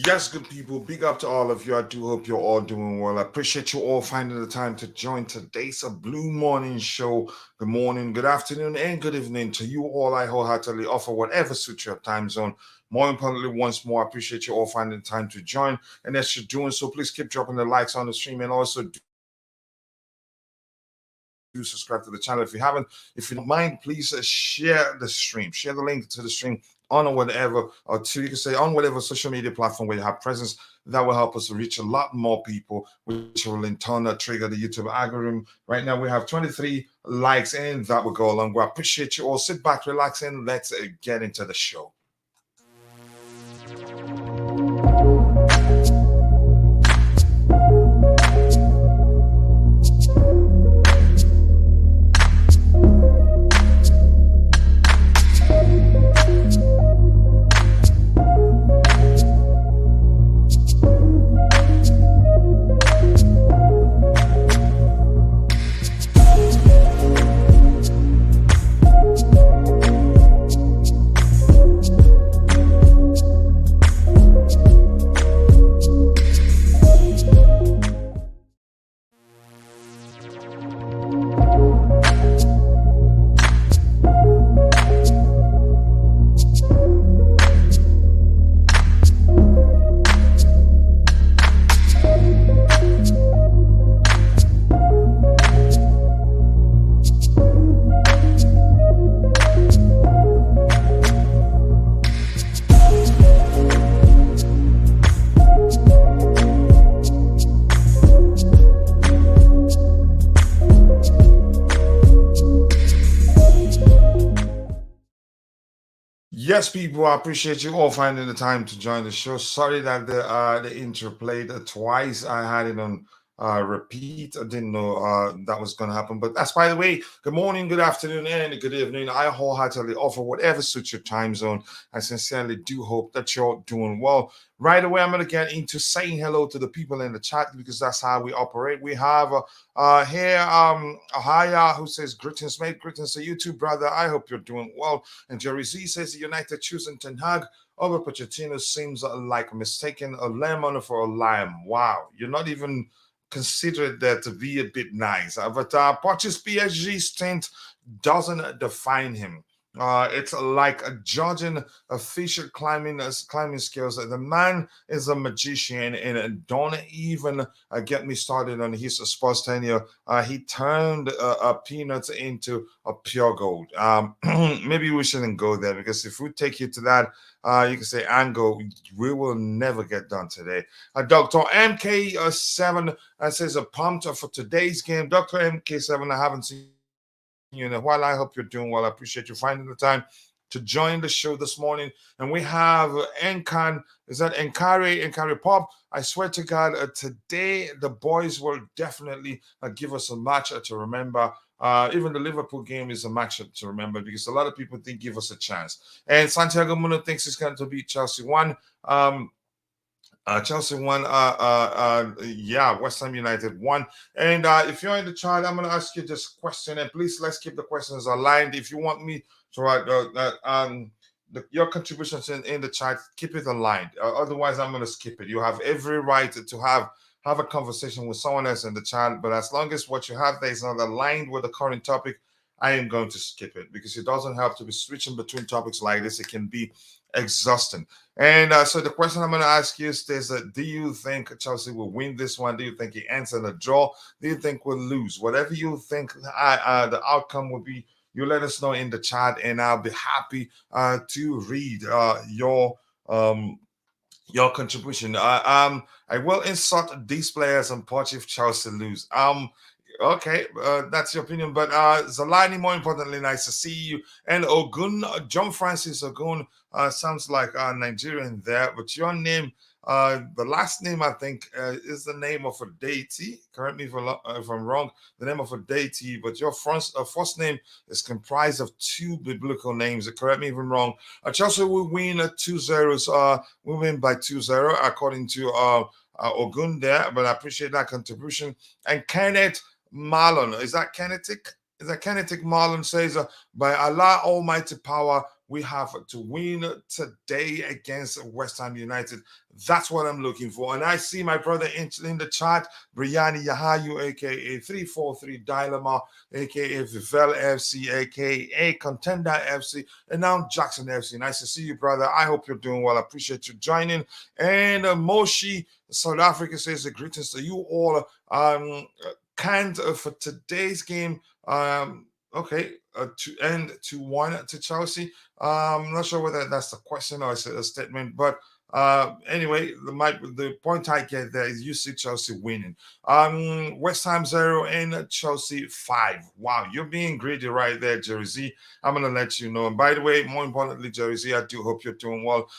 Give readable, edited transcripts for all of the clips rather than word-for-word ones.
Yes, good people. Big up to all of you. I do hope you're all doing well. I appreciate you all finding the time to join today's Blue Morning Show. Good morning, good afternoon, and good evening to you all. I wholeheartedly offer whatever suits your time zone. More importantly, once more, I appreciate you all finding the time to join. And as you're doing so, please keep dropping the likes on the stream and also do subscribe to the channel if you haven't. If you don't mind, please share the stream, share the link to the stream on or whatever, or to you can say on whatever social media platform where you have presence. That will help us to reach a lot more people, which will in turn trigger the YouTube algorithm. Right now we have 23 likes, and that will go along. We appreciate you all. Sit back, relax, and let's get into the show. Yes, people, I appreciate you all finding the time to join the show. Sorry that the intro played twice. I had it on repeat. I didn't know that was going to happen. But that's by the way. Good morning, good afternoon, and good evening. I wholeheartedly offer whatever suits your time zone. I sincerely do hope that you're doing well. Right away, I'm going to get into saying hello to the people in the chat because that's how we operate. We have here Ahaya who says greetings, mate. Greetings to you too, brother. I hope you're doing well. And Jerry Z says United choosing Ten Hag over Pochettino seems like mistaking a lemon for a lime. Wow, you're not even considered that to be a bit nice. But Poch's PSG stint doesn't define him. It's like judging a fish climbing climbing skills. The man is a magician, and don't even get me started on his sports tenure. He turned a peanuts into a pure gold. Maybe we shouldn't go there because if we take you to that, you can say angle, we will never get done today. Dr. MK7 says a pumped for today's game. Dr. MK7, I haven't seen you in a while. I hope you're doing well. I appreciate you finding the time to join the show this morning. And we have Enkan, is that Enkari Pop? I swear to God, today the boys will definitely give us a match to remember. Even the Liverpool game is a match to remember because a lot of people think give us a chance. And Santiago Muno thinks it's going to beat Chelsea 1. Chelsea won. Yeah, West Ham United won. And if you're in the chat, I'm going to ask you this question, and please let's keep the questions aligned. If you want me to write your contributions in the chat, keep it aligned. Otherwise, I'm going to skip it. You have every right to have a conversation with someone else in the chat, but as long as what you have there is not aligned with the current topic, I am going to skip it because it doesn't have to be switching between topics like this. It can be exhausting. And so the question I'm going to ask you is this: do you think Chelsea will win this one? Do you think it ends in a draw? Do you think we'll lose? Whatever you think the outcome will be, you let us know in the chat, and I'll be happy to read your contribution. I will insert these players and watch if Chelsea lose. Okay, that's your opinion. But Zalani, more importantly, nice to see you. And Ogun, John Francis Ogun, sounds like Nigerian there, but your name, the last name I think is the name of a deity. Correct me if I'm wrong. The name of a deity, but your first name is comprised of two biblical names. Correct me if I'm wrong. Chelsea will win 2-0. We win by 2-0 according to Ogun there. But I appreciate that contribution. And Kenneth Marlon, is that Kinetic? Is that Kinetic Marlon says, by Allah Almighty power, we have to win today against West Ham United. That's what I'm looking for. And I see my brother in the chat, Briani Yahayu, aka 343 Dilemma, aka Vivel FC, aka Contender FC, and now Jackson FC. Nice to see you, brother. I hope you're doing well. I appreciate you joining. And Moshi, South Africa says the greetings to you all. Canned for today's game. Okay, to end 2-1 to Chelsea. I'm not sure whether that's the question or it's a statement, but anyway, the point I get there is you see Chelsea winning. West Ham 0 and Chelsea 5. Wow, you're being greedy right there, Jerry Z. I'm gonna let you know. And by the way, more importantly, Jerry Z, I do hope you're doing well.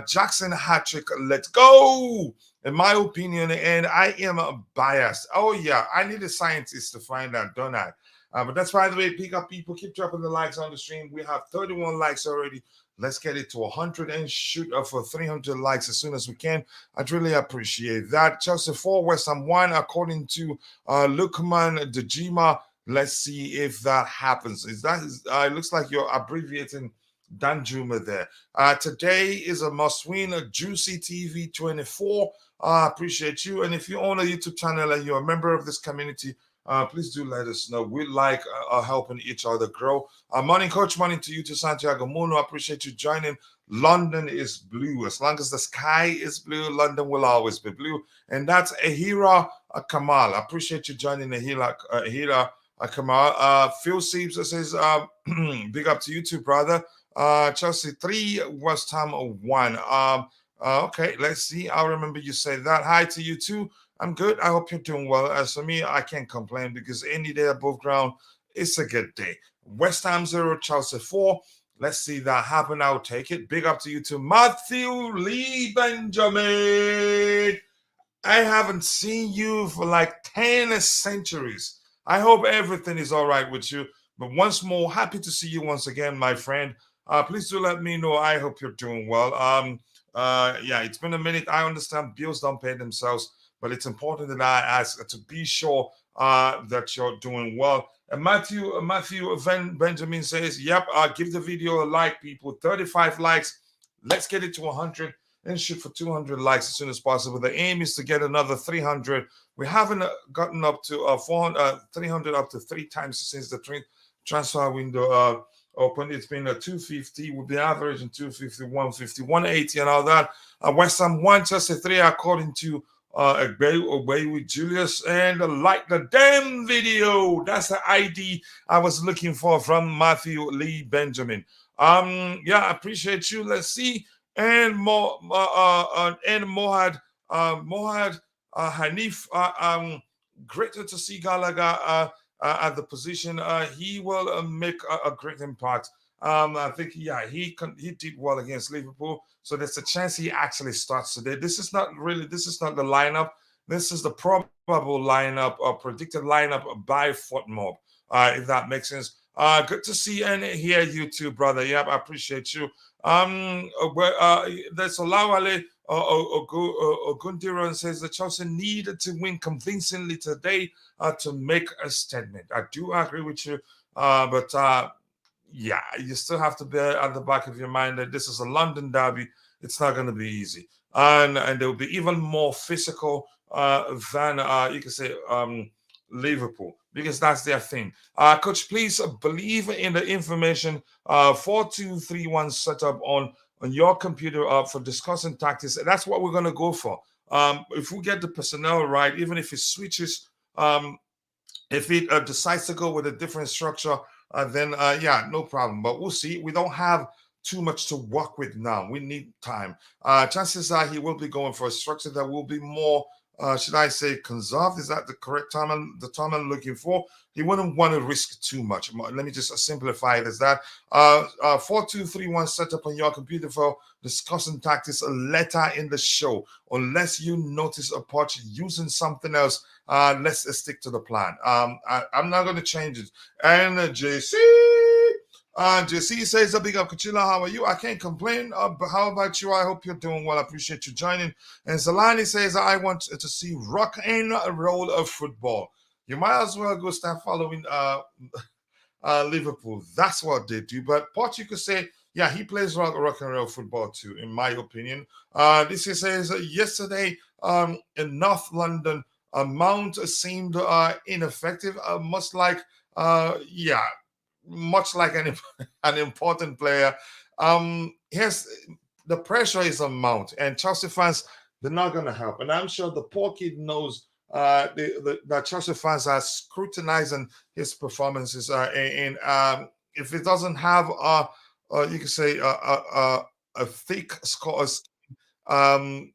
Jackson hat-trick, let's go! In my opinion, and I am biased. Oh yeah, I need a scientist to find out, don't I? But that's, by the way, pick up people. Keep dropping the likes on the stream. We have 31 likes already. Let's get it to 100 and shoot up for 300 likes as soon as we can. I'd really appreciate that. Chelsea 4, West Ham 1, according to Lukman Dejima. Let's see if that happens. It looks like you're abbreviating Danjuma there. Today is a must-win. Juicy TV 24. Appreciate you. And if you own a YouTube channel and you're a member of this community, please do let us know. We like helping each other grow. Morning, coach. Morning to you, to Santiago Muno. I appreciate you joining. London is blue. As long as the sky is blue, London will always be blue. And that's Ahira Kamal. I appreciate you joining, Ahira Kamal. Phil Siebes says, big up to you too, brother. Chelsea 3, West Ham 1. Okay, let's see. I'll remember you said that. Hi to you too. I'm good. I hope you're doing well. As for me, I can't complain because any day above ground, it's a good day. West Ham 0, Chelsea 4. Let's see that happen. I'll take it. Big up to you too. Matthew Lee Benjamin. I haven't seen you for like 10 centuries. I hope everything is all right with you. But once more, happy to see you once again, my friend. Please do let me know. I hope you're doing well. Yeah, it's been a minute. I understand bills don't pay themselves, but it's important that I ask to be sure that you're doing well. And Matthew Benjamin says, yep, give the video a like, people. 35 likes. Let's get it to 100 and shoot for 200 likes as soon as possible. The aim is to get another 300. We haven't gotten up to 300 up to 3 times since the transfer window opened. It's been a 250. We'll be averaging 250, 150, 180 and all that. West Ham 1, Chelsea 3, according to Obey with Julius. And like the damn video. That's the ID I was looking for from Matthew Lee Benjamin. Yeah, I appreciate you. Let's see. And Mohad Hanif, greater to see Gallagher at the position. He will make a great impact. I think, yeah, he did well against Liverpool. So there's a chance he actually starts today. This is not the lineup. This is the probable lineup or predicted lineup by Footmob, if that makes sense. Good to see and hear you too, brother. Yep, I appreciate you. There's Olawale Ogundiran says that Chelsea needed to win convincingly today to make a statement. I do agree with you, but yeah, you still have to bear at the back of your mind that this is a London derby. It's not going to be easy, and they'll be even more physical than you can say Liverpool, because that's their thing. Coach, please believe in the information 4231 setup on your computer for discussing tactics. That's what we're going to go for. If we get the personnel right, even if it switches, if it decides to go with a different structure, then yeah, no problem. But we'll see. We don't have too much to work with now. We need time. Chances are he will be going for a structure that will be more, should I say, conserved? Is that the correct term? The term I'm looking for? He wouldn't want to risk too much. Let me just simplify it as that. 4231 setup on your computer for discussing tactics later in the show. Unless you notice a part using something else, let's stick to the plan. I'm not going to change it. And JC says, big up, Coachila, how are you? I can't complain. But how about you? I hope you're doing well. I appreciate you joining. And Zalani says, I want to see rock and roll of football. You might as well go start following Liverpool. That's what they do. But Portugal say Yeah, he plays rock and roll football too, in my opinion. This is says yesterday in North London, Mount seemed ineffective, yeah, much like an an important player. Here's the pressure is on Mount, and Chelsea fans they're not going to help, and I'm sure the poor kid knows. That Chelsea fans are scrutinizing his performances, and if it doesn't have you can say a thick score,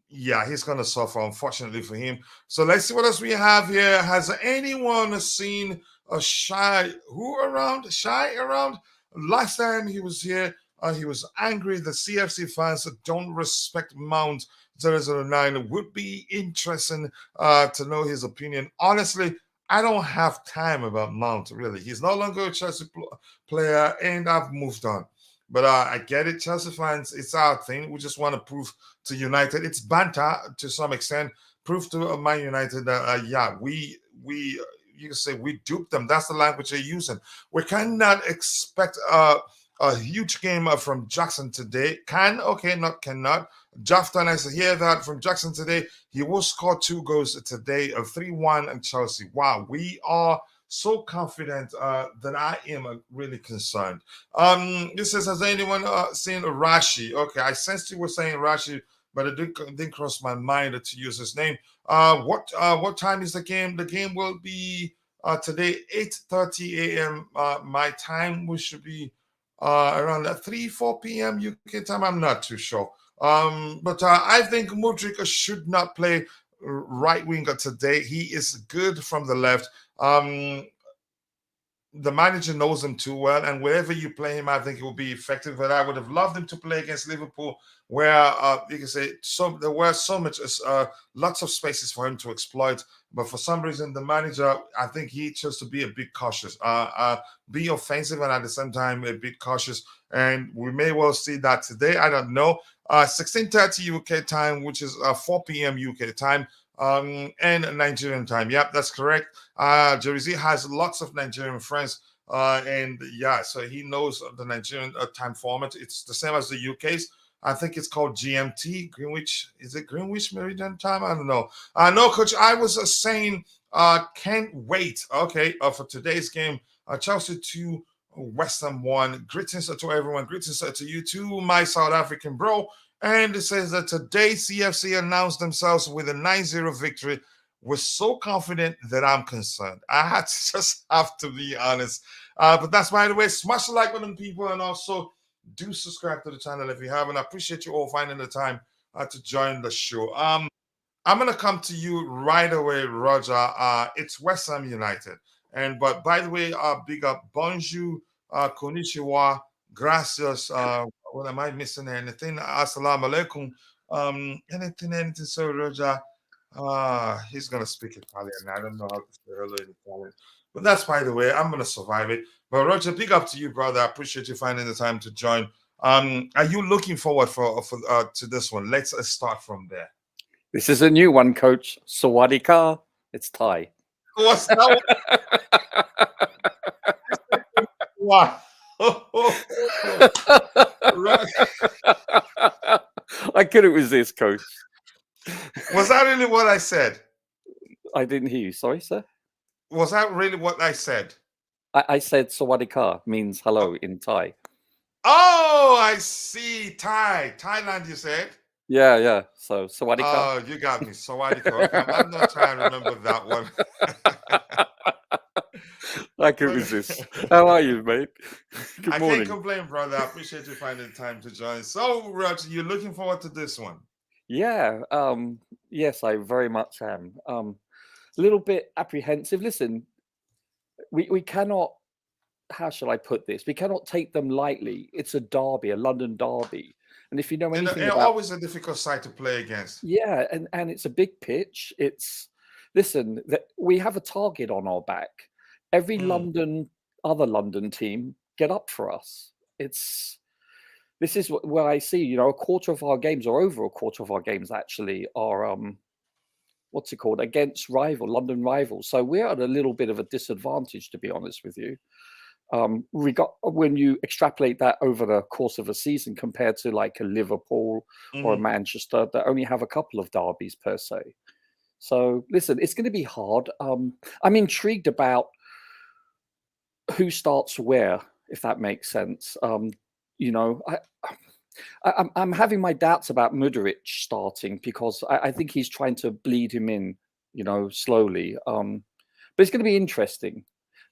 yeah, he's gonna suffer, unfortunately for him. So let's see what else we have here. Has anyone seen a Shy around? Last time he was here, he was angry. The CFC fans that don't respect Mount 009. It would be interesting to know his opinion. Honestly, I don't have time about Mount, really. He's no longer a Chelsea player, and I've moved on. But I get it, Chelsea fans. It's our thing. We just want to prove to United. It's banter to some extent. Prove to Man United that yeah, we you can say we duped them. That's the language they're using. We cannot expect a huge game from Jackson today. Can okay, not cannot. Jafton, I hear that from Jackson today. He will score 2 goals today, of 3-1 and Chelsea. Wow, we are so confident that I am really concerned. This says, has anyone seen Rashi? Okay, I sensed you were saying Rashi, but it didn't cross my mind to use his name. What time is the game? The game will be today 8:30 a.m. My time, which should be around 3-4 p.m. UK time. I'm not too sure. But I think Mudryk should not play right winger today. He is good from the left. The manager knows him too well, and wherever you play him, I think it will be effective. But I would have loved him to play against Liverpool, where you can say there were so much, lots of spaces for him to exploit. But for some reason, the manager, I think he chose to be a bit cautious, be offensive, and at the same time a bit cautious. And we may well see that today. I don't know. 16:30 UK time, which is 4 p.m. UK time. And Nigerian time. Yep, that's correct. Jersey has lots of Nigerian friends, and yeah, so he knows the Nigerian time format. It's the same as the UK's. I think it's called GMT, Greenwich. Is it Greenwich Meridian time? I don't know. No, Coach, I was saying, can't wait. Okay, for today's game, Chelsea 2, West Ham 1. Greetings to everyone. Greetings to you too, my South African bro. And it says that today CFC announced themselves with a 9-0 victory. We're so confident that I'm concerned. I had to just have to be honest. But that's, by the way, smash the like button, people, and also do subscribe to the channel if you haven't. I appreciate you all finding the time to join the show. I'm gonna come to you right away, Roger. It's West Ham United, but by the way, big up, bonjour, konnichiwa, gracias. What am I missing? Anything? Assalamu alaikum. Anything? So, Roger. He's gonna speak Italian. I don't know how to say hello in Italian, but that's by the way. I'm gonna survive it. But Roger, big up to you, brother. I appreciate you finding the time to join. Are you looking forward for to this one? Let's start from there. This is a new one, Coach. Sawadika. It's Thai. What's that one? I couldn't resist, Coach. Was that really what I said? I didn't hear you. Sorry, sir. Was that really what I said? I said Sawadika means hello in Thai. Oh, I see. Thailand, you said? Yeah. So Sawadika. Oh, you got me. Sawadika. Okay, I'm not trying to remember that one. I can resist. How are you, mate? Good morning. I can't complain, brother. I appreciate you finding time to join. So, Roger, you're looking forward to this one? Yeah. Yes, I very much am. A little bit apprehensive. Listen, we cannot. How shall I put this? We cannot take them lightly. It's a derby, a London derby. And if you know anything about, always a difficult side to play against. Yeah, and it's a big pitch. Listen, we have a target on our back. Every other London team get up for us. This is where I see, a quarter of our games, or over a quarter of our games actually, are what's it called, against London rivals. So we're at a little bit of a disadvantage, to be honest with you. When you extrapolate that over the course of a season compared to like a Liverpool or a Manchester that only have a couple of derbies per se. So listen, it's going to be hard. I'm intrigued about who starts where, if that makes sense. I'm having my doubts about Mudryk starting because I think he's trying to bleed him in, slowly. But it's going to be interesting.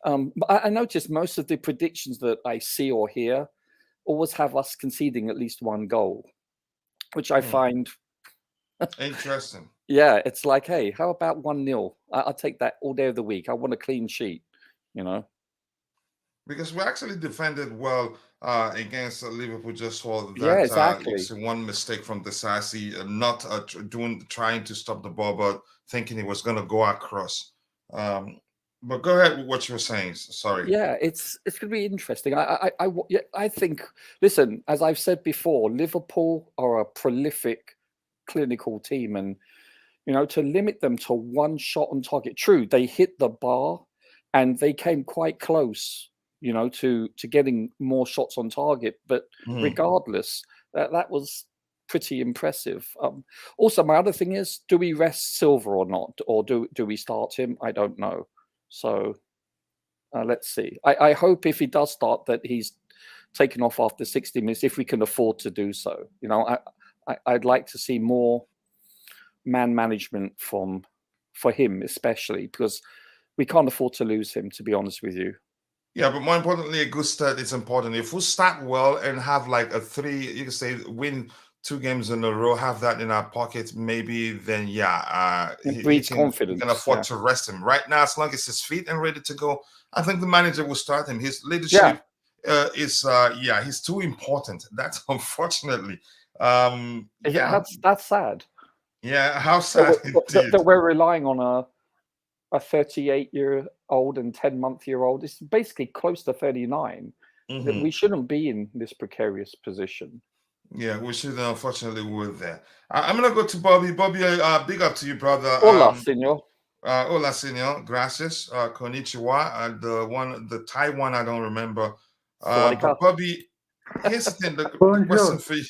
But I noticed most of the predictions that I see or hear always have us conceding at least one goal, which I find interesting. Yeah, it's like, hey, how about 1-0? I'll take that all day of the week. I want a clean sheet, Because we actually defended well against Liverpool, just for Yeah, that exactly. one mistake from Disasi, not trying to stop the ball, but thinking it was going to go across. But go ahead with what you were saying. Sorry. Yeah, it's going to be interesting. I think. Listen, as I've said before, Liverpool are a prolific, clinical team, and to limit them to one shot on target. True, they hit the bar, and they came quite close, to getting more shots on target. But regardless, that was pretty impressive. Also, my other thing is, do we rest Silva or not, or do we start him? I don't know. So let's see. I hope if he does start that he's taken off after 60 minutes, if we can afford to do so. I'd like to see more man management for him, especially because we can't afford to lose him, to be honest with you. Yeah, but more importantly, a good start is important. If we start well and have like you can say win 2 games in a row, have that in our pockets, maybe then it breeds confidence. We can afford to rest him. Right now, as long as he's fit and ready to go, I think the manager will start him. His leadership he's too important. That's unfortunately. That's sad. Yeah, how sad that we're relying on a 38-year-old and 10-month-year-old. It's basically close to 39. That we shouldn't be in this precarious position. Yeah, we should unfortunately with that. I'm gonna go to Bobby. Bobby, big up to you, brother. Hola, senor. Hola, senor. Gracias. Konnichiwa. The Thai one, I don't remember. But Bobby, here's the thing. The question for you.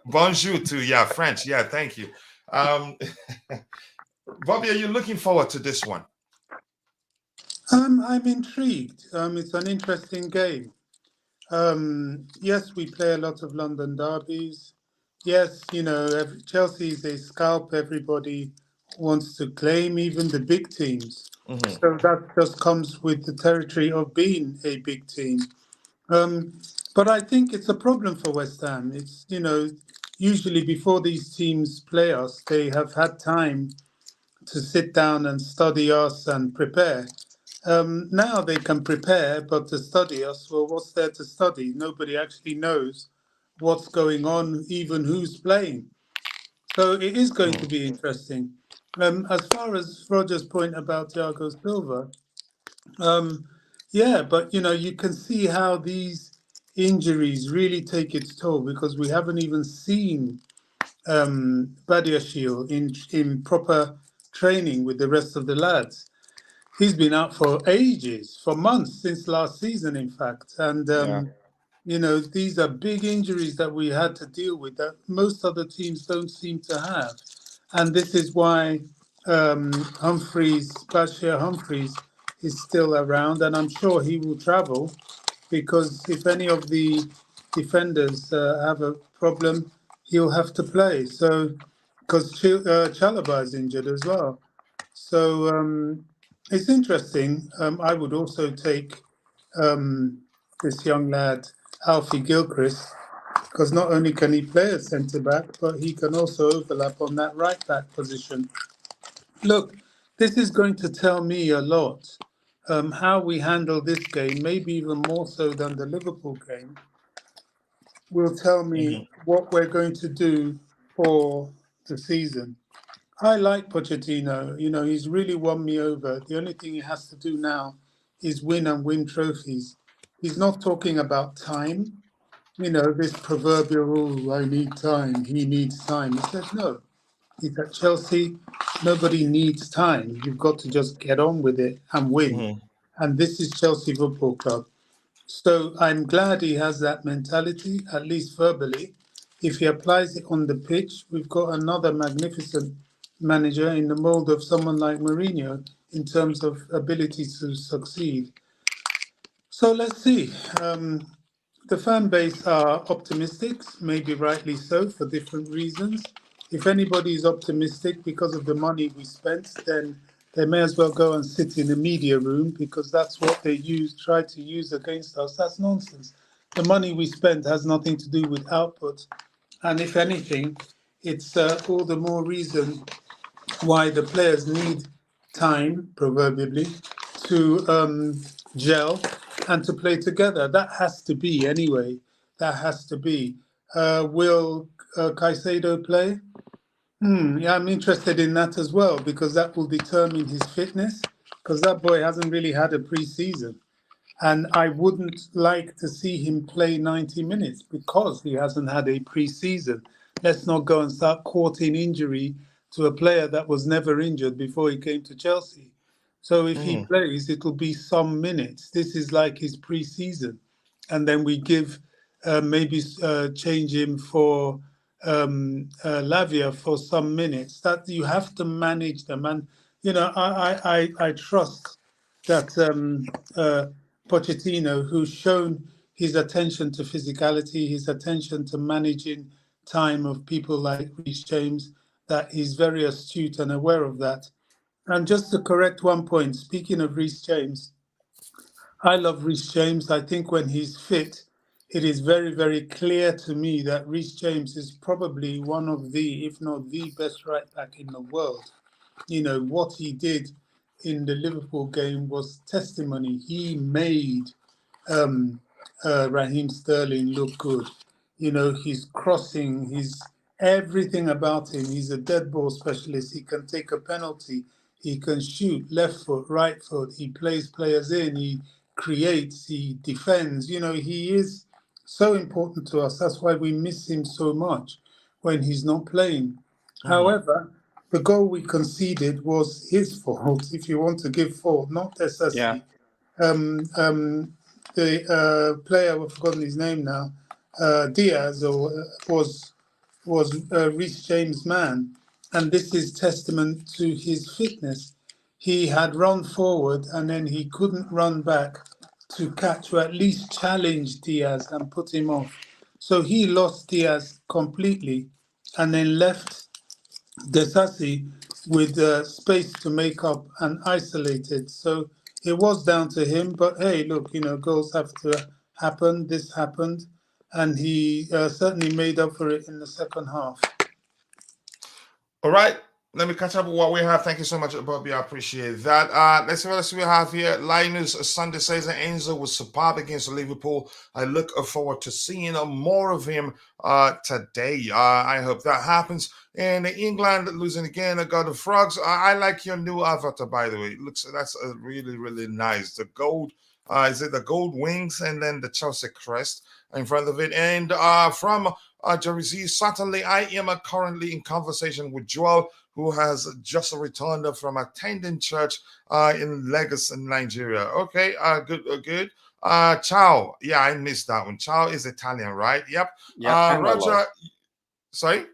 Bonjour to French. Yeah, thank you. Bobby, are you looking forward to this one? I'm intrigued. It's an interesting game. Yes, we play a lot of London derbies. Yes, Chelsea is a scalp everybody wants to claim, even the big teams. So that just comes with the territory of being a big team. But I think it's a problem for West Ham. It's, usually before these teams play us, they have had time to sit down and study us and prepare. Now they can prepare, but to study us, well, what's there to study? Nobody actually knows what's going on, even who's playing. So it is going to be interesting. As far as Roger's point about Thiago Silva, but you can see how these injuries really take its toll because we haven't even seen Badiashile in proper training with the rest of the lads. He's been out for ages, for months, since last season, in fact. And, these are big injuries that we had to deal with that most other teams don't seem to have. And this is why Bashir Humphreys is still around. And I'm sure he will travel because if any of the defenders have a problem, he'll have to play. So, because Chalobah is injured as well. So it's interesting. I would also take this young lad, Alfie Gilchrist, because not only can he play at centre-back, but he can also overlap on that right-back position. Look, this is going to tell me a lot. How we handle this game, maybe even more so than the Liverpool game, will tell me what we're going to do for the season. I like Pochettino. He's really won me over. The only thing he has to do now is win and win trophies. He's not talking about time. This proverbial, I need time, he needs time. He said, no, he's at Chelsea. Nobody needs time. You've got to just get on with it and win. And this is Chelsea Football Club. So I'm glad he has that mentality, at least verbally. If he applies it on the pitch, we've got another magnificent manager in the mold of someone like Mourinho in terms of ability to succeed. So let's see. The fan base are optimistic, maybe rightly so, for different reasons. If anybody is optimistic because of the money we spent, then they may as well go and sit in the media room because that's what they try to use against us. That's nonsense. The money we spent has nothing to do with output. And if anything, it's all the more reason why the players need time, proverbially, to gel and to play together. That has to be, anyway. That has to be. Will Caicedo play? Yeah, I'm interested in that as well because that will determine his fitness because that boy hasn't really had a pre-season. And I wouldn't like to see him play 90 minutes because he hasn't had a pre-season. Let's not go and start courting injury to a player that was never injured before he came to Chelsea. So if he plays, it'll be some minutes. This is like his pre-season. And then we give maybe change him for Lavia for some minutes. That you have to manage them. And, I trust that Pochettino, who's shown his attention to physicality, his attention to managing time of people like Reece James, that he's very astute and aware of that. And just to correct one point, speaking of Reece James, I love Reece James. I think when he's fit, it is very, very clear to me that Reece James is probably one of the, if not the best right back in the world. What he did in the Liverpool game was testimony. He made Raheem Sterling look good. He's crossing, he's everything about him. He's a dead ball specialist. He can take a penalty. He can shoot left foot, right foot. He plays players in. He creates. He defends. He is so important to us. That's why we miss him so much when he's not playing. However, the goal we conceded was his fault, if you want to give fault, not necessarily. The player, I've forgotten his name now, Diaz, was Reece James' man, and this is testament to his fitness. He had run forward and then he couldn't run back to catch or at least challenge Diaz and put him off. So he lost Diaz completely and then left Desassi with space to make up and isolated. So it was down to him. But hey, look, goals have to happen. This happened. And he certainly made up for it in the second half. All right. Let me catch up with what we have. Thank you so much, Bobby. I appreciate that. Let's see what else we have here. Linus Sunday says that Enzo was superb against Liverpool. I look forward to seeing more of him today. I hope that happens. And England losing again. I got the Frogs. I like your new avatar, by the way. That's really, really nice. The gold, is it the gold wings and then the Chelsea crest in front of it? And from Jersey, certainly I am currently in conversation with Joel, who has just returned from attending church in Lagos, in Nigeria. Okay, good. Ciao. Yeah, I missed that one. Ciao is Italian, right? Yep. Yeah. Roger, sorry?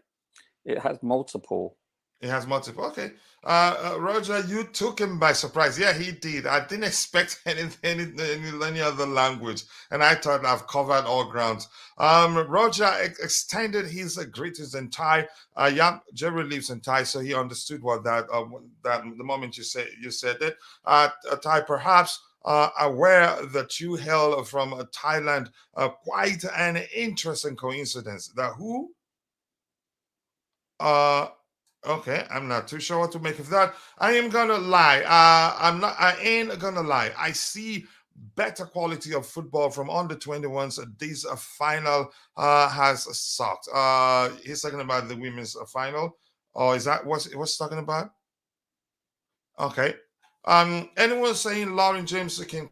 It has multiple. It has multiple. Okay. Roger, you took him by surprise. Yeah, he did. I didn't expect any other language, and I thought I've covered all grounds. Roger extended his greetings in Thai. Yeah, Jerry lives in Thai, so he understood what that the moment you said it. Thai, perhaps aware that you hail from Thailand. Quite an interesting coincidence. That who? Okay, I'm not too sure what to make of that. I am gonna lie. I ain't gonna lie. I see better quality of football from under 21s. This final has sucked. He's talking about the women's final. Or is that what's talking about? Okay. Anyone saying Lauren James can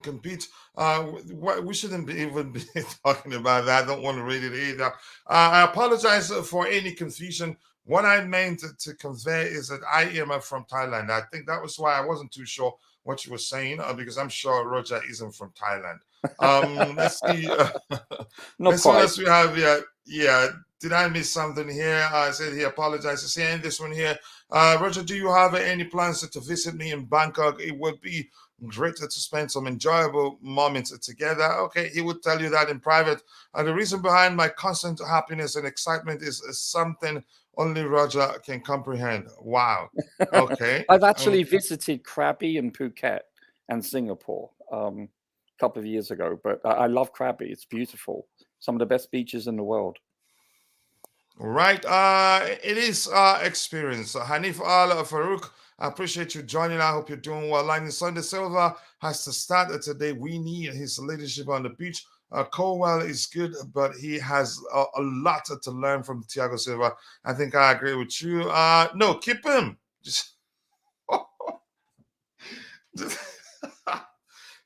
compete? We shouldn't even be talking about that. I don't want to read it either. I apologize for any confusion. What I meant to convey is that I am from Thailand. I think that was why I wasn't too sure what you were saying, because I'm sure Roger isn't from Thailand. Let's see. Not Let's see what quite. else we have here. Yeah, did I miss something here? I said he apologizes. Saying this one here. Roger, do you have any plans to visit me in Bangkok? It would be great to spend some enjoyable moments together. Okay, he would tell you that in private. And the reason behind my constant happiness and excitement is something only Roger can comprehend. Wow. Okay. I've actually visited Krabi and Phuket and Singapore a couple of years ago, but I love Krabi. It's beautiful. Some of the best beaches in the world. Right. It is experience. Hanif Al Farouk, I appreciate you joining. I hope you're doing well. Lightning Sunday Silva has to start today. We need his leadership on the beach. Colwell is good, but he has a lot to learn from Thiago Silva. I think I agree with you. No, keep him. Just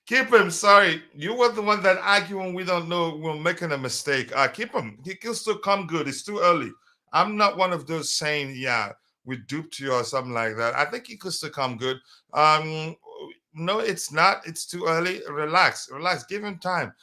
keep him. Sorry, you were the one that argued when we don't know we're making a mistake. Keep him. He'll still come good. It's too early. I'm not one of those saying, yeah, we duped you or something like that. I think he could still come good. No, it's not. It's too early. Relax. Give him time.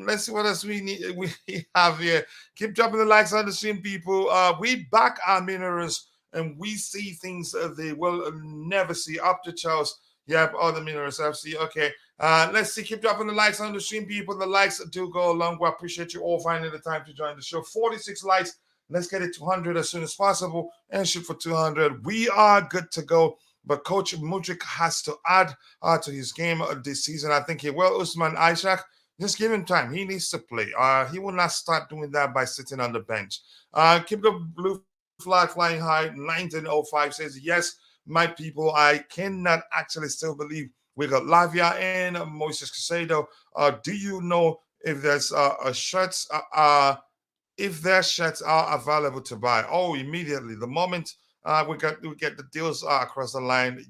Let's see what else we need. We have here. Keep dropping the likes on the stream, people. We back our minerals and we see things they will never see. Up to Charles. Yep, all the minerals FC. Okay. Let's see. Keep dropping the likes on the stream, people. The likes do go a long way. I appreciate you all finding the time to join the show. 46 likes. Let's get it to 100 as soon as possible and shoot for 200. We are good to go. But Coach Mudryk has to add to his game this season. I think he will. Usman Ishak, just give him time. He needs to play. He will not start doing that by sitting on the bench. Keep the blue flag flying high. 1905 says, yes, my people, I cannot actually still believe we got Lavia and Moises Caicedo. Do you know if there's shirts? If their shirts are available to buy? Oh, immediately. The moment we get the deals across the line,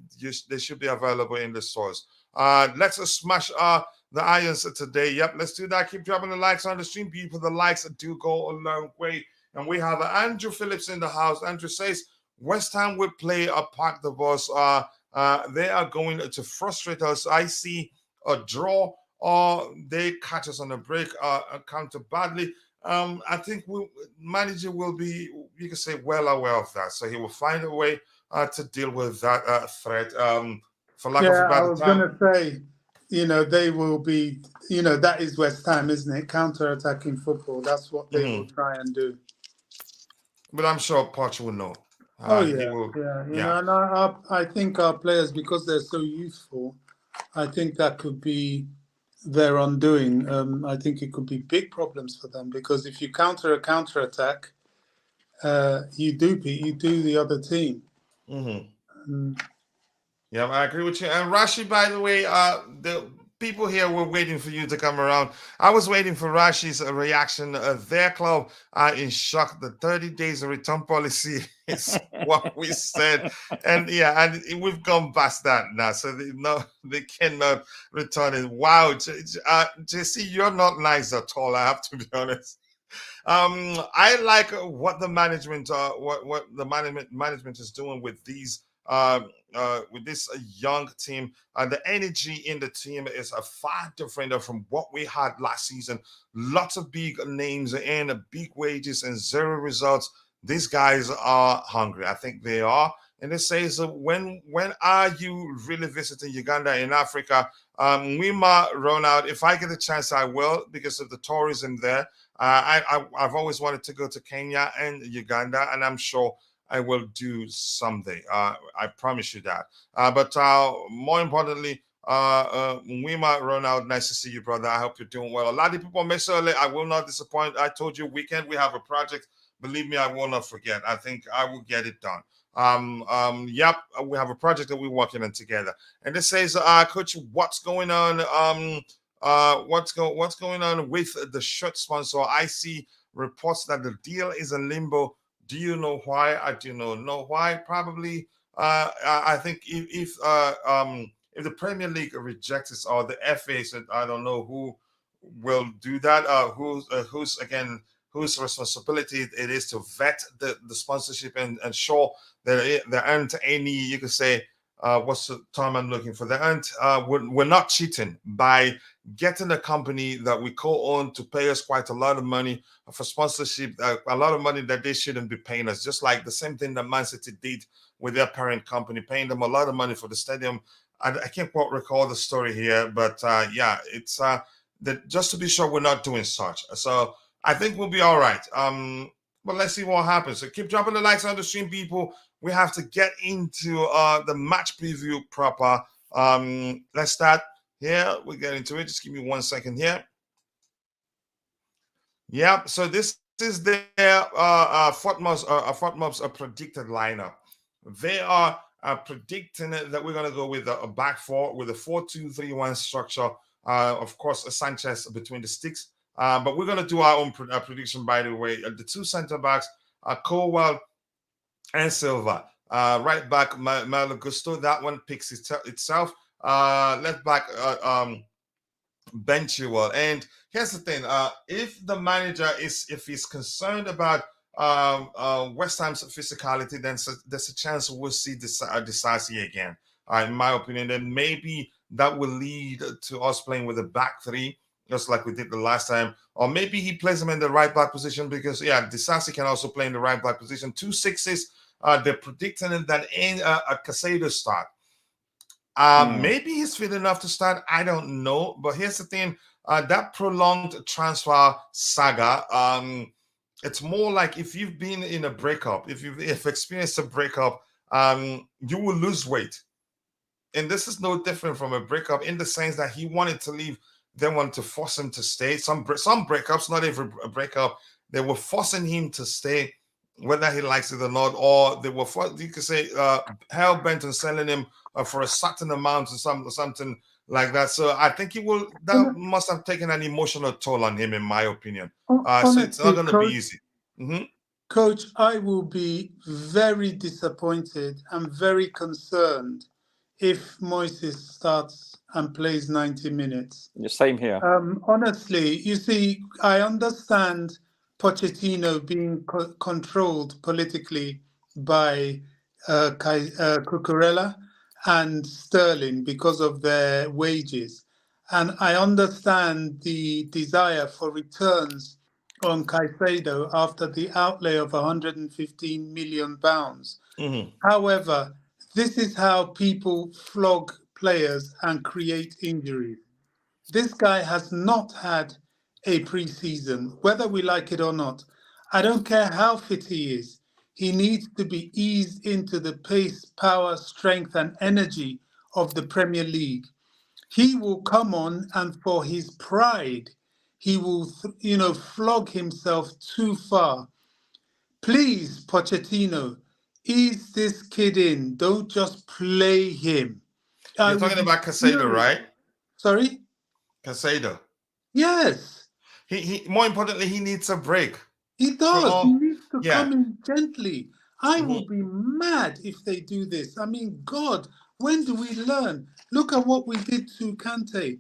they should be available in the stores. Let's smash the irons today. Yep, let's do that. Keep dropping the likes on the stream, people. The likes do go a long way. And we have Andrew Phillips in the house. Andrew says West Ham will play a park the bus. They are going to frustrate us. I see a draw or they catch us on the break, counter badly. I think manager will be, you can say, well aware of that. So he will find a way to deal with that threat. For lack of a I better was term. going to say, they will be, that is West Ham, isn't it? Counter-attacking football. That's what they will try and do. But I'm sure Poch will know. And I think our players, because they're so youthful, I think that could be their undoing. I think it could be big problems for them, because if you counter a counter-attack, you do the other team. Yeah, I agree with you. And Rashi, by the way, the people here were waiting for you to come around. I was waiting for Rashi's reaction. Their club are in shock. The 30 days of return policy is what we said. And we've gone past that now. So they cannot return it. Wow. JC, you're not nice at all, I have to be honest. I like what the management management is doing with these with this young team. The energy in the team is far different from what we had last season. Lots of big names and big wages and zero results. These guys are hungry. I think they are. And it says, when are you really visiting Uganda in Africa? We might run out. If I get a chance, I will, because of the tourism there. I've always wanted to go to Kenya and Uganda, and I'm sure I will do someday. I promise you that. But more importantly, we might run out. Nice to see you, brother. I hope you're doing well. A lot of people may say, I will not disappoint. I told you, weekend we have a project. Believe me, I will not forget. I think I will get it done. Yep, we have a project that we're working on together. And it says, Coach, what's going on? What's going on with the shirt sponsor? I see reports that the deal is in limbo. Do you know why? I do not know why. Probably, I think if the Premier League rejects it, or the FA said, I don't know who will do that. Whose responsibility it is to vet the sponsorship and ensure that there aren't any, you could say, what's the term I'm looking for? They aren't. We're not cheating by getting a company that we co-own to pay us quite a lot of money for sponsorship, a lot of money that they shouldn't be paying us. Just like the same thing that Man City did with their parent company, paying them a lot of money for the stadium. I can't quite recall the story here, but yeah, it's that just to be sure we're not doing such. So I think we'll be all right. But let's see what happens. So keep dropping the likes on the stream, people. We have to get into the match preview proper. Let's start here. We'll get into it. Just give me 1 second here. Yeah, so this is their FOTMOB's a predicted lineup. They are predicting that we're going to go with a back four with a 4-2-3-1 structure. Of course, a Sanchez between the sticks. But we're going to do our own prediction, by the way. The two center backs are Colwell and Silva. Right back, Malo Gusto. That one picks itself. Left back, Benchewell. And here's the thing: if the manager if he's concerned about West Ham's physicality, then there's a chance we'll see Disasi again. In my opinion, then maybe that will lead to us playing with a back three, just like we did the last time. Or maybe he plays him in the right back position because, yeah, Disasi can also play in the right back position. 2 6s. They're predicting that in a Caicedo start. Maybe he's fit enough to start. I don't know. But here's the thing. That prolonged transfer saga, it's more like if you've been in a breakup, if you've experienced a breakup, you will lose weight. And this is no different from a breakup in the sense that he wanted to leave. They wanted to force him to stay. Some breakups, not every breakup, they were forcing him to stay, whether he likes it or not, or they were, you could say, hell bent on selling him for a certain amount or something like that. So I think that must have taken an emotional toll on him, in my opinion. So it's not going to be easy. Mm-hmm. Coach, I will be very disappointed and very concerned if Moises starts and plays 90 minutes. The same here. Honestly, you see, I understand Pochettino being controlled politically by Cucurella and Sterling because of their wages. And I understand the desire for returns on Caicedo after the outlay of £115 million. Mm-hmm. However, this is how people flog players and create injuries. This guy has not had a pre-season, whether we like it or not. I don't care how fit he is. He needs to be eased into the pace, power, strength, and energy of the Premier League. He will come on, and for his pride, he will, flog himself too far. Please, Pochettino, ease this kid in. Don't just play him. You're talking about Caicedo, right? Sorry? Caicedo. Yes. He more importantly, he needs a break. He does. He needs to come in gently. I will be mad if they do this. I mean, God, when do we learn? Look at what we did to Kante.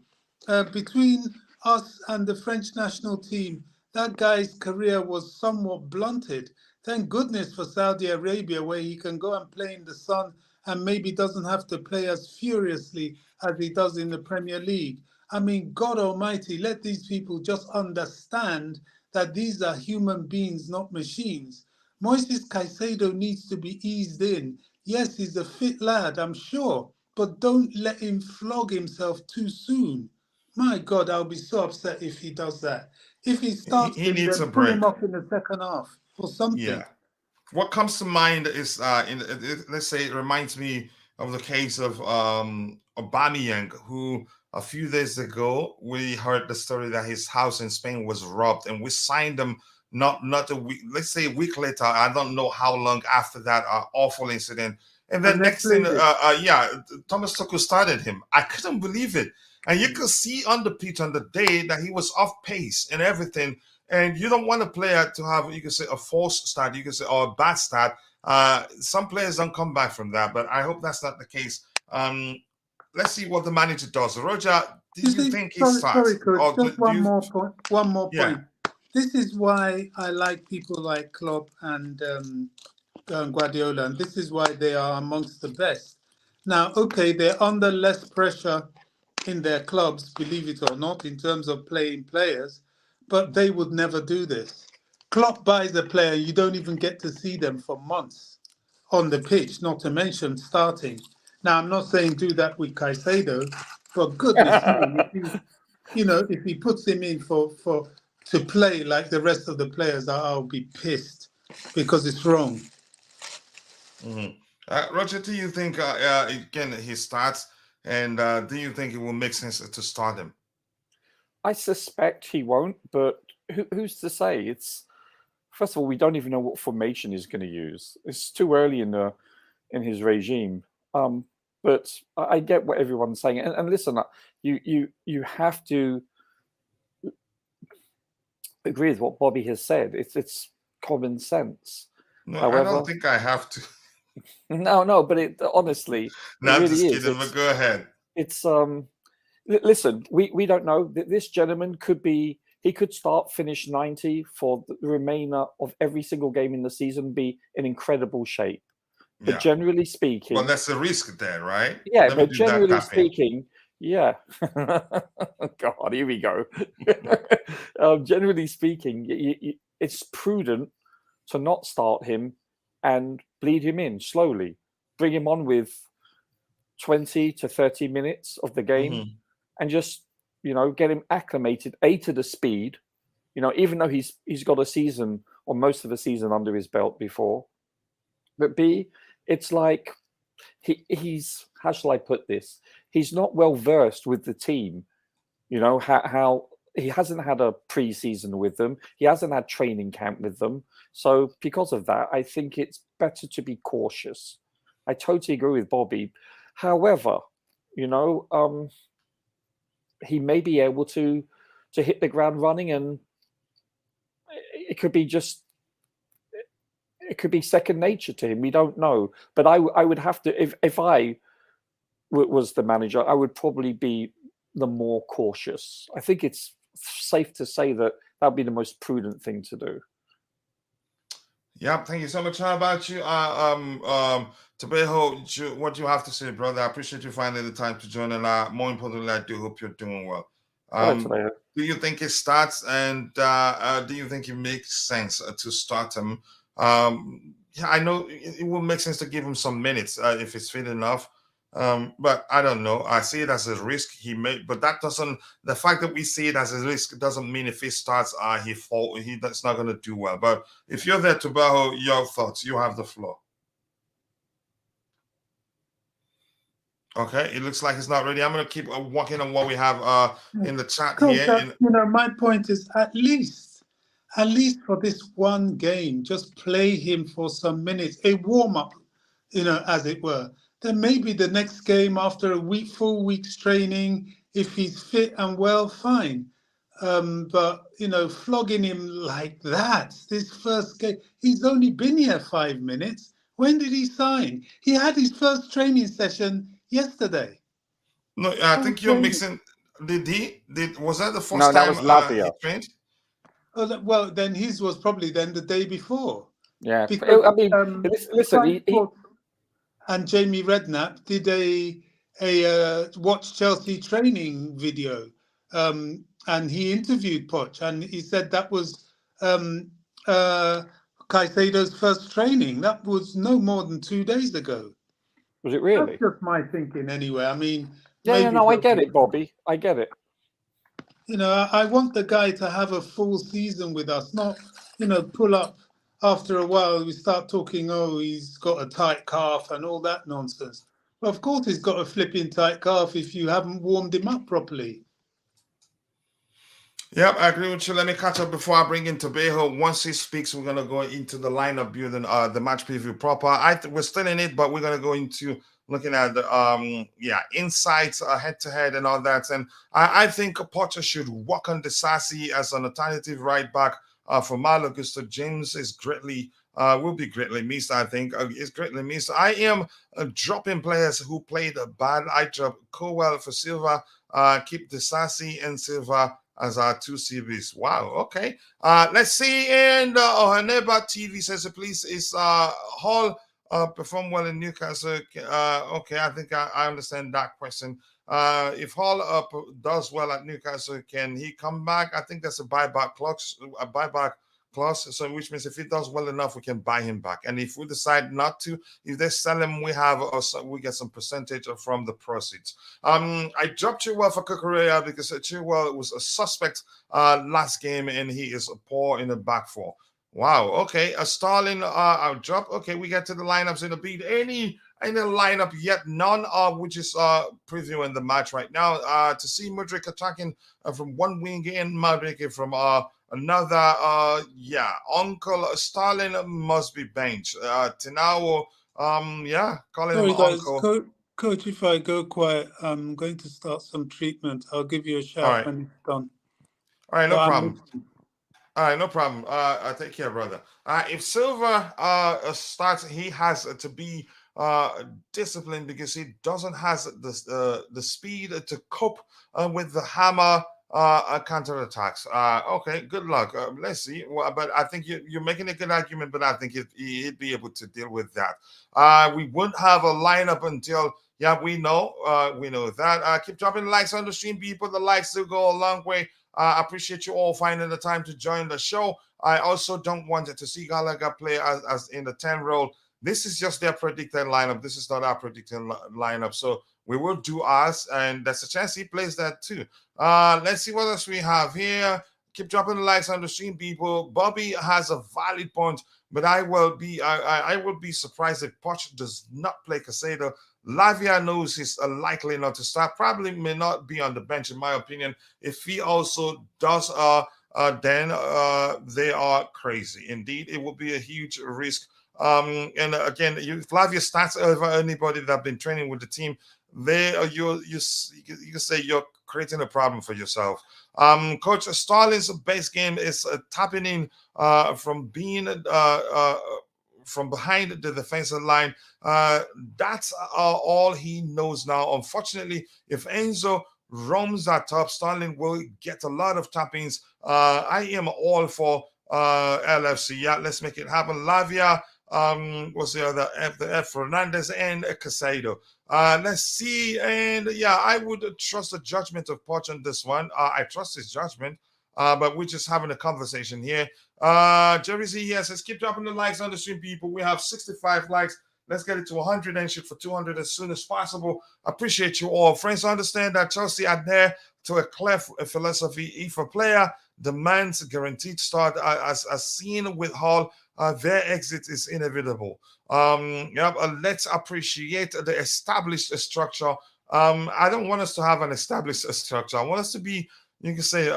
Between us and the French national team, that guy's career was somewhat blunted. Thank goodness for Saudi Arabia, where he can go and play in the sun and maybe doesn't have to play as furiously as he does in the Premier League. I mean, God Almighty, let these people just understand that these are human beings, not machines. Moises Caicedo needs to be eased in. Yes, he's a fit lad, I'm sure, but don't let him flog himself too soon. My God, I'll be so upset if he does that. If he starts, he needs a pull break. him up in the second half or something. Yeah. What comes to mind is, let's say, it reminds me of the case of Aubameyang, who a few days ago we heard the story that his house in Spain was robbed, and we signed him not a week, let's say a week later. I don't know how long after that awful incident. And then next thing, Thomas Tuchel started him. I couldn't believe it. And you could see on the pitch on the day that he was off pace and everything. And you don't want a player to have, you can say, a false start, you can say, or a bad start. Some players don't come back from that, but I hope that's not the case. Let's see what the manager does. Roger, do you think he starts? Sorry, Coach, just one more point. This is why I like people like Klopp and Guardiola, and this is why they are amongst the best. Now, okay, they're under less pressure in their clubs, believe it or not, in terms of playing players, but they would never do this. Klopp buys a player, you don't even get to see them for months on the pitch, not to mention starting. Now, I'm not saying do that with Caicedo, but goodness me, if he puts him in for to play like the rest of the players, I'll be pissed because it's wrong. Roger, do you think again he starts, and do you think it will make sense to start him? I suspect he won't, but who's to say? It's first of all, we don't even know what formation he's going to use. It's too early in his regime. But I get what everyone's saying, and listen, you have to agree with what Bobby has said. It's common sense. No, However, I don't think I have to. No, but it honestly, No, it I'm really just is. kidding, but go ahead. It's listen, we don't know. This gentleman he could start, finish 90 for the remainder of every single game in the season, be in incredible shape. But Yeah. generally speaking, Well, that's the risk there, right? yeah. Let me But do that generally tapping. speaking, yeah. God, here we go. Generally speaking, it's prudent to not start him and bleed him in slowly. Bring him on with 20 to 30 minutes of the game and just, get him acclimated, A, to the speed, even though he's got a season or most of a season under his belt before. But B, it's like he's, how shall I put this? He's not well versed with the team. How he hasn't had a pre-season with them. He hasn't had training camp with them. So because of that, I think it's better to be cautious. I totally agree with Bobby. However, he may be able to hit the ground running, and it could be second nature to him. We don't know. But I would have to, if I was the manager, I would probably be the more cautious. I think it's safe to say that would be the most prudent thing to do. Yeah, thank you so much. How about you, Tabejo? What do you have to say, brother? I appreciate you finding the time to join, and more importantly, I do hope you're doing well. Do you think it starts, and do you think it makes sense to start him? Yeah, I know it will make sense to give him some minutes if it's fit enough. But I don't know. I see it as a risk he may, but that doesn't. The fact that we see it as a risk doesn't mean if he starts, that's not going to do well. But if you're there, Tabejo, your thoughts. You have the floor. Okay, it looks like it's not ready. I'm going to keep walking on what we have in the chat here. My point is at least for this one game, just play him for some minutes, a warm up, as it were. Then maybe the next game after a full week's training, if he's fit and well, fine. But flogging him like that, this first game, he's only been here 5 minutes. When did he sign? He had his first training session yesterday. No, I think you're mixing. Was that the first time? No, that was Lavia. He trained? Oh, well, then his was probably then the day before. Yeah, because, I mean, listen, and Jamie Redknapp did a watch Chelsea training video, and he interviewed Poch, and he said that was Caicedo's first training. That was no more than 2 days ago. Was it really? That's just my thinking, anyway. I mean, I get it, Bobby. I get it. I want the guy to have a full season with us, not pull up. After a while, we start talking, he's got a tight calf and all that nonsense. Well, of course, he's got a flipping tight calf if you haven't warmed him up properly. Yep, I agree with you. Let me catch up before I bring in Tabejo. Once he speaks, we're going to go into the lineup building, the match preview proper. We're still in it, but we're going to go into looking at the insights head-to-head and all that. And I think Potter should work on Disasi as an alternative right back for Malo Augusto. James is will be greatly missed, I think. Is greatly missed. I am dropping players who played bad. I drop Cowell for Silva, keep Disasi and Silva as our 2 CBs. Wow, okay. Let's see. And Haneba TV says, please, is Hall perform well in Newcastle. Okay, I think I understand that question. If Hall does well at Newcastle, can he come back? I think that's a buyback clause. A buyback clause. So which means if he does well enough, we can buy him back. And if we decide not to, if they sell him, we get some percentage from the proceeds. I dropped Chilwell for Kukurea because Chilwell was a suspect last game, and he is poor in the back four. Wow. Okay. A Starling I'll drop. Okay, we get to the lineups in a beat. Any lineup yet? None of which is previewing the match right now. To see Mudryk attacking from one wing in, Mudryk from another. Yeah, Uncle Starling must be benched. Tinao. Yeah, calling him Sorry, guys. Uncle. Coach, if I go quiet, I'm going to start some treatment. I'll give you a All shout right. when it's done. All right. No But problem. All right, no problem. Take care, brother. If Silva starts, he has to be disciplined because he doesn't has the speed to cope with the hammer counterattacks. Okay, good luck. Let's see. Well, but I think you're making a good argument, but I think he'd be able to deal with that. We wouldn't have a lineup until. Yeah, we know that. Keep dropping likes on the stream, people. The likes do go a long way. I appreciate you all finding the time to join the show. I also don't want to see Gallagher play as in the 10 role. This is just their predicted lineup. This is not our predicted lineup. So we will do ours, and there's a chance he plays that too. Let's see what else we have here. Keep dropping the likes on the stream, people. Bobby has a valid point, but I will be surprised if Poch does not play Caicedo. Lavia knows he's likely not to start. Probably may not be on the bench, in my opinion. If he also does, then they are crazy. Indeed, it will be a huge risk. And again, if Lavia starts over anybody that have been training with the team, you can say you're creating a problem for yourself. Coach Starling's base game is tapping in from being from behind the defensive line. That's all he knows now. Unfortunately, if Enzo roams that top, Starling will get a lot of tappings. I am all for LFC. Yeah, let's make it happen. Lavia, what's the other F? The F, Fernandez and Caicedo. Let's see. And yeah, I would trust the judgment of Poch on this one. I trust his judgment. But we're just having a conversation here. Jerry Z here says, keep dropping the likes on the stream, people. We have 65 likes. Let's get it to 100 and shoot for 200 as soon as possible. Appreciate you all. Friends, understand that Chelsea adhere to a clear philosophy. If a player demands a guaranteed start, as seen with Hall, their exit is inevitable. Let's appreciate the established structure. I don't want us to have an established structure. I want us to be, you can say,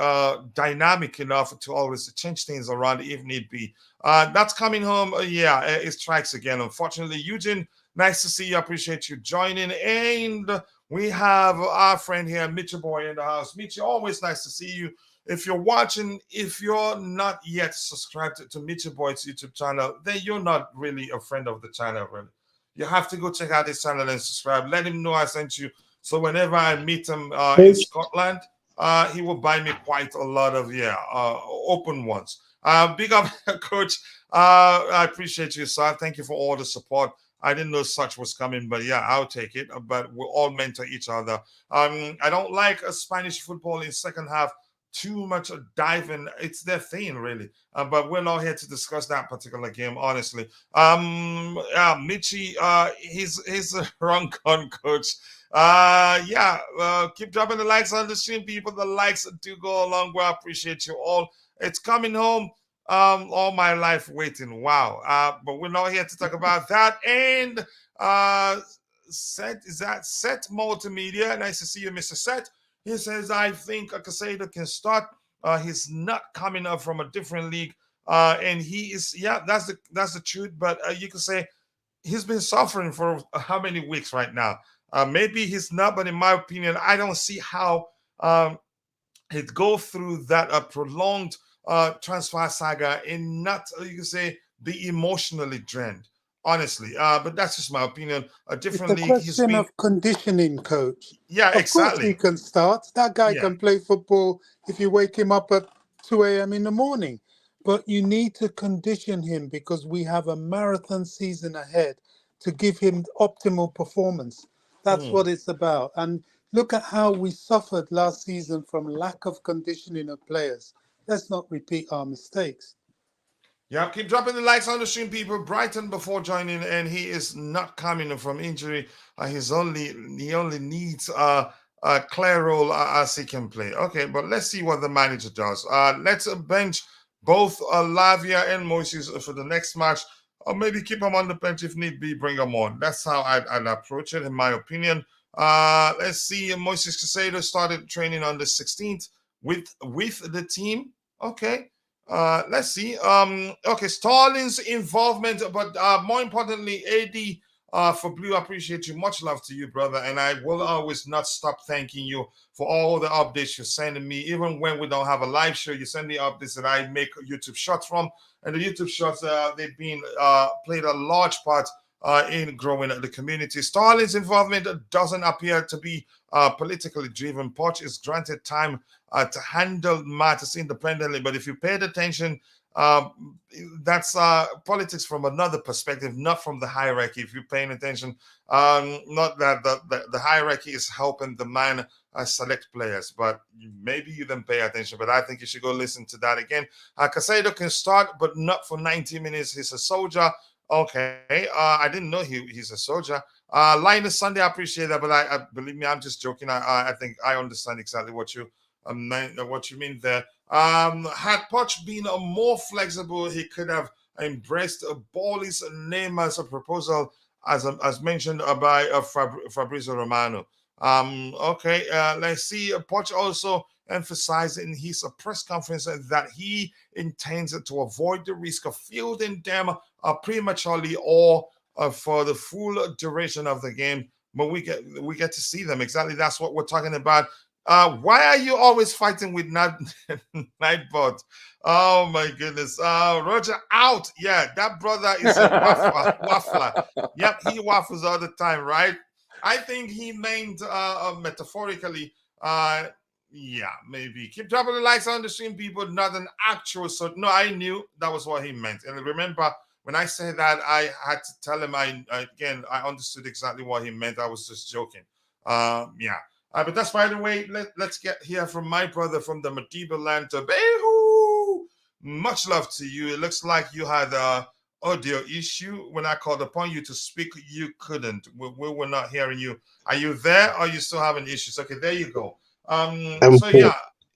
dynamic enough to always change things around if need be. That's coming home. Yeah, it strikes again. Unfortunately, Eugene, nice to see you. Appreciate you joining. And we have our friend here, Mitchell Boy, in the house. Mitchell, always nice to see you. If you're watching, if you're not yet subscribed to Mitchell Boy's YouTube channel, then you're not really a friend of the channel, really. You have to go check out his channel and subscribe. Let him know I sent you. So whenever I meet him in Scotland, he will buy me quite a lot of open ones. Big up, Coach. I appreciate you, sir. Thank you for all the support. I didn't know such was coming, but yeah, I'll take it. But we'll all mentor each other. I don't like a Spanish football in second half. Too much diving. It's their thing, really. But we're not here to discuss that particular game, honestly. Michi, he's a wrong gun, Coach. Keep dropping the likes on the stream, people. The likes do go a long way. I appreciate you all. It's coming home. All my life waiting. Wow. But we're not here to talk about that. And Set Multimedia. Nice to see you, Mr. Set. He says, I think Caicedo can start. He's not coming up from a different league. And he is, that's the truth. But you can say he's been suffering for how many weeks right now? Maybe he's not, but in my opinion, I don't see how he'd go through that prolonged transfer saga and not, you can say, be emotionally drained. Honestly, but that's just my opinion. A different it's a league. question of conditioning, Coach. Yeah, of exactly. Course he can start. That guy can play football if you wake him up at 2 a.m. in the morning. But you need to condition him because we have a marathon season ahead. to give him optimal performance. That's what it's about. And look at how we suffered last season from lack of conditioning of players. Let's not repeat our mistakes. Yeah, keep dropping the likes on the stream, people. Brighton before joining, and he is not coming from injury. He only needs a clear role as he can play. Okay, but let's see what the manager does. Let's bench both Lavia and Moises for the next match, or maybe keep them on the bench if need be. Bring them on. That's how I'd approach it, in my opinion. Let's see. Moises Caicedo started training on the 16th with the team. Okay. Let's see. Okay, Sterling's involvement, but more importantly, AD for Blue, I appreciate you. Much love to you, brother. And I will always not stop thanking you for all the updates you're sending me. Even when we don't have a live show, you send me updates that I make YouTube shots from. And the YouTube shots, they've been played a large part in growing the community. Sterling's involvement doesn't appear to be politically driven. Poch is granted time to handle matters independently, but if you paid attention, that's politics from another perspective, not from the hierarchy. If you're paying attention, not that the hierarchy is helping the man select players, but maybe you didn't pay attention. But I think you should go listen to that again. Caicedo can start, but not for 90 minutes. He's a soldier. Okay, I didn't know he's a soldier. Linus Sunday, I appreciate that, but I believe me, I'm just joking. I think I understand exactly what you mean there. Had Poch been more flexible, he could have embraced Bowley's name as a proposal, as mentioned by Fabrizio Romano. Okay, let's see. Poch also emphasized in his press conference that he intends to avoid the risk of fielding them prematurely or for the full duration of the game. But we get to see them. Exactly, that's what we're talking about. Why are you always fighting with Nightbot? Oh my goodness. Roger out. Yeah, that brother is a waffler. Yep, he waffles all the time, right? I think he meant metaphorically. Yeah, maybe. Keep dropping the likes on the stream, people. Not an actual. So no, I knew that was what he meant. And remember, when I said that, I had to tell him. I understood exactly what he meant. I was just joking. Yeah. But that's, by the way, let's get here from my brother from the Madiba land, Tobago. Much love to you. It looks like you had an audio issue. When I called upon you to speak, you couldn't. We were not hearing you. Are you there, or are you still having issues? Okay, there you go. So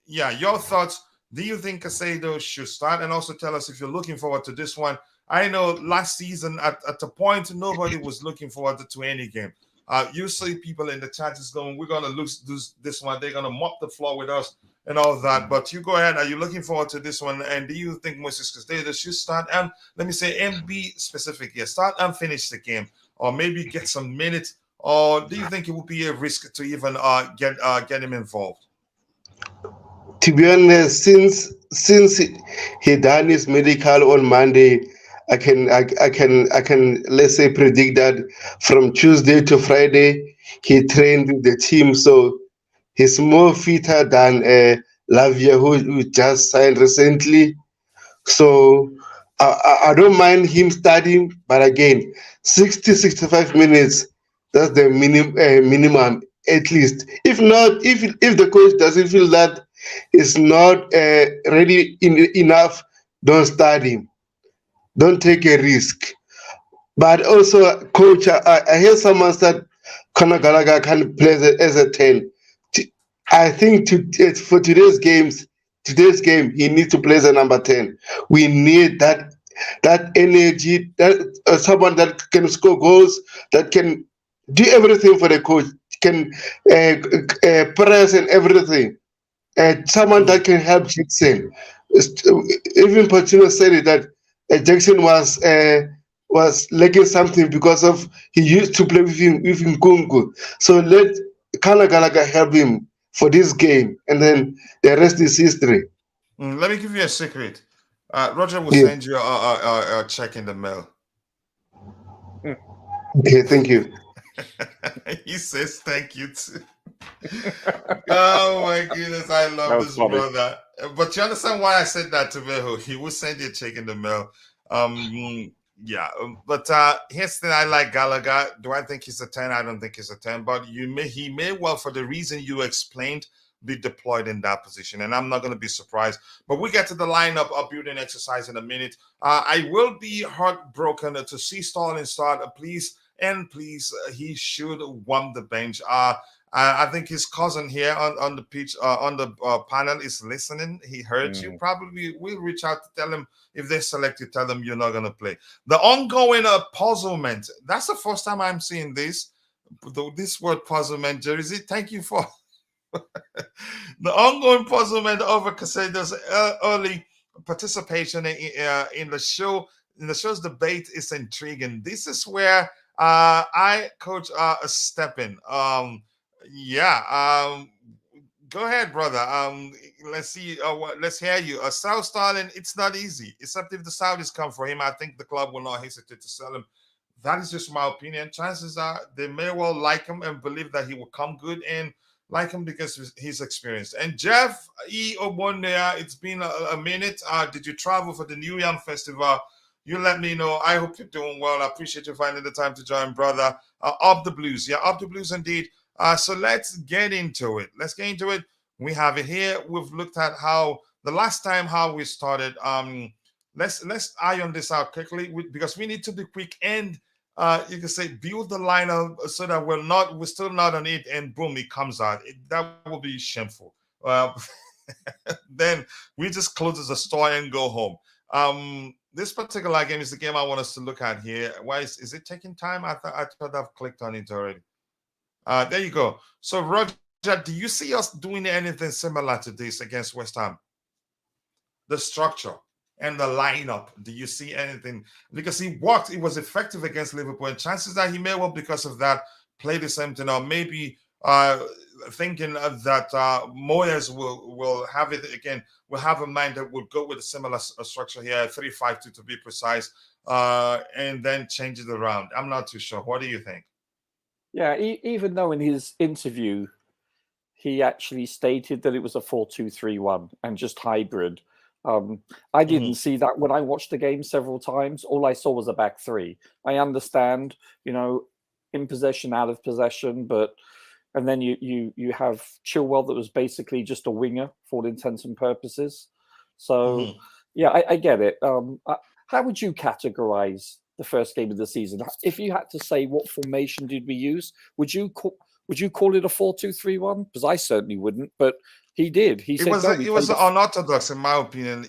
yeah, your thoughts. Do you think Caicedo should start? And also tell us if you're looking forward to this one. I know last season at the point nobody was looking forward to any game. You see people in the chat is going, we're going to lose this one. They're going to mop the floor with us and all that. But you go ahead. Are you looking forward to this one? And do you think Moises Caicedo should start and let me say and be specific here, start and finish the game, or maybe get some minutes? Or do you think it would be a risk to even get him involved? To be honest, since he done his medical on Monday, I can let's say predict that from Tuesday to Friday he trained with the team, so he's more fitter than Lavia, who just signed recently. So I don't mind him starting, but again, 65 minutes, that's the minimum at least. If not, if the coach doesn't feel that it's not ready enough, don't start him. Don't take a risk. But also, coach, I hear someone said Conor Gallagher can play as a 10. I think for today's game, he needs to play as a number 10. We need that energy, that someone that can score goals, that can do everything for the coach, can press and everything. Someone that can help Jackson. Even Pochettino said it, that Jackson was lacking something because of he used to play with Nkunku. So let Conor Gallagher help him for this game, and then the rest is history. Let me give you a secret. Roger will send you a check in the mail. Okay, thank you. He says thank you too. Oh my goodness, I love this funny brother. But you understand why I said that to Veho? He will send you a check in the mail. Yeah, but here's the thing: I like Gallagher. Do I think he's a 10? I don't think he's a 10. But he may well, for the reason you explained, be deployed in that position, and I'm not going to be surprised. But we get to the lineup of building exercise in a minute. I will be heartbroken to see Sterling start. Please, he should warm the bench. I think his cousin here on the pitch, on the panel, is listening. He heard you. Probably will reach out to tell him, if they select you, tell them you're not going to play. The ongoing puzzlement. That's the first time I'm seeing this. This word puzzlement, Jersey. Thank you for the ongoing puzzlement over Caicedo's early participation in the show. In the show's debate is intriguing. This is where I coach step in. Go ahead, brother. Let's see. Let's hear you. South Starling, it's not easy. Except if the Saudis come for him, I think the club will not hesitate to sell him. That is just my opinion. Chances are they may well like him and believe that he will come good and like him because of his experience. And Jeff E. Obonea, it's been a minute. Did you travel for the New Yam Festival? You let me know. I hope you're doing well. I appreciate you finding the time to join, brother. Up the Blues. Yeah, Up the Blues indeed. So let's get into it. We have it here. We've looked at how the last time how we started. Let's iron this out quickly because we need to be quick and you can say build the lineup so that we're still not on it and boom, it comes out. That will be shameful. Then we just close the store and go home. This particular game is the game I want us to look at here. Why is it taking time? I thought I've clicked on it already. There you go. So, Roger, do you see us doing anything similar to this against West Ham? The structure and the lineup. Do you see anything? Because he worked, it was effective against Liverpool, and chances are he may well, because of that, play the same thing, or maybe thinking that Moyes will have it again. Will have a mind that would go with a similar structure here, 3-5-2 to be precise, and then change it around. I'm not too sure. What do you think? Yeah, even though in his interview he actually stated that it was a 4-2-3-1 and just hybrid. I didn't see that when I watched the game several times. All I saw was a back three. I understand, in possession, out of possession, and then you have Chilwell that was basically just a winger for all intents and purposes. So yeah, I get it. How would you categorize the first game of the season? If you had to say what formation did we use, would you call it a 4-2-3-1? Because I certainly wouldn't, but he did. It was unorthodox, in my opinion.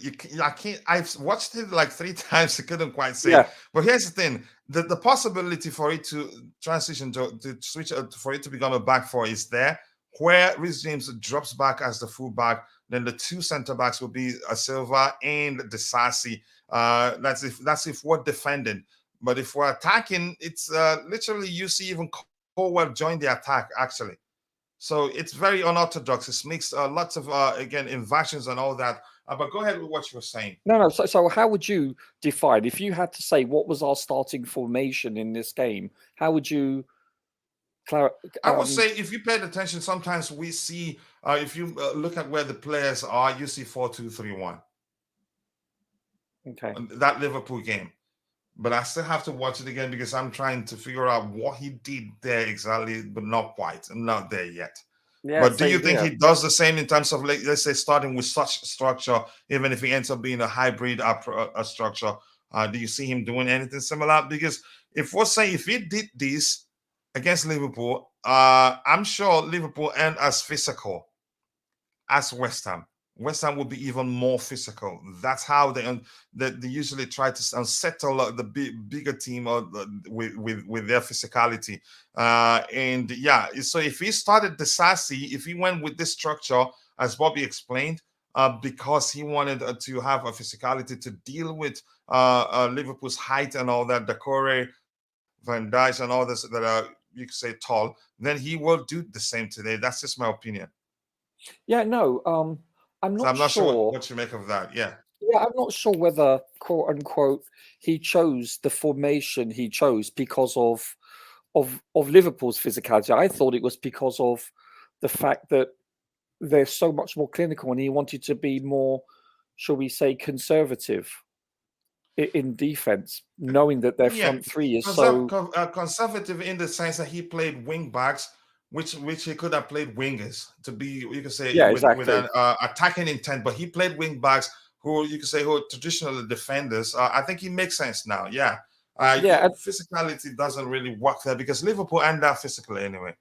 I've watched it like 3 times. I couldn't quite say. Yeah. But here's the thing: the possibility for it to transition to switch for it to become a back four is there, where Reece James drops back as the fullback. Then the 2 center backs will be Silva and Disasi. That's if we're defending. But if we're attacking, it's literally you see even Colwell join the attack actually. So it's very unorthodox. It makes lots of again inversions and all that. But go ahead with what you were saying. No. So how would you define, if you had to say what was our starting formation in this game? How would you? I would say if you paid attention, sometimes we see if you look at where the players are, you see 4-2-3-1. Okay. That Liverpool game. But I still have to watch it again because I'm trying to figure out what he did there exactly, but not quite. I'm not there yet. Yeah, but do you think he does the same in terms of, let's say, starting with such structure, even if he ends up being a hybrid structure? Do you see him doing anything similar? Because if he did this against Liverpool, I'm sure Liverpool end as physical as West Ham. West Ham will be even more physical. That's how they usually try to unsettle the bigger team with their physicality. And yeah, so if he started Disasi, if he went with this structure, as Bobby explained, because he wanted to have a physicality to deal with Liverpool's height and all that, Decore, Van Dijk and all this that are, you could say, tall, then he will do the same today. That's just my opinion. Yeah, no, I'm not sure what you make of that. Yeah, I'm not sure whether, quote unquote, he chose the formation he chose because of Liverpool's physicality. I thought it was because of the fact that they're so much more clinical, and he wanted to be more, shall we say, conservative. in defense, knowing that their front three is conservative in the sense that he played wing backs, which he could have played wingers to be, you could say, with an attacking intent, but he played wing backs who you could say who are traditional defenders. I think he makes sense now. Physicality doesn't really work there because Liverpool aren't that physical anyway.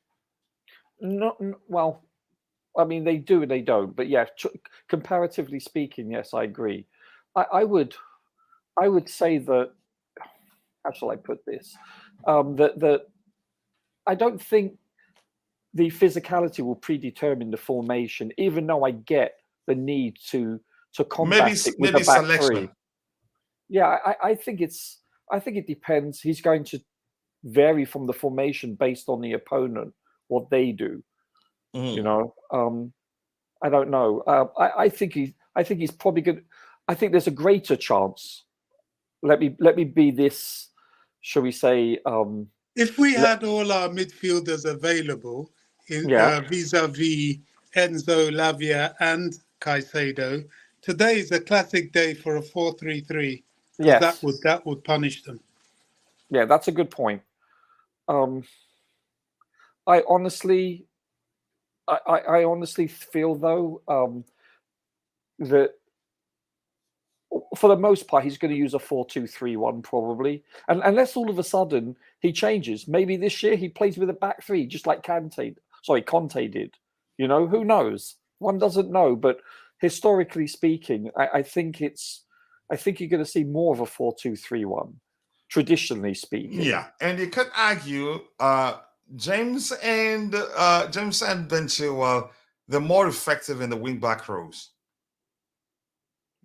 Well, I mean, they do and they don't, but yeah, comparatively speaking, yes, I agree. I would say that, how shall I put this? That I don't think the physicality will predetermine the formation, even though I get the need to combat it with a back three. Yeah, I think it depends. He's going to vary from the formation based on the opponent, what they do. You know, I don't know. I think he's probably good. I think there's a greater chance. Let me be this, shall we say? If we had all our midfielders available vis-a-vis Enzo, Lavia, and Caicedo, today is a classic day for a 4-3-3. Yes, that would punish them. Yeah, that's a good point. I honestly feel though that for the most part he's going to use a 4-2-3-1 probably, and unless all of a sudden he changes. Maybe this year he plays with a back three, just like Conte did. You know, who knows? One doesn't know. But historically speaking, I think you're going to see more of a 4-2-3-1, traditionally speaking. Yeah, and you could argue James and Ben Chilwell, they're more effective in the wing back rows.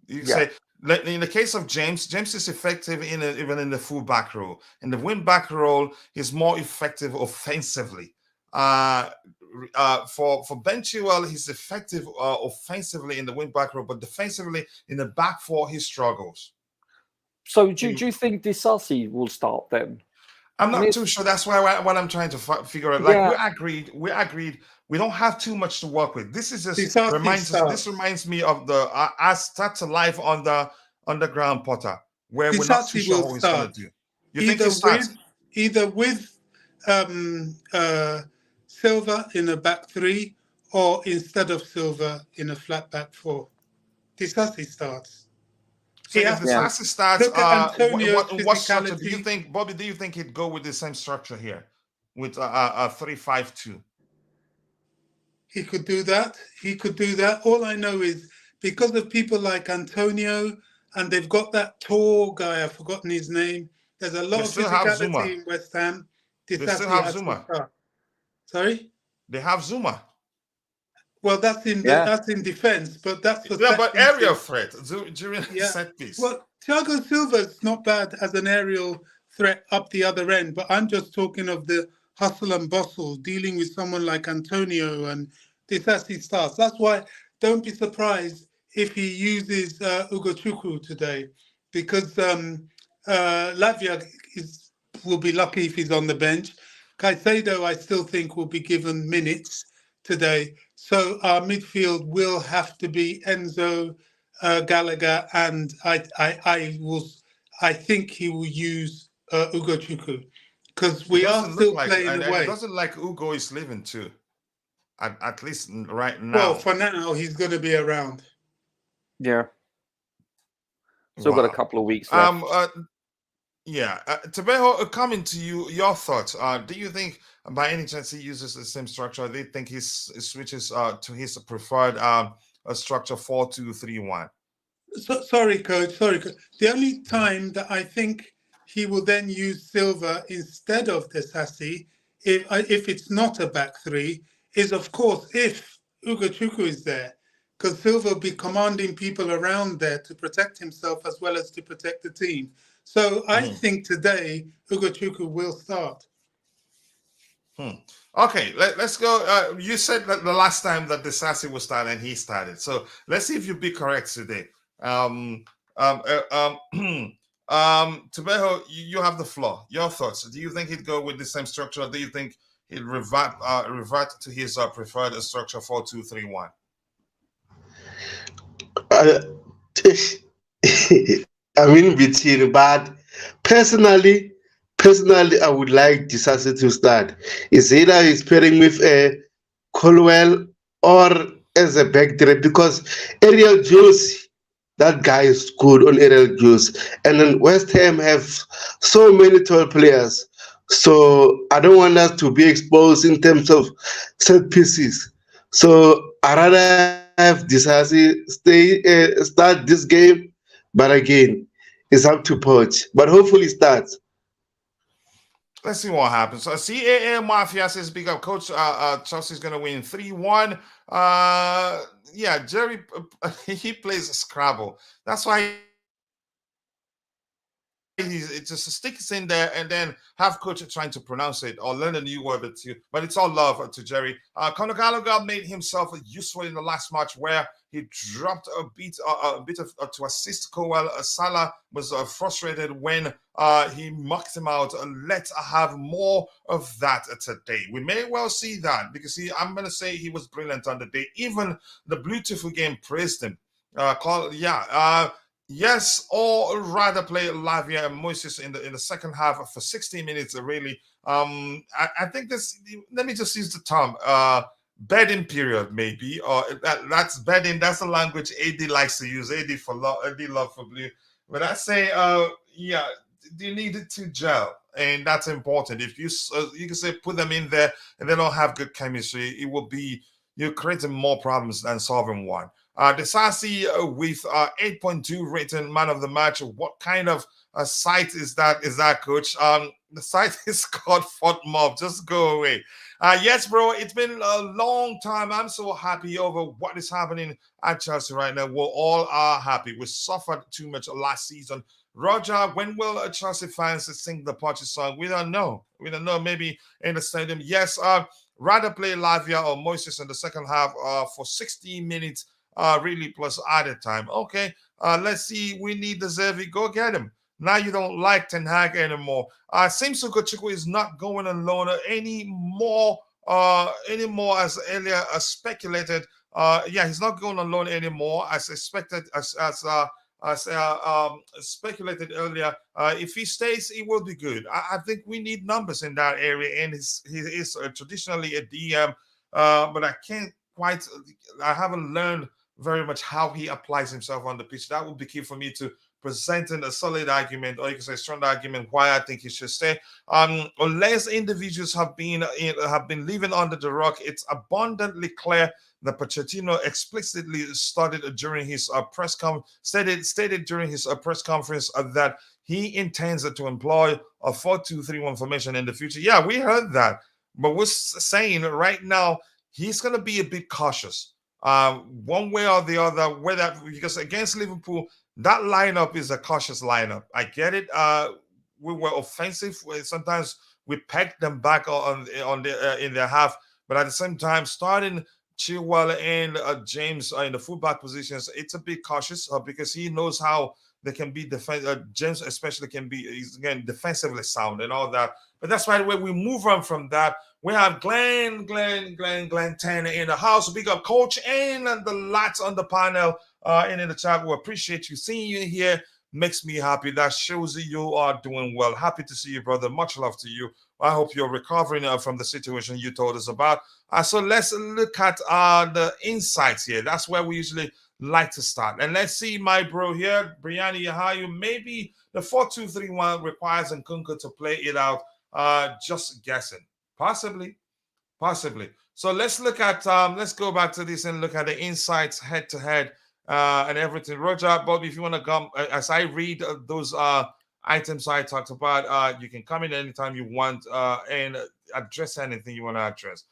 You say, in the case of James is effective even in the full back row. In the wing back role, he's more effective offensively. For Ben Chilwell, he's effective offensively in the wing back row, but defensively in the back four, he struggles. So do you think Disasi will start then? I'm not too sure. That's why what I'm trying to figure out. Like we agreed. We don't have too much to work with. This is just reminds us. This reminds me of the Stats Alive on the Underground Potter, where we're not too sure what he's going to do. You think he starts either with Silva in a back three, or instead of Silva in a flat back four? Disasi starts. So if the Disasi starts, what structure do you think, Bobby? Do you think he'd go with the same structure here, with a 3-5-2? He could do that. All I know is because of people like Antonio, and they've got that tall guy, I've forgotten his name. There's a lot of physicality in West Ham. They still have Zuma. Sorry? They have Zuma. Well, that's in defense, but that's but area threat during set piece. Well, Thiago Silva's not bad as an aerial threat up the other end, but I'm just talking of the hustle and bustle, dealing with someone like Antonio and Disasi starts. That's why don't be surprised if he uses Ugochukwu today, because Lavia will be lucky if he's on the bench. Caicedo, I still think, will be given minutes today. So our midfield will have to be Enzo, Gallagher, and I think he will use Ugochukwu, because we are still playing away. It doesn't like Ugo is leaving too, at least right now. Well, for now, he's going to be around. Yeah. Still got a couple of weeks left. Tabeho, coming to you, your thoughts. Do you think by any chance he uses the same structure? Or do you think he switches to his preferred structure 4-2-3-1? Sorry, Coach. The only time that I think he will then use Silva instead of Disasi, if it's not a back three, is of course if Ugochukwu is there, because Silva will be commanding people around there to protect himself as well as to protect the team. So I think today Ugochukwu will start. Okay, let's go. You said that the last time that Disasi will start and he started. So let's see if you'll be correct today. Tabeho, you have the floor. Your thoughts. Do you think he'd go with the same structure, or do you think he'd revert to his preferred structure 4-2-3-1? I'm in between, but personally, I would like Disasi to start. Is either he's pairing with Colwell or as a back three because Ariel Juice, that guy is good on Ariel Juice. And then West Ham have so many tall players. So I don't want us to be exposed in terms of set pieces. So I rather have Disasi start this game, but again, it's up to Poch. But hopefully starts. Let's see what happens. So CAA Mafia says, big up, coach. Chelsea's going to win 3-1. Yeah, Jerry, he plays Scrabble. That's why it's just sticks in there and then have coach trying to pronounce it or learn a new word or two. But it's all love to Jerry. Conor Gallagher made himself useful in the last match where he dropped a bit of to assist Cowell. Salah was frustrated when he mocked him out. Let's have more of that today. We may well see that because I'm going to say he was brilliant on the day. Even the Bluetooth game praised him. Yes, or rather play Lavia and Moises in the second half for 60 minutes. Really, I think this. Let me just use the term bedding period, maybe, or that's bedding. That's the language AD likes to use. AD for love, AD love for blue. But I say, yeah, you need it to gel, and that's important. If you you can say put them in there and they don't have good chemistry, it will be you're creating more problems than solving one. Desasi with 8.2 rating, man of the match. What kind of site is that? Is that, coach? The site is called Fort Mob. Just go away. Yes, bro. It's been a long time. I'm so happy over what is happening at Chelsea right now. We all are happy. We suffered too much last season. Roger, when will Chelsea fans sing the Pochi song? We don't know. We don't know. Maybe in the stadium. Yes. Rather play Lavia or Moises in the second half for 60 minutes. Really plus added time. Okay, let's see. We need the Zervi. Go get him. Now you don't like Ten Hag anymore. Seems Kochiko is not going on loan anymore as earlier speculated. Yeah, he's not going on loan anymore as expected, as speculated earlier. If he stays, it will be good. I think we need numbers in that area, and he is traditionally a DM, but I haven't learned very much how he applies himself on the pitch. That would be key for me to presenting a solid argument, or you can say strong argument why I think he should stay. Unless individuals have been living under the rock, it's abundantly clear that Pochettino explicitly stated during his stated during his press conference that he intends to employ a 4-2-3-1 formation in the future. Yeah, we heard that, but we're saying right now he's going to be a bit cautious. One way or the other, because against Liverpool, that lineup is a cautious lineup. I get it. We were offensive. Sometimes we pegged them back in their half, but at the same time, starting Chilwell and James in the fullback positions, it's a bit cautious because he knows how they can be James especially he's again defensively sound and all that. But that's why we move on from that. We have Glenn 10 in the house. Big up coach and the lads on the panel and in the chat. We appreciate you seeing you here. Makes me happy. That shows that you are doing well. Happy to see you, brother. Much love to you. I hope you're recovering from the situation you told us about. So let's look at the insights here. That's where we usually like to start. And let's see my bro here, Brianni Yahayu. Maybe the 4-2-3-1 requires Nkunku to play it out. Just guessing. Possibly. So let's look at let's go back to this and look at the insights head to head and everything. Roger, Bobby, if you want to come as I read those items I talked about, you can come in anytime you want and address anything you want to address.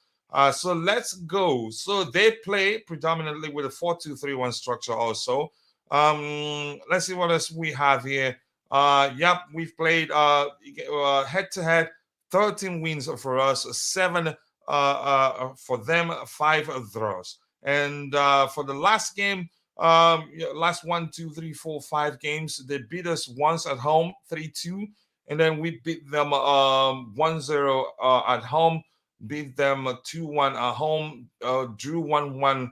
So let's go. So they play predominantly with a 4-2-3-1 structure also. Let's see what else we have here. Yep, we've played head to head. 13 wins for us, 7 for them, 5 draws. And for the last game, last 1, 2, 3, 4, 5 games, they beat us once at home, 3-2. And then we beat them 1-0 at home, beat them 2-1 at home, drew 1-1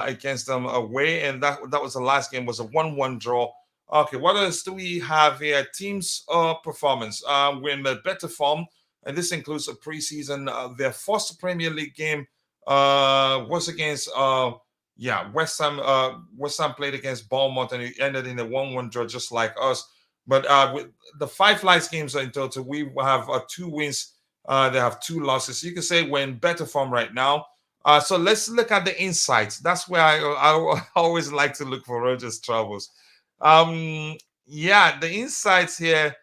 against them away. And that was the last game, was a 1-1 draw Okay, what else do we have here? Teams performance. We're in a better form, and this includes a preseason. Their first Premier League game was against West Ham. West Ham played against Bournemouth, and it ended in a 1-1 draw, just like us. But with the 5 live games in total, we have 2 wins. They have 2 losses. You can say we're in better form right now. So let's look at the insights. That's where I always like to look for Roger's troubles. The insights here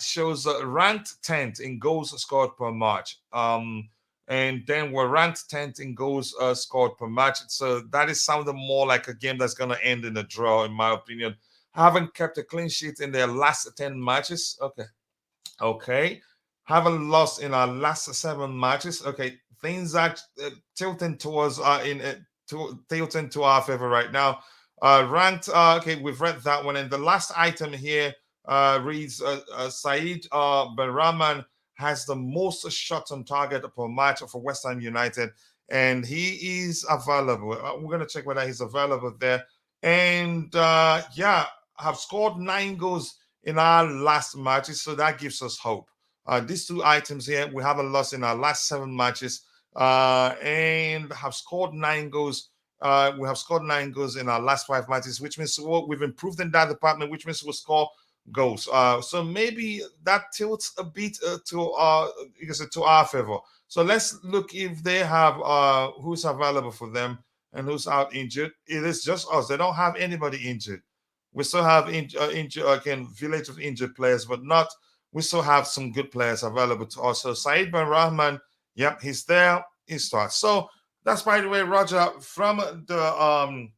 shows ranked 10th in goals scored per match. And then we're ranked 10th in goals scored per match. So that is sounding more like a game that's going to end in a draw, in my opinion. Haven't kept a clean sheet in their last 10 matches. Okay. Haven't lost in our last 7 matches. Okay. Things are tilting towards tilting to our favor right now. Ranked. Okay, we've read that one. And the last item here reads Saeed Benrahman has the most shots on target per match for West Ham United, and he is available. We're going to check whether he's available there. And have scored 9 goals in our last matches, so that gives us hope. These 2 items here, we haven't lost in our last 7 matches, and have scored 9 goals. We have scored 9 goals in our last 5 matches, which means we've improved in that department, which means we'll score goals. So maybe that tilts a bit to our favor. So let's look if they have who's available for them and who's out injured. It is just us. They don't have anybody injured. We still have village of injured players, but not. We still have some good players available to us. So Saeed Benrahman, yep, he's there. He starts. So that's, by the way, Roger, from the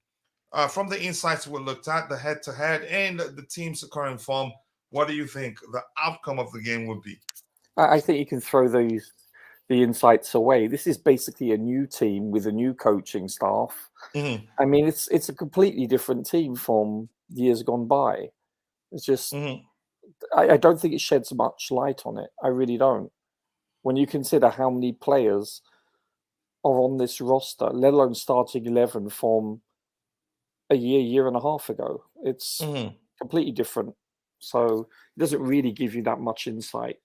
insights we looked at, the head-to-head and the team's current form. What do you think the outcome of the game would be? I think you can throw the insights away. This is basically a new team with a new coaching staff. Mm-hmm. I mean, it's a completely different team from years gone by. It's just, I don't think it sheds much light on it. I really don't. When you consider how many players are on this roster, let alone starting 11 from a year and a half ago, it's completely different. So it doesn't really give you that much insight,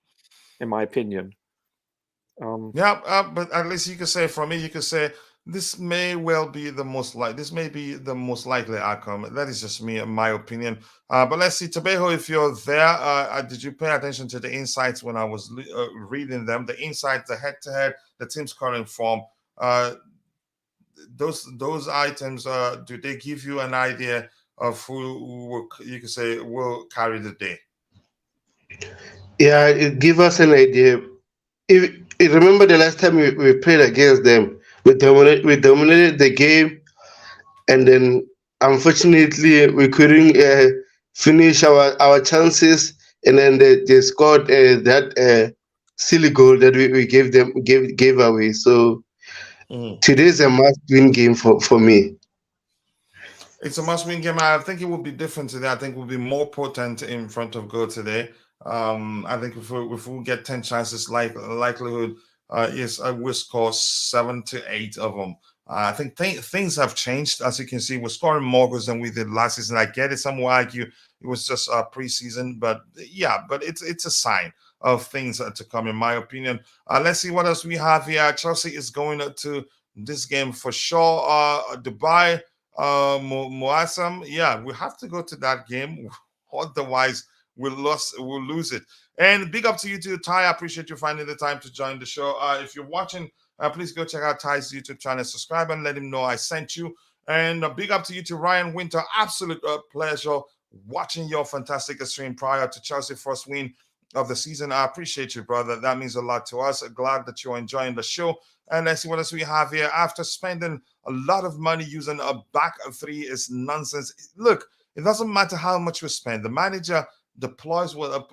in my opinion. But at least you could say, from me, you could say this may well be the most likely outcome. That is just me, in my opinion. But let's see, Tobeho, if you're there, did you pay attention to the insights when I was reading them? The insights, the head-to-head, the team's current form. Those items, do they give you an idea of who you could say will carry the day? Yeah, it give us an idea. If remember the last time we played against them, we dominated the game, and then unfortunately we couldn't finish our chances, and then they scored that silly goal that we gave away. So today's a must-win game for me. It's a must-win game. I think it will be different today. I think we'll be more potent in front of goal today. I think if we get 10 chances, likelihood is we'll score 7 to 8 of them. I think things have changed. As you can see, we're scoring more goals than we did last season. I get it. Some will argue it was just preseason, but it's a sign of things to come, in my opinion. Let's see what else we have here. Chelsea is going to this game for sure. Dubai, Moasam. Yeah, we have to go to that game. Otherwise, we'll lose it. And big up to you too, Ty. I appreciate you finding the time to join the show. If you're watching, please go check out Ty's YouTube channel, subscribe, and let him know I sent you. And big up to you to Ryan Winter. Absolute pleasure watching your fantastic stream prior to Chelsea's first win of the season. I appreciate you, brother. That means a lot to us. Glad that you're enjoying the show. And let's see what else we have here. After spending a lot of money using a back three is nonsense. Look, it doesn't matter how much we spend. The manager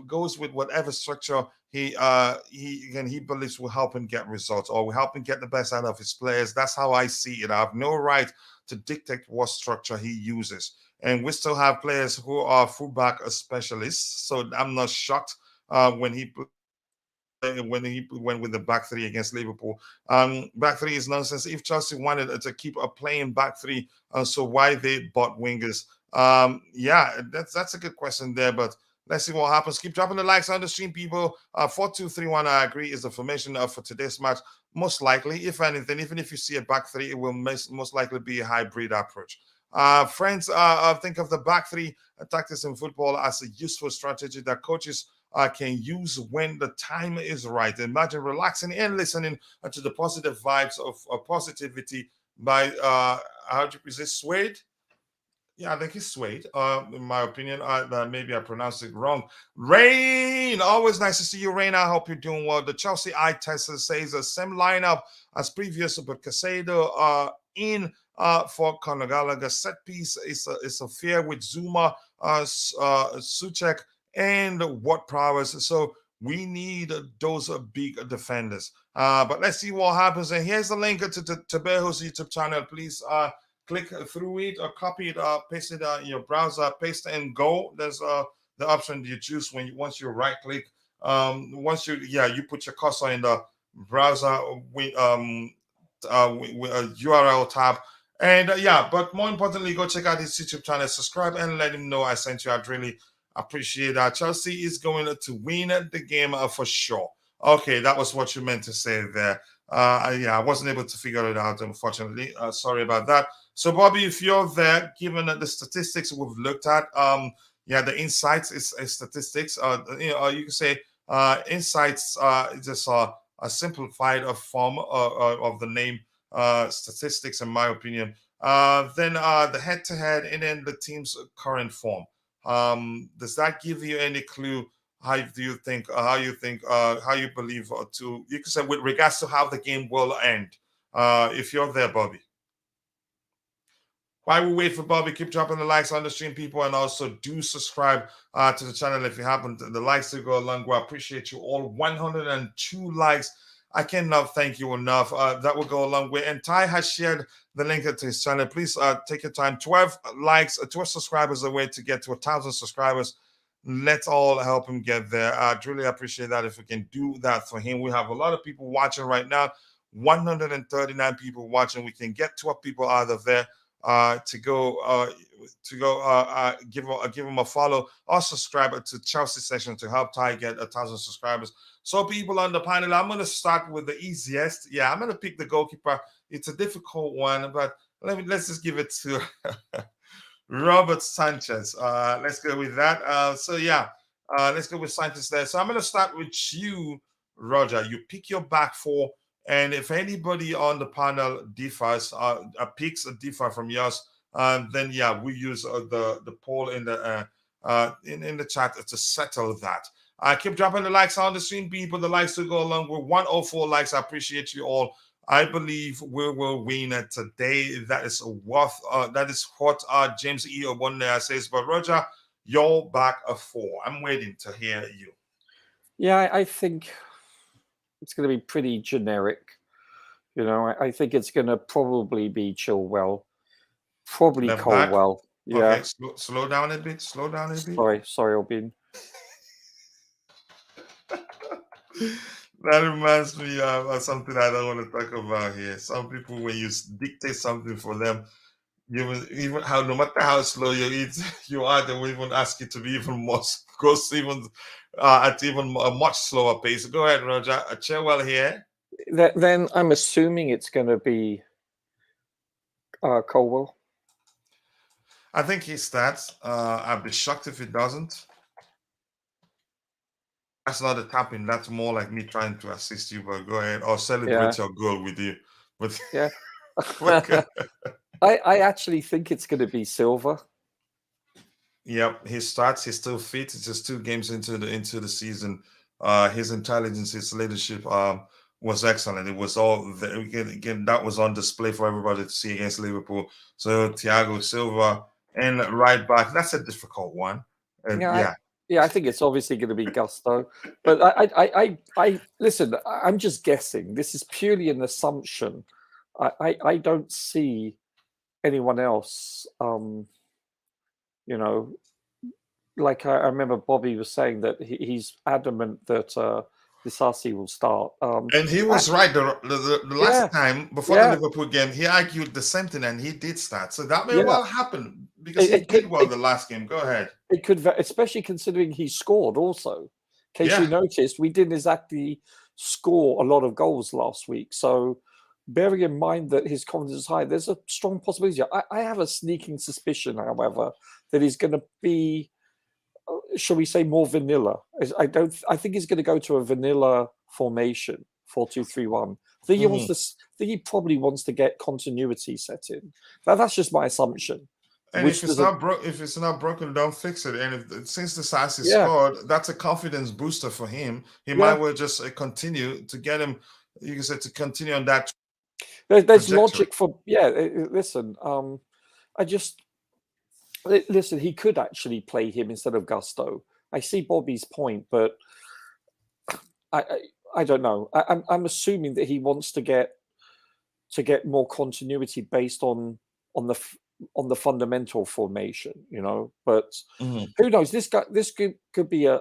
goes with whatever structure he believes will help him get results or will help him get the best out of his players. That's how I see it. I have no right to dictate what structure he uses. And we still have players who are fullback specialists. So I'm not shocked when he went with the back three against Liverpool. Back three is nonsense. If Chelsea wanted to keep a playing back three, so why they bought wingers? Yeah, that's a good question there, but let's see what happens. Keep dropping the likes on the stream, people. 4-2-3-1, I agree, is the formation for today's match. Most likely, if anything, even if you see a back three, it will most likely be a hybrid approach. Friends, think of the back three tactics in football as a useful strategy that coaches can use when the time is right. Imagine relaxing and listening to the positive vibes of positivity by how do you say Suede? Yeah, I think it's Suede. In my opinion, maybe I pronounced it wrong. Rain, always nice to see you, Rain. I hope you're doing well. The Chelsea eye tester says the same lineup as previous, but Caicedo in for Conor Gallagher. Set piece is a fear with Zuma, Suchek, and what prowess. So we need those big defenders. But let's see what happens. And here's the link to Beho's YouTube channel. Please click through it or copy it, paste it in your browser, paste it and go. There's the option you choose once you right click. Once you put your cursor in the browser with URL tab. And but more importantly, go check out his YouTube channel, subscribe, and let him know I sent you. I'd really appreciate that. Chelsea is going to win the game for sure. Okay, that was what you meant to say there. I wasn't able to figure it out, unfortunately. Sorry about that. So, Bobby, if you're there, given the statistics we've looked at, the insights is statistics. You can say insights is just a simplified form of the name statistics, in my opinion. Then the head-to-head, and then the team's current form. Does that give you any clue? How you believe you can say with regards to how the game will end? If you're there, Bobby. While we wait for Bobby, keep dropping the likes on the stream, people, and also do subscribe to the channel if you haven't. The likes to go a long way. I appreciate you all. 102 likes. I cannot thank you enough. That will go a long way. And Ty has shared the link to his channel. Please take your time. 12 likes, 12 subscribers away to get to 1,000 subscribers. Let's all help him get there. I'd really appreciate that if we can do that for him. We have a lot of people watching right now. 139 people watching. We can get 12 people out of there. Give him a follow or subscribe to Chelsea Session to help Ty get 1,000 subscribers. So people on the panel, I'm going to start with the easiest. Yeah, I'm going to pick the goalkeeper. It's a difficult one, but let's just give it to Robert Sanchez. Let's go with that. Let's go with Sanchez there. So I'm going to start with you, Roger. You pick your back four. And if anybody on the panel differs, picks a differ from yours, then we use the poll in the chat to settle that. Keep dropping the likes on the stream, people. The likes to go along with 104 likes. I appreciate you all. I believe we will win today. That is what James E. Obonne says. But Roger, you're back a four. I'm waiting to hear you. Yeah, I think it's going to be pretty generic. I think it's going to probably be Chilwell, probably Left Colwell. back? Yeah. Okay, slow down a bit. Sorry, Albin. That reminds me of something I don't want to talk about here. Some people, when you dictate something for them, even how no matter how slow you are, they will even ask you to be even more at even a much slower pace. Go ahead, Roger. Chilwell here. Then I'm assuming it's going to be Colwell. I think he starts. I'd be shocked if he doesn't. That's not a tapping. That's more like me trying to assist you. But go ahead or celebrate your goal with you. But yeah, I actually think it's going to be Silva. Yep, he starts. He's still fit. It's just 2 games into the season. His intelligence, his leadership was excellent. It was all again that was on display for everybody to see against Liverpool. So Thiago, Silva, and right back. That's a difficult one. I think it's obviously going to be Gusto. But I listen. I'm just guessing. This is purely an assumption. I don't see anyone else. Like I remember Bobby was saying that he's adamant that Disasi will start. And he was right. The last time before the Liverpool game, he argued the same thing, and he did start. So that may well happen. because he It did could, well the last game. Go ahead. it could, especially considering he scored also. In case Yeah. you noticed, we didn't exactly score a lot of goals last week. So, bearing in mind that his confidence is high, there's a strong possibility. I have a sneaking suspicion, however, that he's going to be, shall we say, more vanilla. I think he's going to go to a vanilla formation, 4-2-3-1. I think he wants to. I think he probably wants to get continuity set in. That's just my assumption. And if it's not broken, don't fix it. And since the Sassy scored, that's a confidence booster for him. He might well just continue to get him. You can say to continue on that. There's logic for listen. Listen. He could actually play him instead of Gusto. I see Bobby's point, but I don't know. I'm assuming that he wants to get more continuity based on the fundamental formation, But who knows? This could be a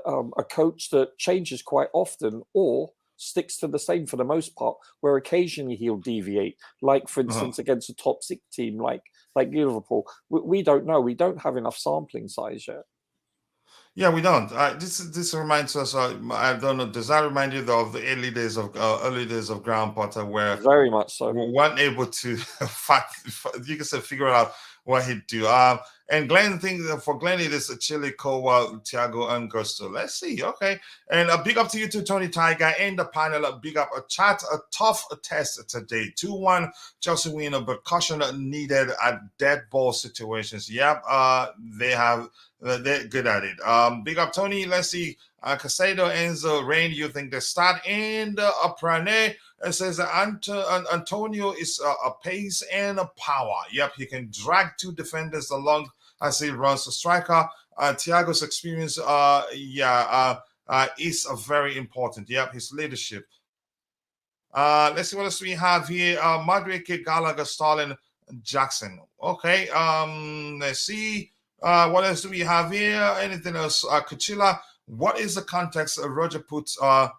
coach that changes quite often, or sticks to the same for the most part, where occasionally he'll deviate. Like, for instance, against a top 6 team like Liverpool. We don't know. We don't have enough sampling size yet. Yeah, we don't. This reminds us. I don't know. Does that remind you of the early days of Graham Potter, where very much so we weren't able to you can say figure out what he'd do. And Glenn for Glenn it is a Chile, Cowell, Thiago, and Gusto. Let's see. Okay, and a big up to you too, Tony Tiger, and the panel. A big up. A tough test today. 2-1 Chelsea winner, but caution needed at dead ball situations. Yep, they're good at it. Big up, Tony. Let's see. Caicedo, Enzo, Rain, you think they start? And Prane says Antonio is a pace and a power. Yep, he can drag 2 defenders along as he runs the striker. Thiago's experience, is very important. Yep, his leadership. Let's see what else we have here. Mudryk, Gallagher, Stalin, Jackson. Okay. Let's see. What else do we have here? Anything else? Coachila. What is the context? Roger puts a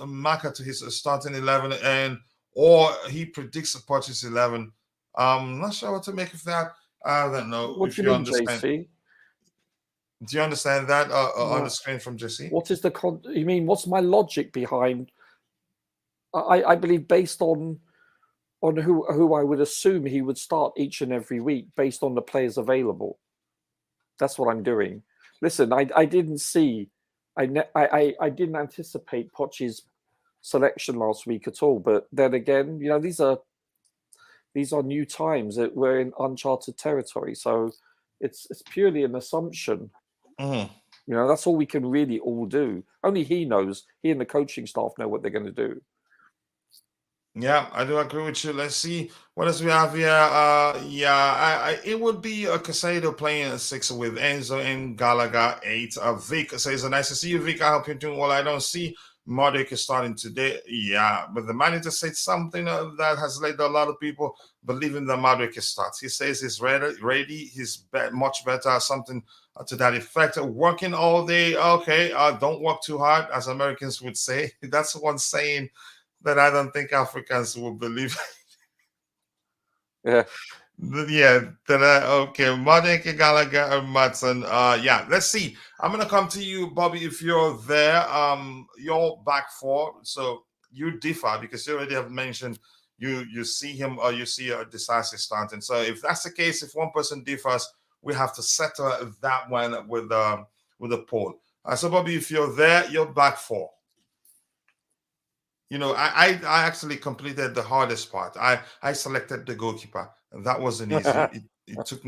marker to his starting 11, or he predicts a purchase 11. I'm not sure what to make of that. I don't know. What do you mean, JC? Do you understand that on the screen from JC? What is you mean? What's my logic behind? I believe based on who I would assume he would start each and every week based on the players available. That's what I'm doing. Listen, I didn't see, I didn't anticipate Poch's selection last week at all. But then again, these are new times. That we're in uncharted territory, so it's purely an assumption. That's all we can really all do. Only he knows. He and the coaching staff know what they're going to do. Yeah, I do agree with you. Let's see what else we have here. It would be a Caicedo playing a 6 with Enzo and Gallagher 8. Vic says, nice to see you, Vic. I hope you're doing well. I don't see Mudryk is starting today. Yeah, but the manager said something that has led a lot of people believing that Mudryk starts. He says he's ready. He's much better. Something to that effect. Working all day. Okay, don't work too hard, as Americans would say. That's one saying that I don't think Africans will believe. Yeah. Okay. Mudryk, Gallagher, and Matson. Let's see. I'm gonna come to you, Bobby, if you're there. You're back 4, so you differ because you already have mentioned you see him or you see a decisive starting. So if that's the case, if one person differs, we have to settle that one with a poll. So Bobby, if you're there, you're back 4. I actually completed the hardest part. I selected the goalkeeper, and that wasn't easy. It took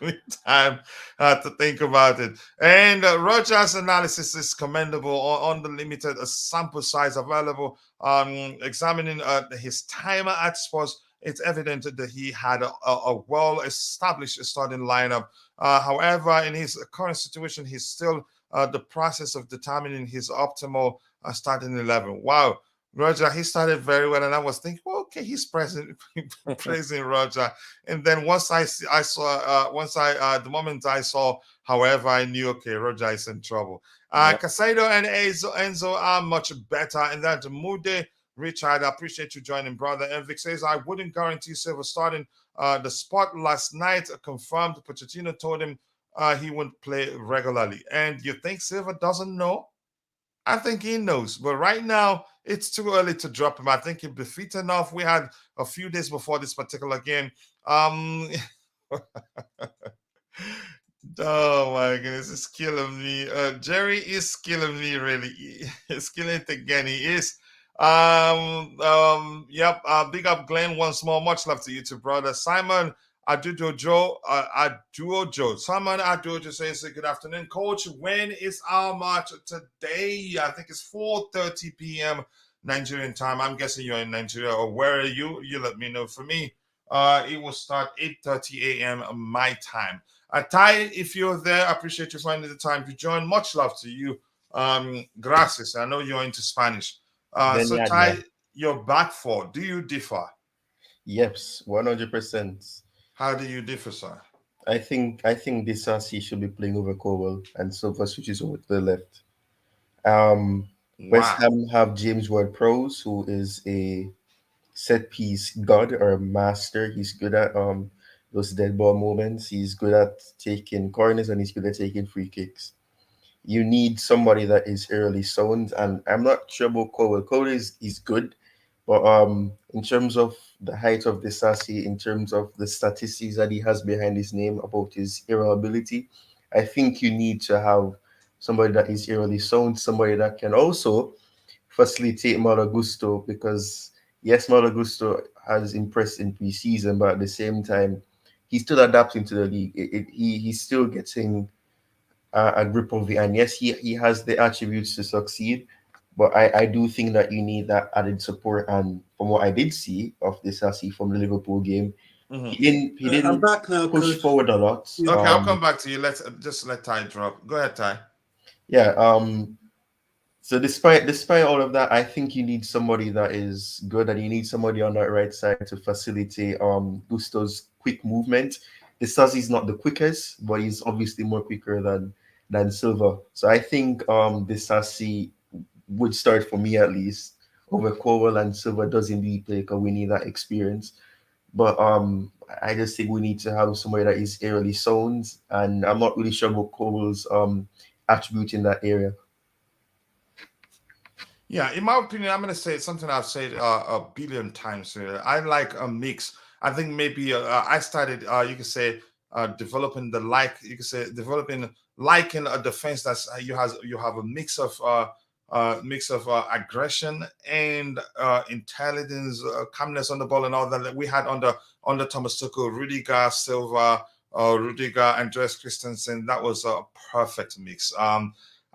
me time to think about it. And Roger's analysis is commendable on the limited sample size available. Examining his time at Spurs, it's evident that he had a well-established starting lineup. However, in his current situation, he's still the process of determining his optimal starting 11. Wow, Roger, he started very well, and I was thinking, well, okay, he's praising Roger. And then the moment I saw, however, I knew, okay, Roger is in trouble. Caicedo and Enzo are much better, and that Mude Richard, I appreciate you joining, brother. And Vic says, I wouldn't guarantee Silva starting the spot last night. Confirmed. Pochettino told him he wouldn't play regularly. And you think Silva doesn't know? I think he knows. But right now, it's too early to drop him. I think he'll be fit enough. We had a few days before this particular game. Oh my goodness, it's killing me. Jerry is killing me, really. He's killing it again. He is. Yep. Big up Glenn once more. Much love to you too, brother. Simon Aduojo. Simon Aduojo says, good afternoon, coach. When is our match today? I think it's 4:30 p.m. Nigerian time. I'm guessing you're in Nigeria, or where are you? You let me know. For me, it will start 8:30 a.m. my time. Ty, if you're there, I appreciate you finding the time to join. Much love to you. Gracias. I know you're into Spanish. So Ty, your back four, do you differ? Yes, 100%. How do you differ, sir? I think Disasi should be playing over Cowell and Silva switches over to the left. West Ham have James Ward-Prowse, who is a set piece god or a master. He's good at those dead ball moments. He's good at taking corners and he's good at taking free kicks. You need somebody that is early sound, and I'm not sure about Cowell. Cowell is good, but in terms of the height of Disasi, in terms of the statistics that he has behind his name about his aerial ability, I think you need to have somebody that is early sound, somebody that can also facilitate Malo Gusto, because yes, Malo Gusto has impressed in pre-season, but at the same time, he's still adapting to the league. He's still getting a grip of it, and yes, he has the attributes to succeed. But I do think that you need that added support, and from what I did see of Disasi from the Liverpool game, he didn't I'm back now, push Coach. forward a lot. Okay, I'll come back to you. Let's just let Ty drop. Go ahead, Ty. Yeah. So despite all of that, I think you need somebody that is good, and you need somebody on that right side to facilitate Gusto's quick movement. Disasi is not the quickest, but he's obviously more quicker than Silva. So I think Disasi would start, for me at least, over Cowell, and Silva does indeed play because we need that experience. But I just think we need to have somebody that is early sound, and I'm not really sure about Cowell's attribute in that area. Yeah, in my opinion, I'm going to say something I've said a billion times. I like a mix. I think maybe I started, you could say, developing developing liking a defense that's you have a mix of aggression and intelligence, calmness on the ball, and all that we had under Thomas Tuchel, Rudiger, Silva, Andreas Christensen. That was a perfect mix.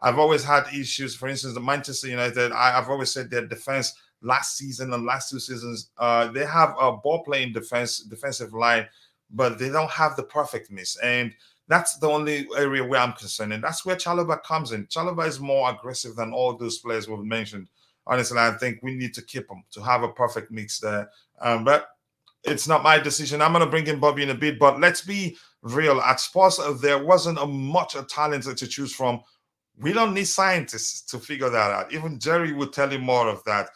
I've always had issues. For instance, the Manchester United, I've always said their defense last season and last 2 seasons, they have a ball-playing defensive line, but they don't have the perfect mix. And that's the only area where I'm concerned. And that's where Chalobah comes in. Chalobah is more aggressive than all those players we've mentioned. Honestly, I think we need to keep him to have a perfect mix there. But it's not my decision. I'm going to bring in Bobby in a bit. But let's be real. At Spurs, there wasn't much talent to choose from. We don't need scientists to figure that out. Even Jerry would tell you more of that.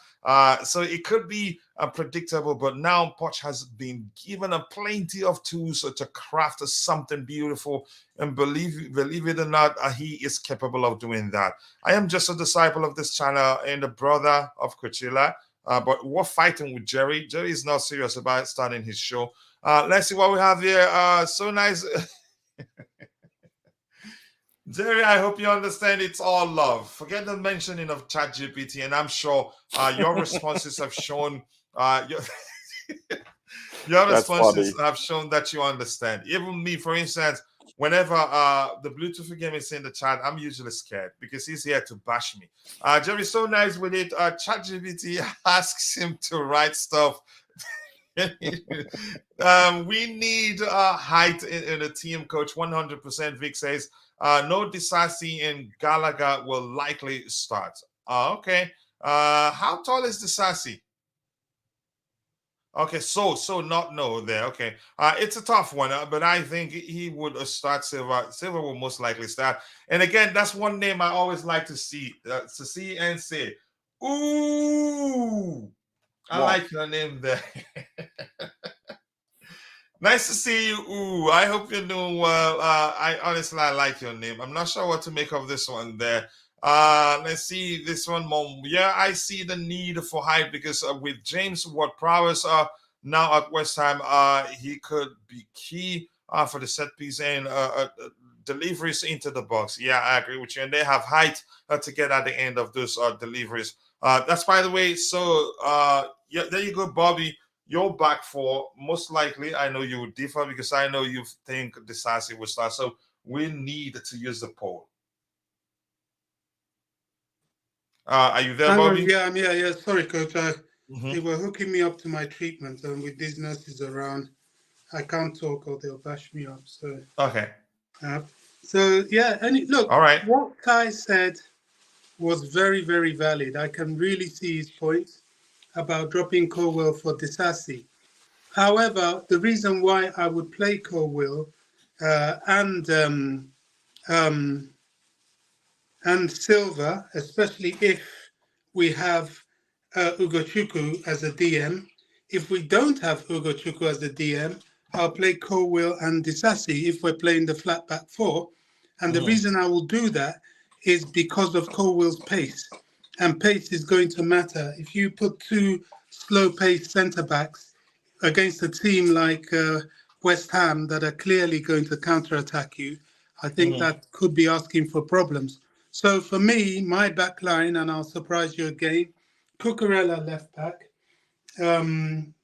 So it could be unpredictable, but now Poch has been given a plenty of tools to craft something beautiful. And believe it or not, he is capable of doing that. I am just a disciple of this channel and a brother of Coachila, but we're fighting with Jerry. Jerry is not serious about starting his show. Let's see what we have here. So nice. Jerry, I hope you understand it's all love. Forget the mentioning of ChatGPT, and I'm sure your responses have shown your responses have shown that you understand. Even me, for instance, whenever the Bluetooth game is in the chat, I'm usually scared because he's here to bash me. Jerry's so nice with it. ChatGPT asks him to write stuff. We need height in a team, coach. 100%. Vic says no Disasi and Gallagher will likely start. Okay. How tall is Disasi? Okay, so not no there. Okay, it's a tough one, but I think he would start Silva. Silva will most likely start. And again, that's one name I always like to see and say, ooh. I like your name there. Nice to see you. Ooh, I hope you're doing well. I honestly, I like your name. I'm not sure what to make of this one there. Let's see this one more. Yeah, I see the need for hype because with James Ward-Prowse now at West Ham, he could be key for the set piece and deliveries into the box. Yeah, I agree with you. And they have height to get at the end of those deliveries. That's by the way. So yeah, there you go, Bobby. Your back four, most likely, I know you would differ because I know you think Disasi will start. So we need to use the poll. Are you there, Bobby? Yeah, I'm here. Yeah, sorry, Coach. They were hooking me up to my treatment, and with these nurses around, I can't talk or they'll bash me up. So okay. So yeah, and look, all right. What Kai said was very, very valid. I can really see his points about dropping Colwell for Disasi. However, the reason why I would play Colwell and Silva, especially if we have Ugochukwu as a DM. If we don't have Ugochukwu as a DM, I'll play Colwell and Disasi if we're playing the flat back four. And the reason I will do that is because of Colwell's pace. And pace is going to matter. If you put two slow-paced centre-backs against a team like West Ham that are clearly going to counter-attack you, I think that could be asking for problems. So for me, my back line, and I'll surprise you again, Cucurella left back,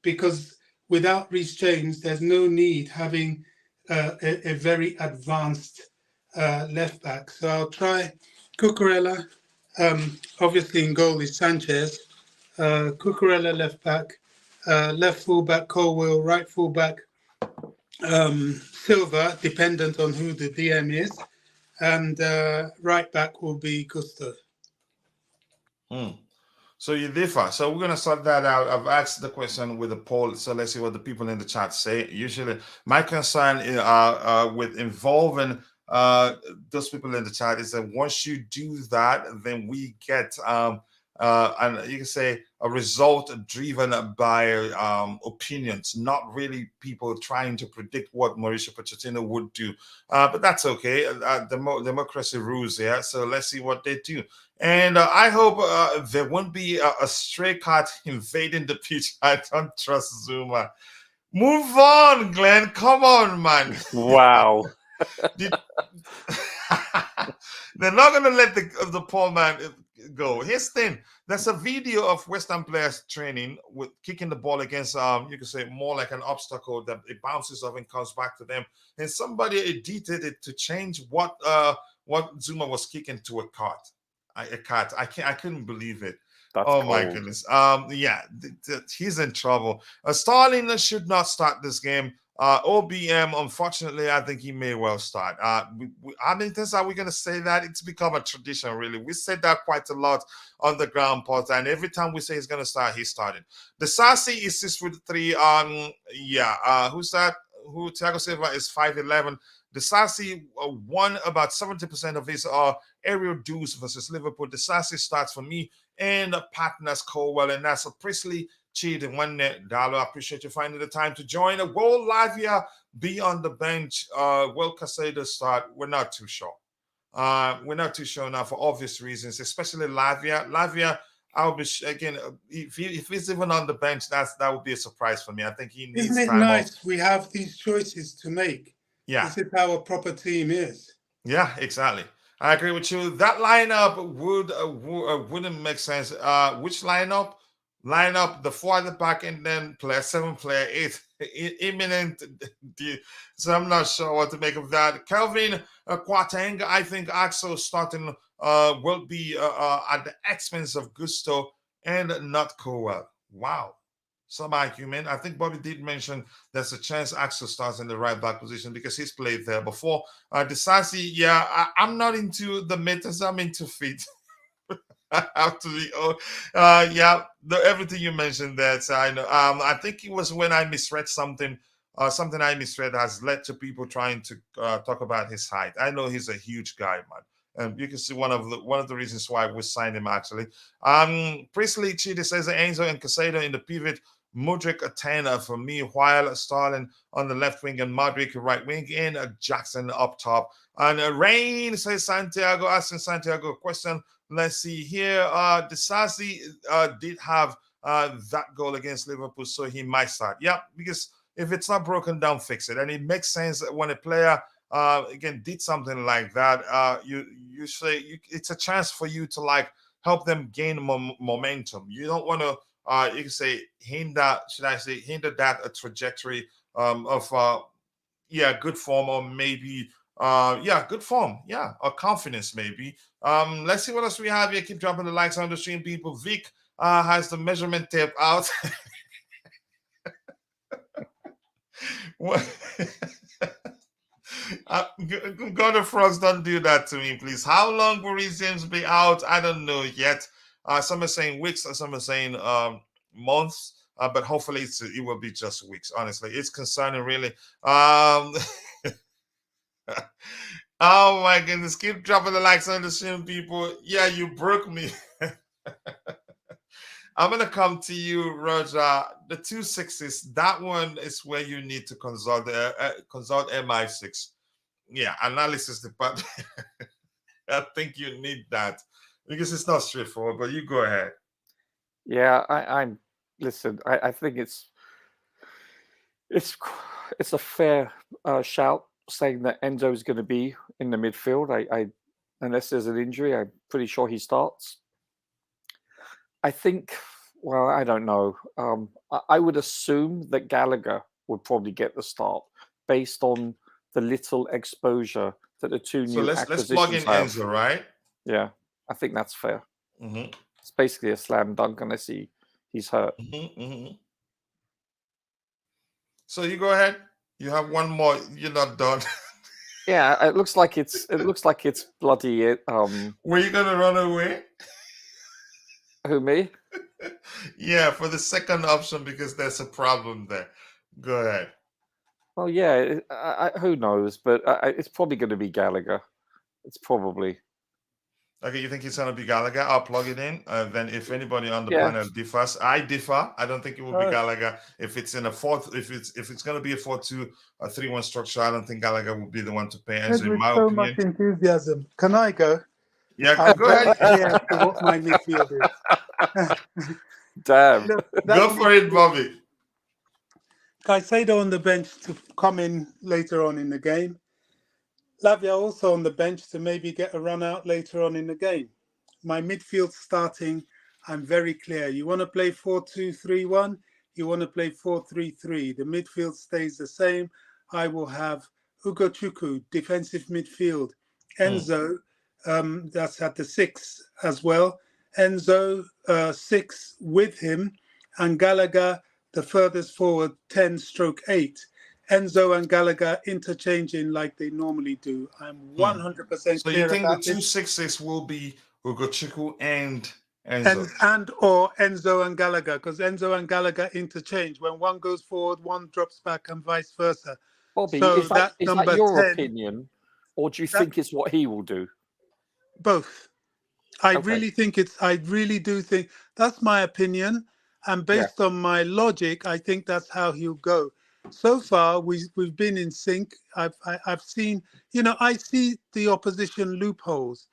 because without Reece James, there's no need having a very advanced left back. So I'll try Cucurella. Obviously in goal is Sanchez. Cucurella left back, left full back Colwell, right full back Silva, dependent on who the DM is, and right back will be Gusto. So you differ. So we're gonna sort that out. I've asked the question with the poll, so let's see what the people in the chat say. Usually, my concern is, with involving those people in the chat is that once you do that, then we get and you can say a result driven by opinions, not really people trying to predict what Mauricio Pochettino would do. But that's okay. Democracy rules here. So let's see what they do. And I hope there won't be a stray cat invading the pitch. I don't trust Zuma. Move on, Glenn. Come on, man. Wow. They're not going to let the poor man go. Here's the thing. There's a video of West Ham players training with kicking the ball against, you could say, more like an obstacle that it bounces off and comes back to them. And somebody edited it to change what Zuma was kicking to a cat. I couldn't believe it. That's my goodness. Yeah, he's in trouble. Starling should not start this game. OBM, unfortunately, I think he may well start. How many times are we going to say that? It's become a tradition, really. We said that quite a lot on the ground, Potter, and every time we say he's going to start, he's starting. The Sassy is 6'3". Who's that? Thiago Silva is 5'11". The Sassy won about 70% of his aerial duels versus Liverpool. The Sassy starts for me and partners Colwell, and that's a Priestley, Cheat, and one net. Dalo, I appreciate you finding the time to join. Will Lavia be on the bench? Will Caicedo start? We're not too sure. We're not too sure now for obvious reasons, especially Lavia. Lavia, I'll be again if he's even on the bench, that would be a surprise for me. I think he needs. Isn't it time nice? off. We have these choices to make. Yeah, this is how a proper team is. Yeah, exactly. I agree with you. That lineup wouldn't make sense. Which lineup? Line up the 4 at the back and then player 7, player 8. Imminent. So I'm not sure what to make of that. Kelvin Quateng, I think Axel starting will be at the expense of Gusto and not Colwell. Wow. Some argument. I think Bobby did mention there's a chance Axel starts in the right back position because he's played there before. Disasi, yeah, I'm not into the meters. I'm into feet. I have to be. Everything you mentioned there. So I know. I think it was when I misread something. Something I misread has led to people trying to talk about his height. I know he's a huge guy, man. And you can see one of the reasons why we signed him actually. Priestley Chidi says Enzo and Caicedo in the pivot, Mudryk a 10 for me, while Starlin on the left wing and Mudryk right wing in, Jackson up top. And Rain says Santiago, asking Santiago a question. Let's see here. Disasi did have that goal against Liverpool, so he might start. Yeah, because if it's not broken down, fix it. And it makes sense when a player again did something like that. You say it's a chance for you to like help them gain momentum. You don't want to you can say hinder that a trajectory of good form, or maybe good form, or confidence maybe. Let's see what else we have here. Keep dropping the likes on the stream, people. Vic has the measurement tape out. God of Frogs, don't do that to me, please. How long will these games be out? I don't know yet. Some are saying weeks, some are saying months, but hopefully it will be just weeks. Honestly, it's concerning, really. Oh my goodness! Keep dropping the likes on the stream, people. Yeah, you broke me. I'm gonna come to you, Roger. The 2.6s. That one is where you need to consult MI6. Yeah, analysis department. I think you need that because it's not straightforward. But you go ahead. Yeah, I'm. Listen, I think it's a fair shout saying that Enzo is going to be in the midfield. I unless there's an injury, I'm pretty sure he starts. I think, well, I don't know. I would assume that Gallagher would probably get the start based on the little exposure that the two new acquisitions let's plug in have. Enzo, right? Yeah, I think that's fair. Mm-hmm. It's basically a slam dunk unless he's hurt. Mm-hmm, mm-hmm. So you go ahead. You have one more. You're not done. Yeah, it looks like it's bloody. Were you gonna run away? Who, me? Yeah, for the second option because there's a problem there. Go ahead. Well, yeah. Who knows? But it's probably going to be Gallagher. It's probably. Okay, you think it's gonna be Gallagher? I'll plug it in. Then, if anybody on the panel differs, I differ. I don't think it will be Gallagher. If it's in a if it's gonna be a 4-2 or 3-1 structure, I don't think Gallagher will be the one to pay Enzo. In my so opinion. much enthusiasm. Can I go? Yeah, go ahead. Yeah, to what my midfield is. Damn. Go for it, Bobby. Caicedo on the bench to come in later on in the game. Lavia also on the bench to maybe get a run out later on in the game. My midfield starting, I'm very clear. You want to play 4-2-3-1, you want to play 4-3-3. The midfield stays the same. I will have Ugochukwu, defensive midfield. Enzo, that's at the 6 as well. Enzo, 6 with him. And Gallagher, the furthest forward, 10/8. Enzo and Gallagher interchanging like they normally do. I'm 100% clear. So you think about the 2.6s will be Ugochukwu and Enzo? And or Enzo and Gallagher, because Enzo and Gallagher interchange. When one goes forward, one drops back and vice versa. Bobby, so is that number your 10, opinion, or do you think it's what he will do? Both. I really do think that's my opinion. And based on my logic, I think that's how he'll go. So far, we've been in sync. I've seen, I see the opposition loopholes.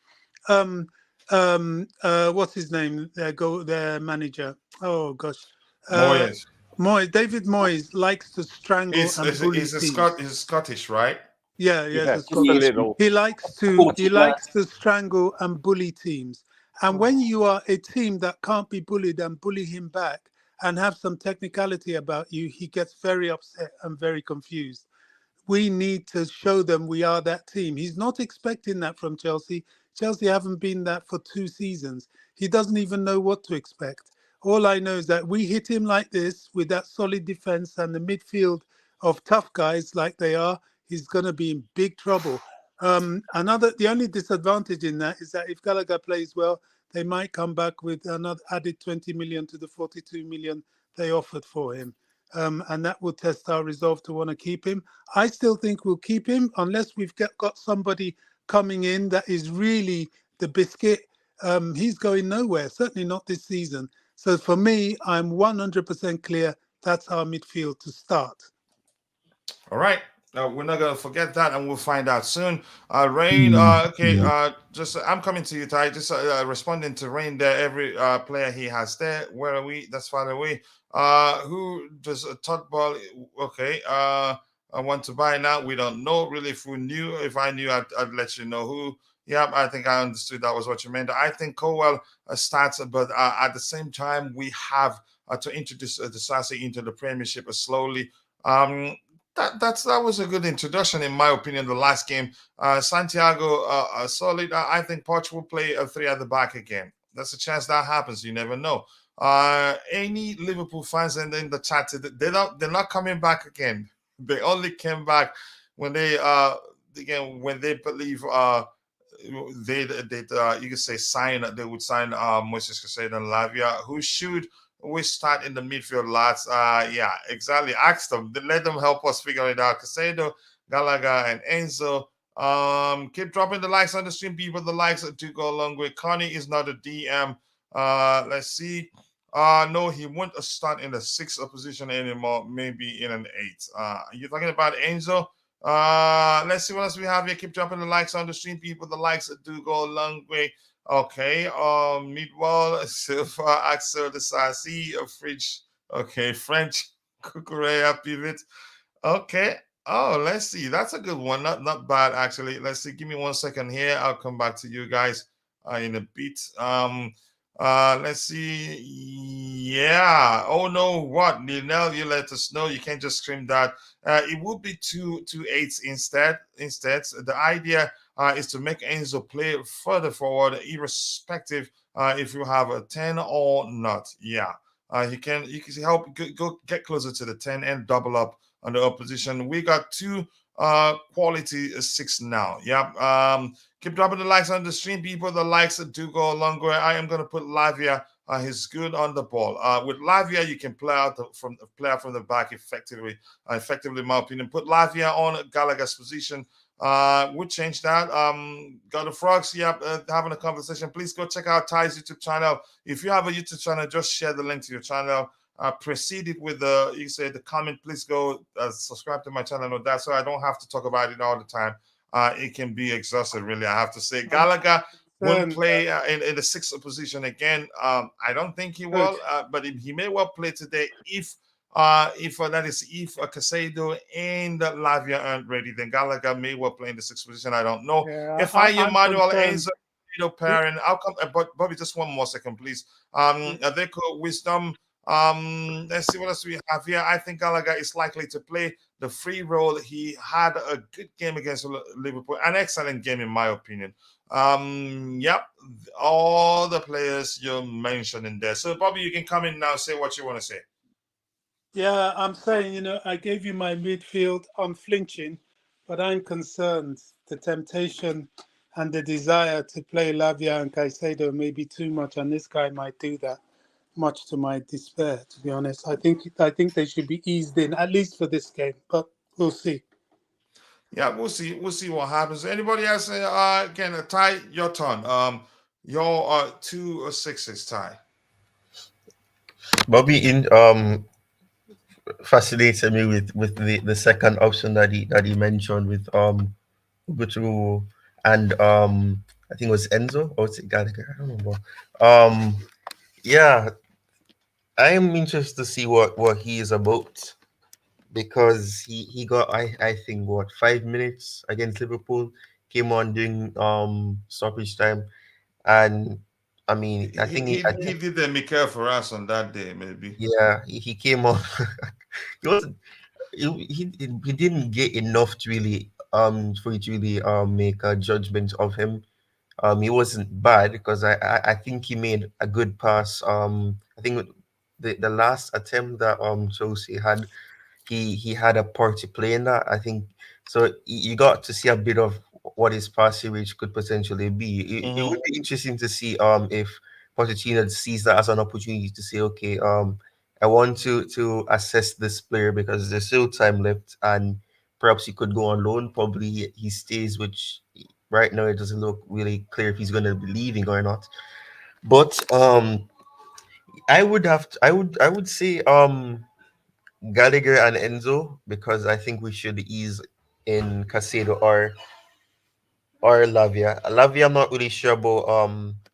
What's his name? Their manager. Oh gosh, David Moyes likes to strangle and bully teams. He's Scottish, right? Yeah, just a little. He likes to strangle and bully teams. And when you are a team that can't be bullied and bully him back and have some technicality about you, he gets very upset and very confused. We need to show them we are that team. He's not expecting that from Chelsea. Chelsea haven't been that for 2 seasons. He doesn't even know what to expect. All I know is that we hit him like this with that solid defense and the midfield of tough guys like they are, he's going to be in big trouble. The only disadvantage in that is that if Gallagher plays well, they might come back with another added 20 million to the 42 million they offered for him. And that will test our resolve to want to keep him. I still think we'll keep him unless we've got somebody coming in that is really the biscuit, he's going nowhere. Certainly not this season. So for me, I'm 100% clear that's our midfield to start. All right. We're not gonna forget that, and we'll find out soon. Rain. Okay. Yeah. Just I'm coming to you, Ty. Just responding to Rain there. Every player he has there. Where are we? That's far away. Who does a third ball? Okay. I want to buy now. We don't know really. If we knew, if I knew, I'd let you know who. Yeah, I think I understood that was what you meant. I think Cowell starts, but at the same time, we have to introduce the Sassi into the Premiership slowly. Um, that was a good introduction, in my opinion. The last game, Santiago, solid. I think Poch will play a three at the back again. That's a chance that happens. You never know. Any Liverpool fans in the chat, they're not coming back again. They only came back when they again when they believe they you could say sign they would sign Moises Caicedo and Lavia, who should we start in the midfield, lads. Yeah, exactly. Ask them. Let them help us figure it out. Caicedo, Gallagher, and Enzo. Keep dropping the likes on the stream, people. The likes do go a long way. Connie is not a DM. Let's see. No, he won't start in the sixth position anymore. Maybe in an eight. You're talking about Enzo. Let's see what else we have here. Keep dropping the likes on the stream, people. The likes do go a long way. Okay, meatball, Silva, Axel, the Sassy, a fridge. Okay, French, Kukurea, pivot. Okay. Oh, let's see. That's a good one. Not bad actually. Let's see. Give me 1 second here. I'll come back to you guys in a bit. Let's see. Yeah. Oh no, what? Lionel, you let us know. You can't just scream that. It would be two eights instead. Instead, the idea is to make Enzo play further forward, irrespective if you have a 10 or not. Yeah. He can help go get closer to the 10 and double up on the opposition. We got two quality six now. Yep. Keep dropping the likes on the stream, people. The likes do go a long way. I am gonna put Lavia. He's good on the ball. With Lavia, you can play out from the back effectively. Effectively, in my opinion. Put Lavia on Gallagher's position. We'll change that. Got the frogs. Yep. Having a conversation. Please go check out Ty's YouTube channel. If you have a YouTube channel, just share the link to your channel. Precede it with the comment. Please go subscribe to my channel or that, so I don't have to talk about it all the time. It can be exhausted, really. I have to say, Gallagher won't play in the sixth position again. I don't think he will, but he may well play today if that is if Caicedo and Lavia aren't ready. Then Gallagher may well play in the sixth position. I don't know. Yeah, If I I'm Emmanuel concerned. Enzo, Perrin, I'll come. But Bobby, just 1 more second, please. Adeko, Wisdom. Let's see what else we have here. I think Gallagher is likely to play the free role. He had a good game against Liverpool, an excellent game in my opinion. Yep, all the players you mentioned in there. So Bobby, you can come in now, say what you want to say. Yeah, I'm saying, I gave you my midfield unflinching, but I'm concerned the temptation and the desire to play Lavia and Caicedo may be too much, and this guy might do that, much to my despair, to be honest. I think they should be eased in, at least for this game, but we'll see. Yeah, we'll see. We'll see what happens. Anybody else? Again, Ty, your turn. Your 2 or 6s, Ty. Bobby in fascinated me with the second option that he mentioned with Butru and I think it was Enzo or was it Gallagher? I don't remember. Yeah, I am interested to see what he is about because he got I think what 5 minutes against Liverpool, came on during stoppage time, and I mean I He think did the Mikel for us on that day, maybe. yeah he came on. he was he didn't get enough to really for you to really make a judgment of him. He wasn't bad because I think he made a good pass. I think the last attempt that Chelsea had, he had a part to play in that. I think so. You got to see a bit of what his passing range could potentially be. It Mm-hmm. would be interesting to see if Pochettino sees that as an opportunity to say, okay, I want to assess this player because there's still time left, and perhaps he could go on loan. Probably he stays, which right now it doesn't look really clear if he's going to be leaving or not. But I would say Gallagher and Enzo, because I think we should ease in Caicedo or Lavia. Lavia, I'm not really sure about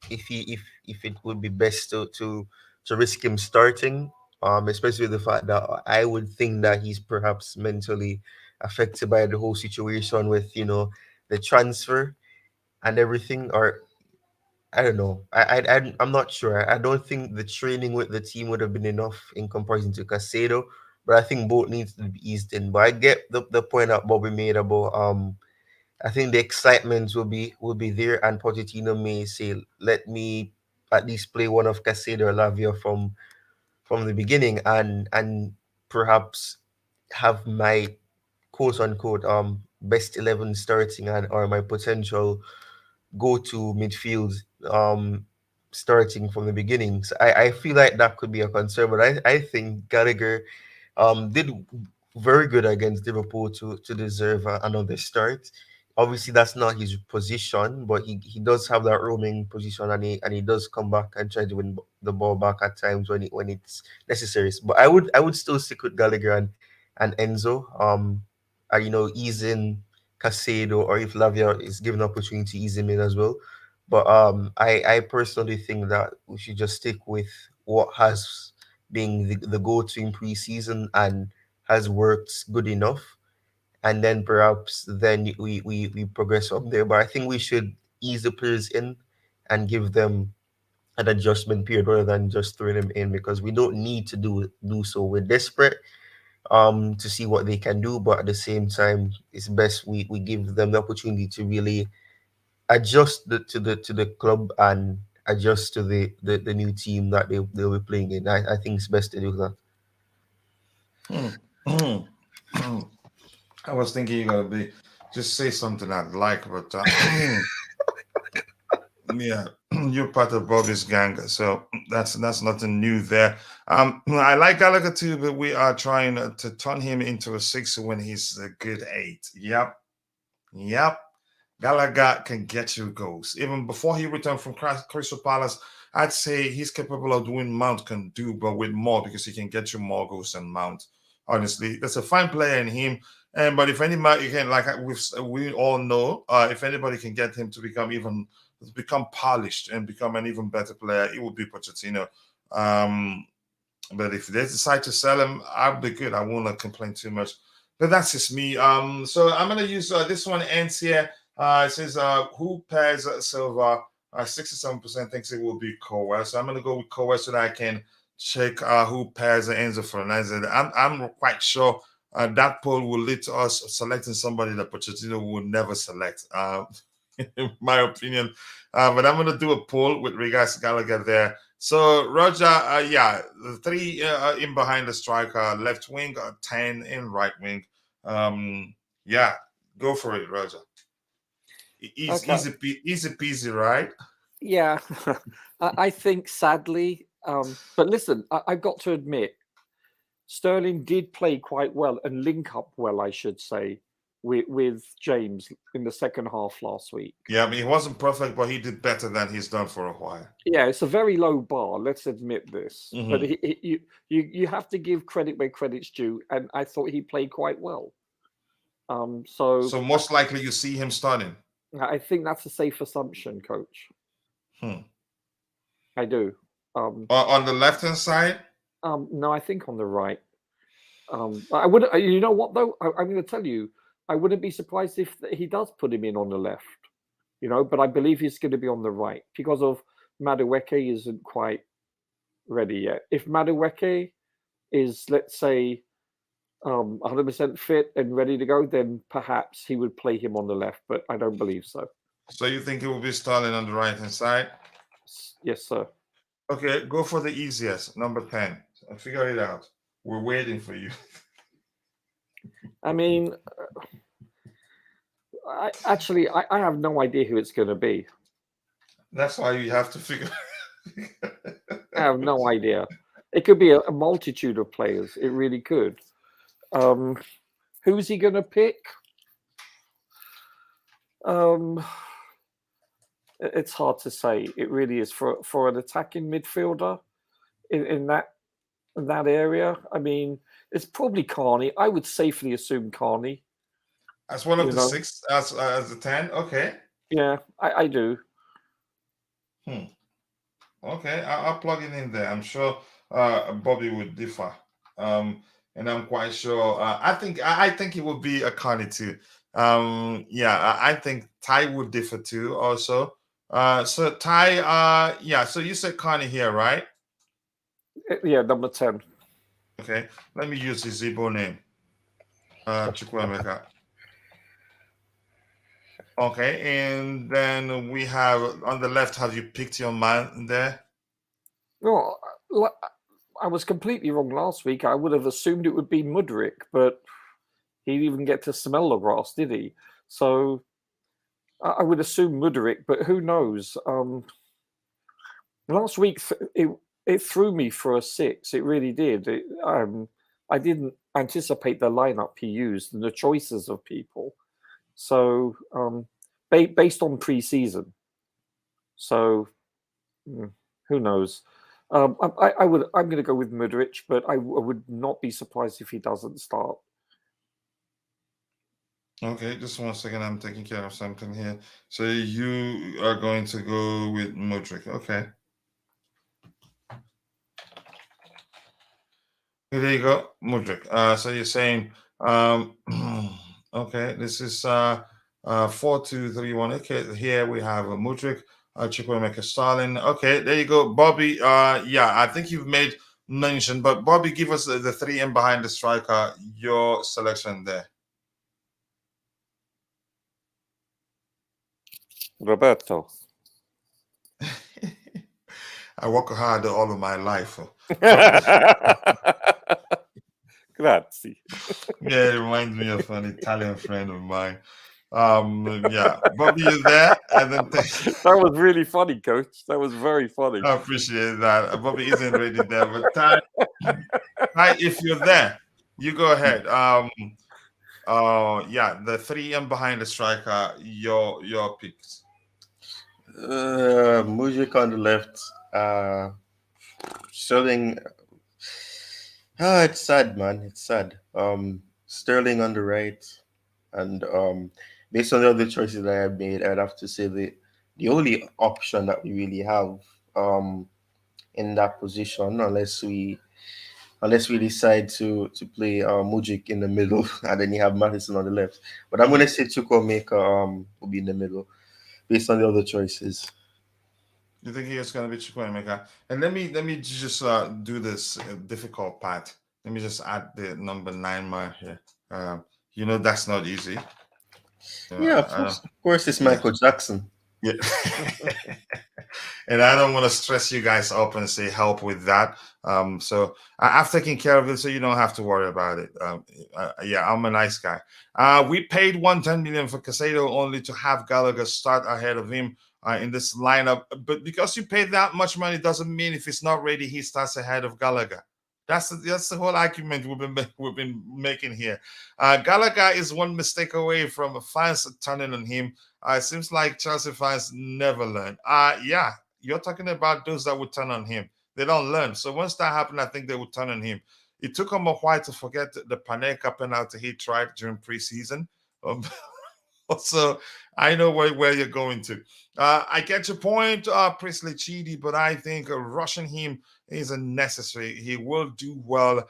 if it would be best to risk him starting. Especially the fact that I would think that he's perhaps mentally affected by the whole situation with the transfer and everything. Or I don't know. I'm not sure. I don't think the training with the team would have been enough in comparison to Caicedo. But I think both needs to be eased in. But I get the point that Bobby made about I think the excitement will be there, and Pochettino may say, "Let me at least play one of Caicedo or Lavia from the beginning, and perhaps have my quote unquote best 11 starting, and or my potential go to midfield starting from the beginning." So I feel like that could be a concern, but I think Gallagher did very good against Liverpool to deserve another start. Obviously, that's not his position, but he does have that roaming position, and he does come back and try to win the ball back at times when it's necessary. But I would still stick with Gallagher and Enzo. Ease in Caicedo, or if Lavia is given opportunity, ease him in as well. But I personally think that we should just stick with what has been the go-to in preseason and has worked good enough, and then perhaps then we progress up there. But I think we should ease the players in and give them an adjustment period rather than just throwing them in, because we don't need to do so. We're desperate to see what they can do, but at the same time it's best we give them the opportunity to really adjust to the club and adjust to the new team that they'll be playing in. I think it's best to do that. I was thinking you're gonna be just say something I'd like, but yeah, you're part of Bobby's gang, so that's nothing new there. I like Gallagher too, but we are trying to turn him into a six when he's a good eight. Yep. Gallagher can get you goals. Even before he returned from Crystal Palace, I'd say he's capable of doing Mount can do, but with more, because he can get you more goals than Mount. Honestly, there's a fine player in him. And but if anybody you can, like we all know, if anybody can get him to become polished and become an even better player, it would be Pochettino. Um, but if they decide to sell him, I'll be good. I won't complain too much. But that's just me. So I'm gonna use this one ends here. It says who pairs Silva? 67% thinks it will be Cowell. So I'm gonna go with Cowell so that I can check who pairs Enzo Fernandez. I'm quite sure that poll will lead to us selecting somebody that Pochettino would never select. In my opinion. But I'm gonna do a poll with regards to Gallagher there. So Roger, the three in behind the striker, left wing, 10 in right wing. Yeah, go for it, Roger. Okay. Easy peasy, right? Yeah, I think sadly, but listen, I've got to admit, Sterling did play quite well and link up well, I should say, with James in the second half last week. Yeah, I mean, he wasn't perfect, but he did better than he's done for a while. Yeah, it's a very low bar. Let's admit this, but you have to give credit where credit's due, and I thought he played quite well. So most likely you see him starting. I think that's a safe assumption, Coach. I do. On the left hand side? No, I think on the right. I would. You know what though? I'm going to tell you. I wouldn't be surprised if he does put him in on the left. But I believe he's going to be on the right because of Madueke isn't quite ready yet. If Madueke is, let's say, 100% fit and ready to go, then perhaps he would play him on the left. But I don't believe so. So you think it will be Sterling on the right hand side? Yes, sir. Okay, go for the easiest, number 10. Figure it out. We're waiting for you. I mean, I have no idea who it's going to be. That's why you have to figure. I have no idea. It could be a multitude of players. It really could. Who's he going to pick? It's hard to say. It really is for an attacking midfielder in that area. I mean, it's probably Carney. I would safely assume Carney. As one of You the know? 6, as the 10. Okay. Yeah, I do. Okay, I'll plug it in there. I'm sure Bobby would differ. And I'm quite sure. I think it would be a Carney too. Yeah, I think Ty would differ too. Also, so Ty, yeah. So you said Carney here, right? Yeah, number 10. Okay, let me use his Igbo name. Chukwuemeka. Okay, and then we have on the left. Have you picked your man there? Well, I was completely wrong last week. I would have assumed it would be Mudryk, but he didn't even get to smell the grass, did he? So I would assume Mudryk, but who knows? Last week it threw me for a 6. It really did. I didn't anticipate the lineup he used and the choices of people. So based on pre-season. So who knows? I'm going to go with Mudryk, but I would not be surprised if he doesn't start. Okay, just 1 second. I'm taking care of something here. So you are going to go with Mudryk. Okay. There you go, Mudryk. So you're saying, okay, this is 4-2-3-1. Okay, here we have a Mudryk, Chukwuemeka Stalin. Okay, there you go, Bobby. Yeah, I think you've made mention, but Bobby, give us the 3 in behind the striker. Your selection there. Roberto. I work hard all of my life. Grazie. Yeah, it reminds me of an Italian friend of mine. Yeah, Bobby, you there? And then that was really funny, Coach. That was very funny. I appreciate that. Bobby isn't really there, but Ty, if you're there, you go ahead. Yeah, the 3 in behind the striker. Your picks. Mudryk on the left. Sterling. It's sad, man. It's sad. Sterling on the right, and based on the other choices that I have made, I'd have to say the only option that we really have in that position, unless we decide to play Mudryk in the middle, and then you have Matheson on the left. But I'm going to say Chukwuemeka will be in the middle, based on the other choices. You think he's going to be Chukwuemeka? And let me just do this difficult part. Let me just add the number 9 man here. You know that's not easy. Yeah, of course, it's Michael Jackson. Yeah. And I don't want to stress you guys up and say help with that. So I've taken care of it, so you don't have to worry about it. Yeah, I'm a nice guy. We paid 110 million for Caicedo only to have Gallagher start ahead of him in this lineup. But because you paid that much money doesn't mean if he's not ready, he starts ahead of Gallagher. That's the whole argument we've been making here. Gallagher is one mistake away from fans turning on him. It seems like Chelsea fans never learn. Yeah, you're talking about those that would turn on him. They don't learn. So once that happened, I think they would turn on him. It took him a while to forget the Panenka penalty he tried during preseason. So I know where you're going to. I get your point, Priestley Chidi, but I think rushing him is unnecessary. He will do well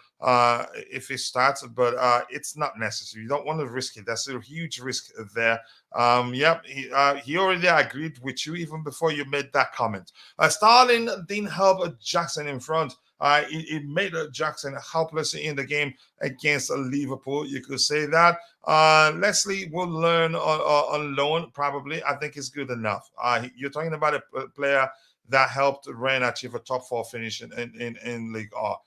if he starts, but it's not necessary. You don't want to risk it. That's a huge risk there. Yep, he already agreed with you even before you made that comment. Stalin didn't help Jackson in front. It made Jackson helpless in the game against Liverpool. You could say that. Leslie will learn on loan, probably. I think it's good enough. You're talking about a player that helped Rennes achieve a top 4 finish in League R.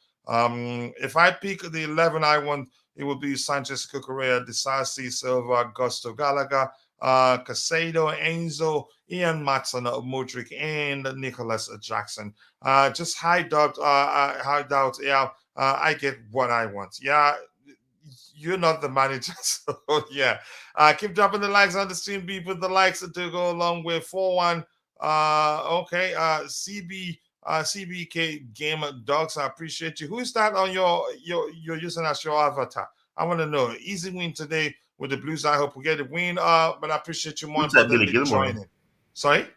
If I pick the 11 I want, it would be Sanchez, Cucurella, Disasi, Silva, Gusto, Gallagher, Caicedo, Enzo, Ian Matson, Mudryk, and Nicolas Jackson. Just hide out. Yeah, I get what I want. Yeah, you're not the manager, so yeah. Keep dropping the likes on the stream. Be with the likes to go along with 4-1. Okay. CBK Gamer Dogs, I appreciate you. Who is that on your using as your avatar? I want to know. Easy win today with the Blues. I hope we get a win. But I appreciate you more Looks like Billy importantly Gilmore. joining. Sorry? It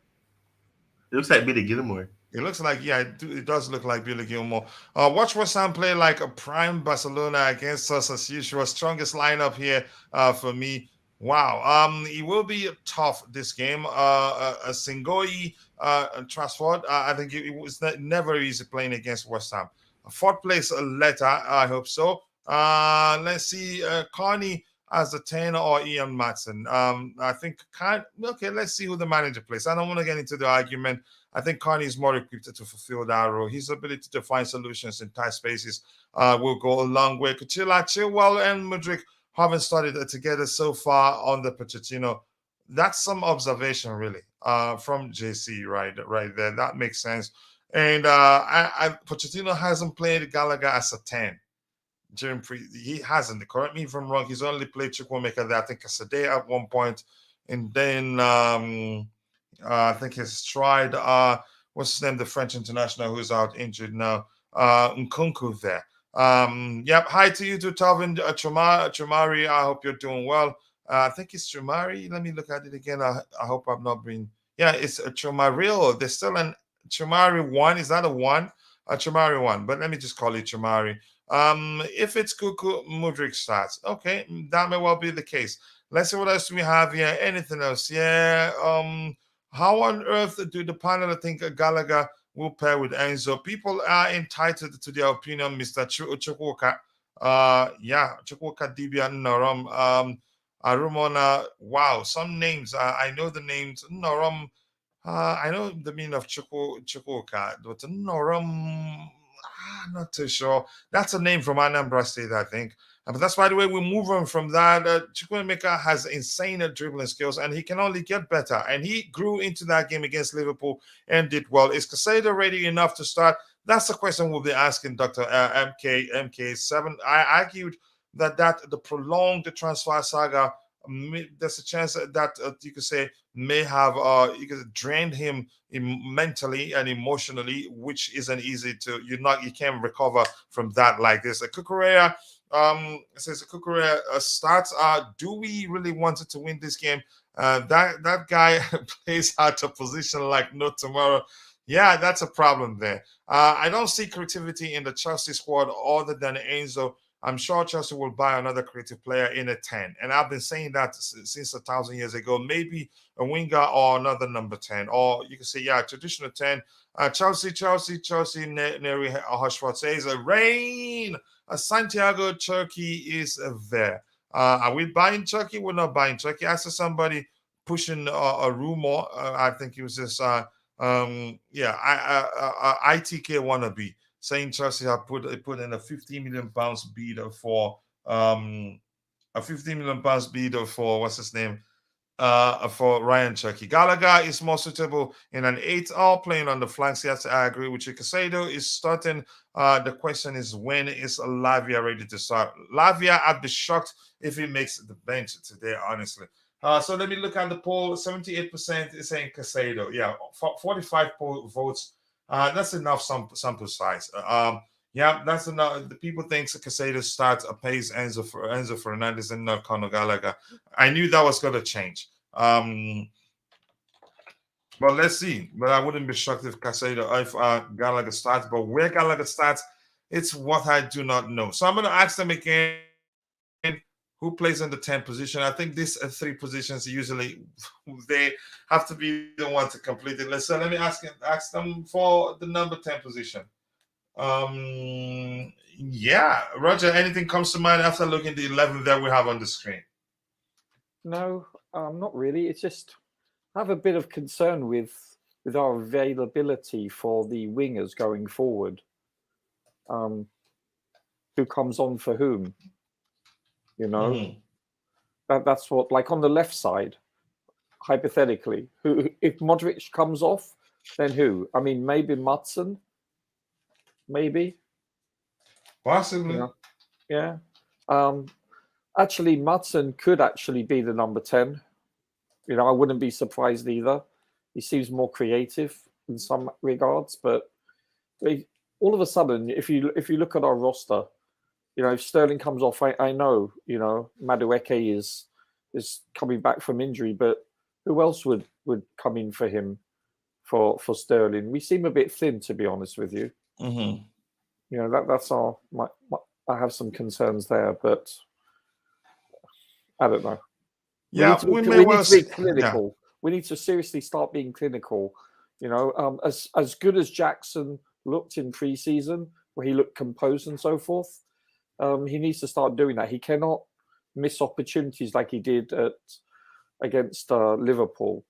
looks like Billy Gilmore. It looks like, yeah, it does look like Billy Gilmore. Watch West Ham play like a prime Barcelona against us as usual. Strongest lineup here for me. Wow. It will be tough this game. Singoi, Trashford. I think it was never easy playing against West Ham. Fourth place letter. I hope so. Let's see. Carney as a 10 or Ian Matson. I think okay. Let's see who the manager plays. I don't want to get into the argument. I think Carney is more equipped to fulfill that role. His ability to find solutions in tight spaces will go a long way. Coachila, Chilwell, and Mudryk haven't started together so far on the Pochettino. That's some observation, really, from JC right there. That makes sense. And Pochettino hasn't played Gallagher as a 10. He hasn't. Correct me if I'm wrong. He's only played Chukwuemeka there, I think, as a day at one point. And then I think he's tried what's his name, the French international who's out injured now, Nkunku there. Yep. Hi to you too, Talvin Chumari. I hope you're doing well. I think it's Chumari. Let me look at it again. I hope I'm not being. Yeah, it's a Chumaril. There's still an Chumari one. Is that a one? A Chumari one. But let me just call it Chumari. If it's Kuku, Mudryk starts. Okay, that may well be the case. Let's see what else we have here. Anything else? Yeah. How on earth do the panel think Gallagher will pair with Enzo? People are entitled to their opinion, Mr. Chukwuka. Yeah, Chukwuka Dibian Norom. Arumona. Wow, some names. I know the names. Norom. I know the meaning of Chukwuka, but Norom. Not too sure. That's a name from Anambra State, I think. But that's by the way we move on from that. Chukwuemeka has insane dribbling skills, and he can only get better. And he grew into that game against Liverpool and did well. Is Caicedo ready enough to start? That's the question we'll be asking Dr. MK7. I argued that the prolonged transfer saga, there's a chance that you could say may have you could drain him mentally and emotionally, which isn't easy to you can't recover from that like this. Kukurea says Kukurea starts. Do we really want to win this game? That guy plays out of position like no tomorrow. Yeah, that's a problem there. I don't see creativity in the Chelsea squad other than Enzo. I'm sure Chelsea will buy another creative player in a 10. And I've been saying that since 1,000 years ago. Maybe a winger or another number 10. Or you can say, yeah, traditional 10. Chelsea, Neri Hushford says, rain. Santiago, Turkey is there. Are we buying Turkey? We're not buying Turkey. I saw somebody pushing a rumor. I think it was this, ITK wannabe, saying Chelsea have put in a £15 million bid for a £15 million bid for what's his name for Ryan Cherky. Gallagher is more suitable in an 8, all playing on the flanks. Yes, I agree with you. Caicedo is starting. The question is, when is Lavia ready to start? Lavia, I'd be shocked if he makes the bench today, honestly. So let me look at the poll. 78% is saying Caicedo. Yeah, 45 votes. That's enough sample size. Yeah, that's enough. The people think Caicedo starts pays Enzo Fernandez and not Conor Gallagher. I knew that was going to change. But let's see. But I wouldn't be shocked if Gallagher starts. But where Gallagher starts, it's what I do not know. So I'm going to ask them again. Who plays in the 10 position? I think these 3 positions usually they have to be the one to complete it. So let me ask them for the number 10 position. Yeah, Roger, anything comes to mind after looking at the 11 that we have on the screen? No, not really. It's just I have a bit of concern with our availability for the wingers going forward. Who comes on for whom? You know, that's what, like on the left side, hypothetically, who if Mudryk comes off, then who? I mean, maybe Matson, maybe, possibly, yeah. Actually, Matson could actually be the number 10. You know, I wouldn't be surprised either. He seems more creative in some regards, but all of a sudden, if you look at our roster, if Sterling comes off, I know, Madueke is coming back from injury, but who else would come in for him for Sterling? We seem a bit thin, to be honest with you. That's I have some concerns there, but I don't know. We need to be clinical. Yeah. We need to seriously start being clinical. As good as Jackson looked in pre-season, where he looked composed and so forth, he needs to start doing that. He cannot miss opportunities like he did against Liverpool.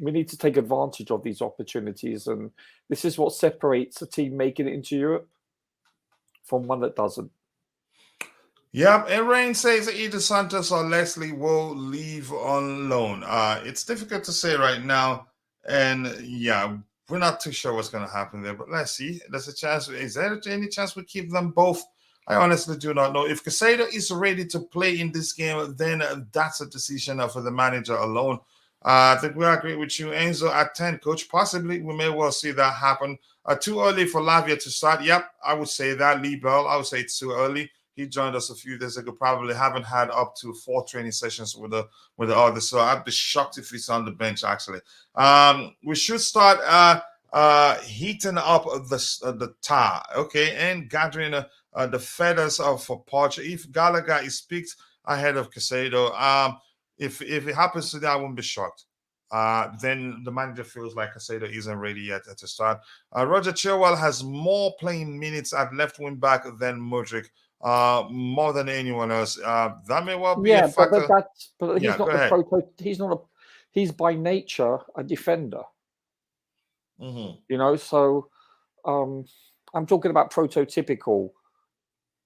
We need to take advantage of these opportunities, and this is what separates a team making it into Europe from one that doesn't. Yeah, and Rain says that either Santos or Leslie will leave on loan. It's difficult to say right now, and yeah, we're not too sure what's going to happen there. But let's see. There's a chance. Is there any chance we keep them both? I honestly do not know. If Caicedo is ready to play in this game, then that's a decision for the manager alone. I think we agree with you, Enzo, at 10, coach. Possibly, we may well see that happen. Too early for Lavia to start. Yep, I would say that. Lee Bell, I would say it's too early. He joined us a few days ago. Probably haven't had up to 4 training sessions with the others. So I'd be shocked if he's on the bench, actually. We should start heating up the tar, okay, and gathering the feathers for Poch. If Gallagher is picked ahead of Caicedo, if it happens today, I won't be shocked. Then the manager feels like Caicedo isn't ready yet to start. Roger Chilwell has more playing minutes at left wing back than Mudryk, more than anyone else. That may well be a factor. But he's not the proto. He's by nature a defender. So I'm talking about prototypical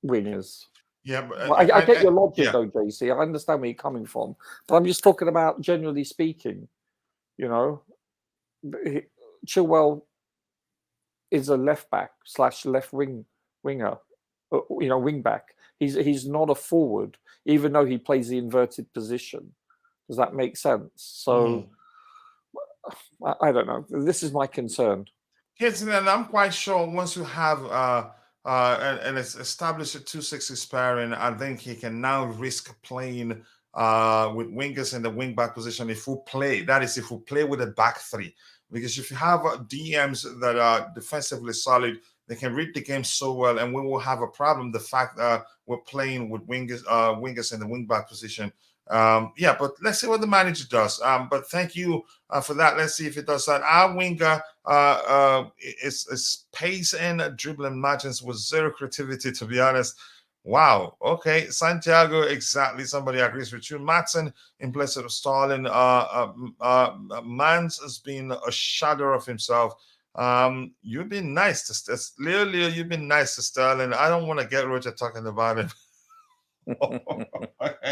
wingers. Yeah, but I get your logic though, JC. I understand where you're coming from, but I'm just talking about generally speaking. Chilwell is a left back / left winger. Wing back. He's not a forward, even though he plays the inverted position. Does that make sense? So I don't know. This is my concern. Yes, and I'm quite sure once you have and it's established a 2-6 pairing, I think he can now risk playing with wingers in the wing back position if we play with a back three. Because if you have DMs that are defensively solid, they can read the game so well, and we will have a problem. The fact that we're playing with wingers in the wing back position. But let's see what the manager does. But thank you for that. Let's see if it does that. Our winger is pace and dribbling margins with zero creativity, to be honest. Wow. Okay. Santiago, exactly. Somebody agrees with you. Matson in place of Sterling. Mans has been a shadow of himself. You've been nice to Leo. You've been nice to Sterling. I don't want to get Roger talking about him.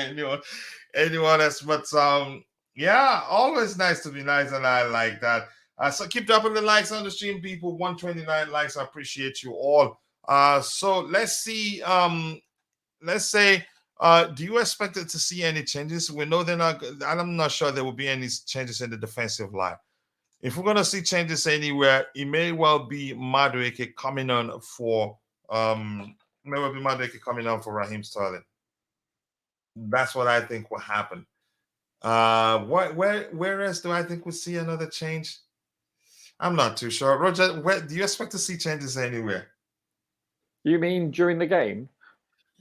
anyone else, but always nice to be nice, and I like that. So keep dropping the likes on the stream, people. 129 likes. I appreciate you all. So let's see. Let's say, do you expect to see any changes? We know they're not. I'm not sure there will be any changes in the defensive line. If we're gonna see changes anywhere, it may well be Mudryk coming on for Raheem Sterling. That's what I think will happen. Where else do I think we'll see another change? I'm not too sure. Roger, do you expect to see changes anywhere? You mean during the game?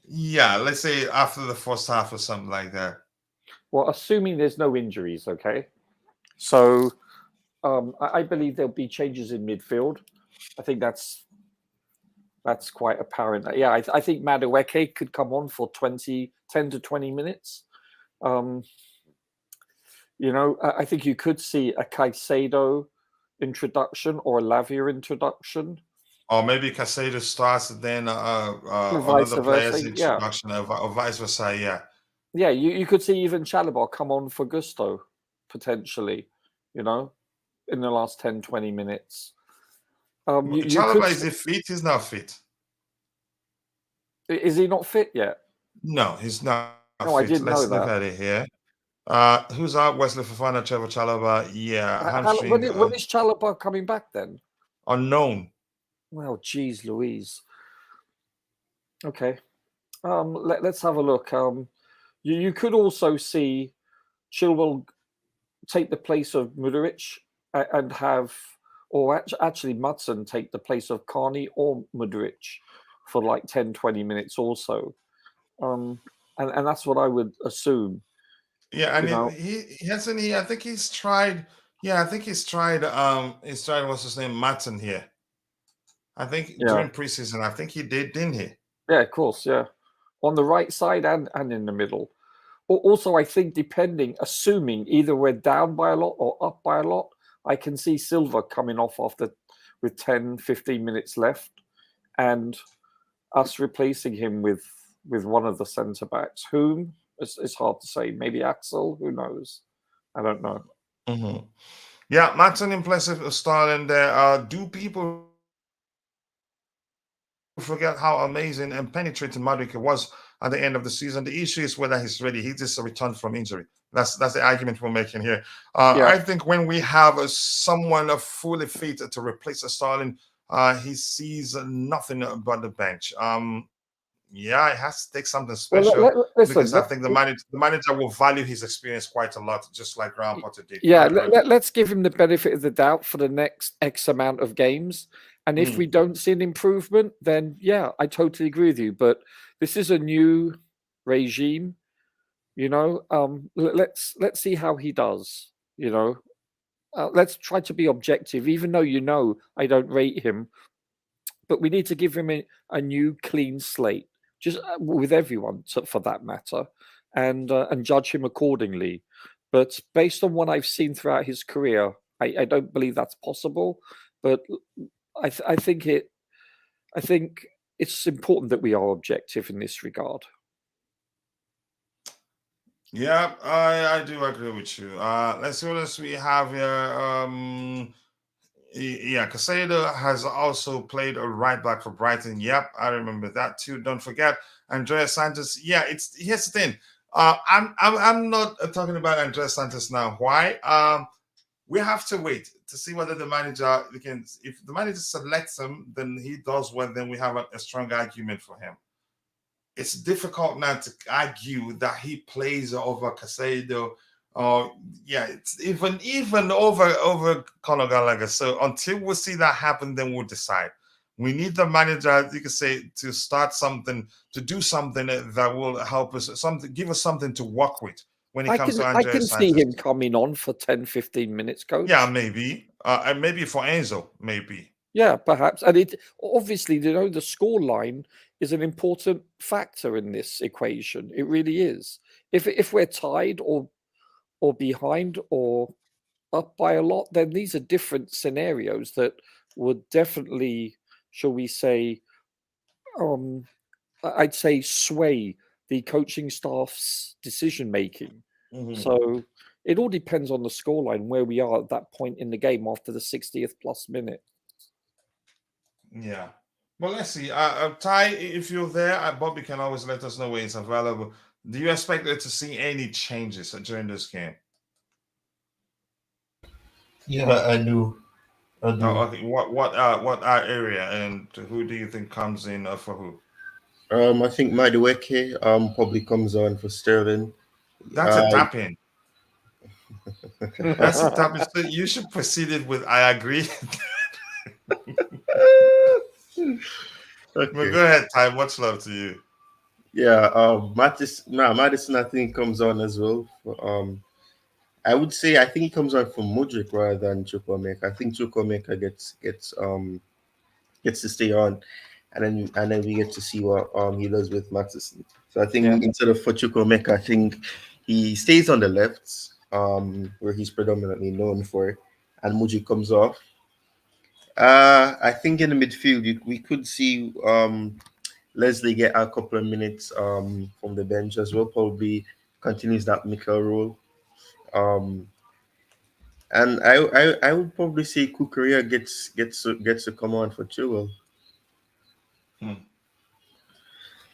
Yeah, let's say after the first half or something like that. Well, assuming there's no injuries, okay? So I believe there'll be changes in midfield. I think that's quite apparent. Yeah, I think Madueke could come on for 10 to 20 minutes. I think you could see a Caicedo introduction or a Lavia introduction. Or maybe Caicedo starts, then another player's introduction, or vice versa, yeah. Yeah, you could see even Chalobah come on for Gusto, potentially, in the last 10, 20 minutes. Chalobah, is he fit? He's not fit. Is he not fit yet? No, he's not fit. I didn't know that. Look at it here. Who's out? Wesley Fofana, Trevor Chalobah. Yeah, When hamstring. is Chalobah coming back then? Unknown. Well, geez, Louise. Okay. Let's have a look. You could also see Chilwell take the place of Mudryk and have, or actually Mudson take the place of Carney or Mudryk for like 10, 20 minutes also. And that's what I would assume. Yeah, I You mean know? he hasn't he. I think he's tried. Yeah, I think he's tried. He's tried. What's his name? Matson here. I think Yeah. during preseason, I think he did, didn't he? Yeah, of course. Yeah. On the right side and in the middle. Also, I think assuming either we're down by a lot or up by a lot, I can see Silva coming off after with 10, 15 minutes left and us replacing him with one of the centre backs. Whom? It's hard to say. Maybe Axel? Who knows? I don't know. Mm-hmm. Yeah, Matson impressive starting there. Do people forget how amazing and penetrating Mudryk was at the end of the season? The issue is whether he's ready. He just returned from injury. That's the argument we're making here. Yeah. I think when we have someone fully fit to replace Sterling, he sees nothing but the bench. Yeah, it has to take something special because I think the manager will value his experience quite a lot, just like Graham Potter did. Yeah, let's give him the benefit of the doubt for the next X amount of games. And if we don't see an improvement, then yeah, I totally agree with you. But this is a new regime, you know. Let's see how he does. You know, let's try to be objective, even though I don't rate him. But we need to give him a new clean slate, just with everyone for that matter, and judge him accordingly. But based on what I've seen throughout his career, I don't believe that's possible. But I think it's important that we are objective in this regard. Yeah, I do agree with you. Let's see what else we have here. Yeah, Caicedo has also played a right back for Brighton. Yep, I remember that too. Don't forget Andreas Santos. Yeah, here's the thing. I'm not talking about Andreas Santos now. Why? We have to wait to see whether the manager can. If the manager selects him, then he does well. Then we have a strong argument for him. It's difficult now to argue that he plays over Caicedo. Yeah, it's even over Conor Gallagher. So until we see that happen, then we'll decide. We need the manager, you could say, to start something, to do something that will help us, give us something to work with when it comes to Andreas I can see him coming on for 10, 15 minutes, coach. Yeah, maybe. And maybe for Enzo, maybe. Yeah, perhaps. And it obviously, the score line is an important factor in this equation. It really is. If we're tied or behind or up by a lot, then these are different scenarios that would definitely, shall we say, I'd say sway the coaching staff's decision making. Mm-hmm. So it all depends on the scoreline, where we are at that point in the game after the 60th plus minute. Yeah. Well, let's see. Ty, if you're there, Bobby can always let us know when it's available. Do you expect to see any changes during this game? Yeah, I do. Oh, okay. What area, and who do you think comes in for who? I think Madueke probably comes on for Sterling. That's a tap in. That's a tap in. So you should proceed it with "I agree." Okay. Well, go ahead, Ty. Much love to you. Yeah, Madison I think comes on as well. I would say I think he comes on from Mudryk rather than Chukwuemeka. I think Chukwuemeka gets to stay on, and then we get to see what he does with Madison. So I think instead of for Chukwuemeka, I think he stays on the left, where he's predominantly known for, and Mudryk comes off. I think in the midfield we could see Leslie get a couple of minutes from the bench as well. Probably continues that Mikel role. And I would probably say Kukurea gets to come on for Chilwell.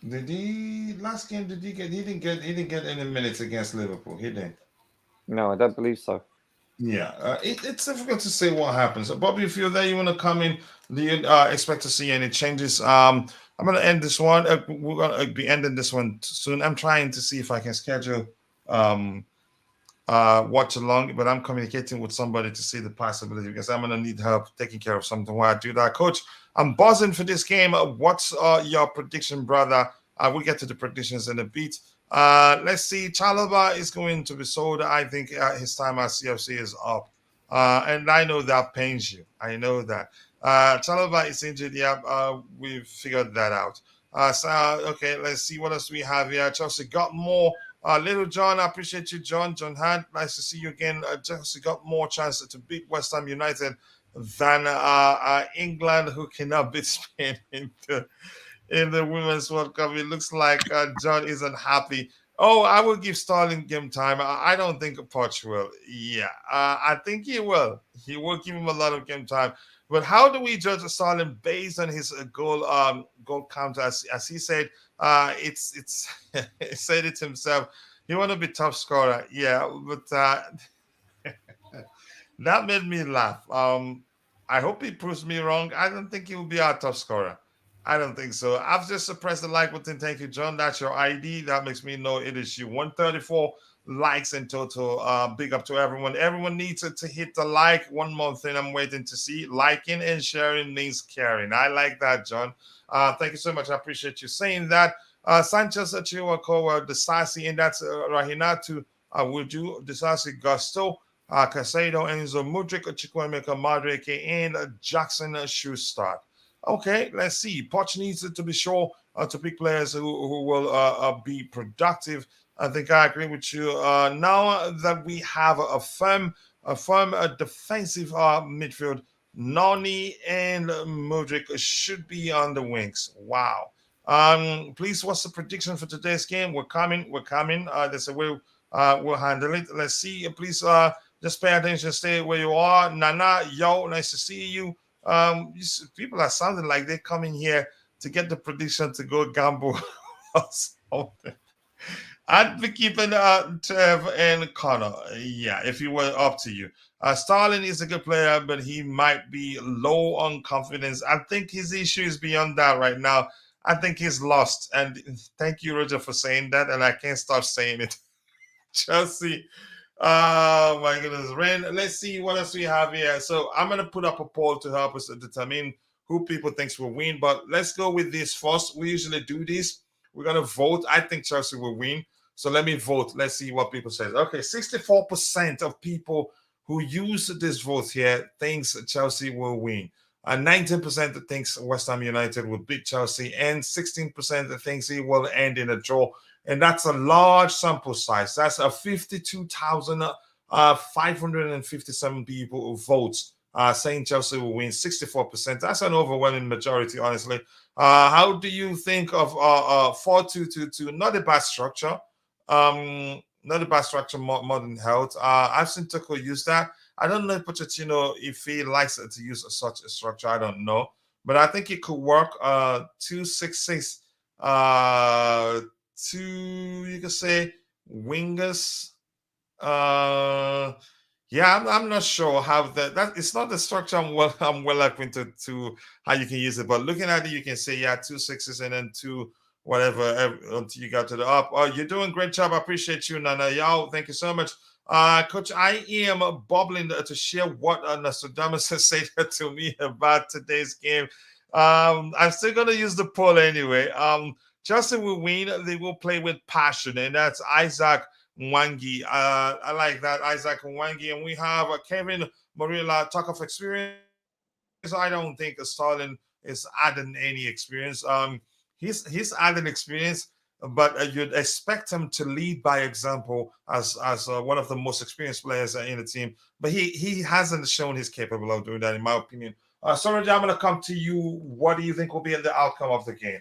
Did he last game? He didn't get any minutes against Liverpool? He didn't. No, I don't believe so. Yeah, it's difficult to say what happens. Bobby, if you're there, you want to come in. Do you expect to see any changes? I'm going to end this one. We're going to be ending this one soon. I'm trying to see if I can schedule um, watch along, but I'm communicating with somebody to see the possibility because I'm going to need help taking care of something while I do that. Coach, I'm buzzing for this game. What's your prediction, brother? We'll get to the predictions in a bit. Let's see. Chalaba is going to be sold. I think his time at CFC is up. And I know that pains you. I know that. Chalaba is injured. Yeah, we've figured that out. Okay, let's see what else we have here. Chelsea got more. Little John, I appreciate you, John. John Hunt, nice to see you again. Chelsea got more chances to beat West Ham United than England, who cannot beat Spain in the Women's World Cup. It looks like John isn't happy. Oh, I will give Sterling game time. I don't think Poch will. Yeah, I think he will. He will give him a lot of game time. But how do we judge Sterling based on his goal counter? As he said, it's he said it himself. He want to be top scorer. Yeah, but that made me laugh. I hope he proves me wrong. I don't think he will be our top scorer. I don't think so. I've just pressed the like button. Thank you, John. That's your ID. That makes me know it is you. 134 likes in total. Big up to everyone. Everyone needs to hit the like. One more thing I'm waiting to see. Liking and sharing means caring. I like that, John. Thank you so much. I appreciate you saying that. Sanchez Chihuahua, Desasi, and that's Rahinatu Wuju, Desasi Gusto, Caicedo, Enzo Mudryk, Chukwuemeka Mudryk, and Jackson Shustart. Okay, let's see. Poch needs to be sure to pick players who will be productive. I think I agree with you. Now that we have a firm defensive midfield, Noni and Mudryk should be on the wings. Wow. Please, what's the prediction for today's game? We're coming. There's a way we'll handle it. Let's see. Please, just pay attention. Stay where you are. Nana, yo, nice to see you. People are sounding like they're coming here to get the prediction to go gamble or something. I'd be keeping Trev and Connor. Yeah, if you were up to you. Starling is a good player, but he might be low on confidence. I think his issue is beyond that right now. I think he's lost. And thank you, Roger, for saying that. And I can't stop saying it. Chelsea. Oh my goodness, Ren. Let's see what else we have here. So I'm gonna put up a poll to help us determine who people thinks will win. But let's go with this first. We usually do this. We're gonna vote. I think Chelsea will win. So let me vote. Let's see what people say. Okay, 64% of people who use this vote here thinks Chelsea will win. 19% thinks West Ham United will beat Chelsea, and 16% thinks it will end in a draw. And that's a large sample size. That's a 52,557 people who vote saying Chelsea will win. 64%. That's an overwhelming majority, honestly. How do you think of 4-2-2-2? Not a bad structure. Not a bad structure, modern health. I've seen Tuchel use that. I don't know if Pochettino, if he likes to use such a structure, I don't know. But I think it could work. 2-6-6. Two, you could say, wingers. Yeah, I'm not sure how that it's not the structure I'm well acquainted to how you can use it. But looking at it, you can say, yeah, 2 6s and then 2 whatever until you got to the up. Oh, you're doing a great job. I appreciate you, Nana. Y'all, thank you so much. Coach, I am bubbling to share what Nostradamus has said to me about today's game. I'm still gonna use the poll anyway. Chelsea will win. They will play with passion, and that's Isaac Mwangi. I like that, Isaac Mwangi. And we have Kevin Morilla, talk of experience. I don't think Stalin is adding any experience. He's adding experience, but you'd expect him to lead by example as one of the most experienced players in the team. But he hasn't shown he's capable of doing that, in my opinion. Sorry, I'm going to come to you. What do you think will be the outcome of the game?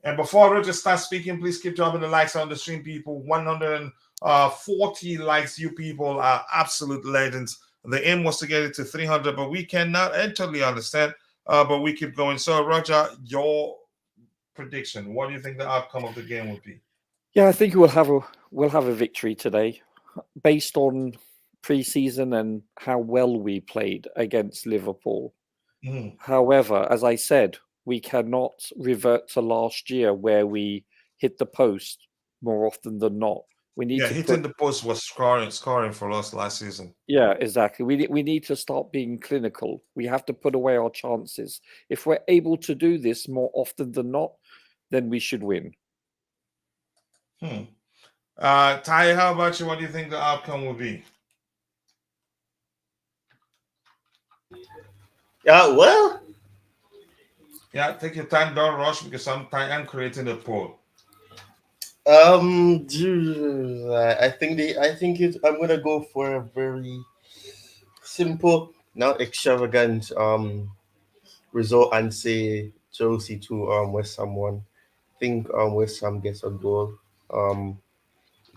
And before Roger starts speaking, please keep dropping the likes on the stream, people. 140 likes. You people are absolute legends. The aim was to get it to 300, but we cannot. I totally understand, but we keep going. So, Roger, your prediction. What do you think the outcome of the game would be? Yeah, I think we'll have a victory today. based on pre-season and how well we played against Liverpool. However, as I said, we cannot revert to last year where we hit the post more often than not. We need to hitting the post was scoring for us last season. Yeah, exactly. We need to start being clinical. We have to put away our chances. If we're able to do this more often than not, then we should win. Ty, how about you? What do you think the outcome will be? Well. Yeah, take your time, don't rush, because I'm creating a poll. I think I'm gonna go for a very simple, not extravagant result and say Chelsea 2, West Ham 1. I think West Ham gets a goal.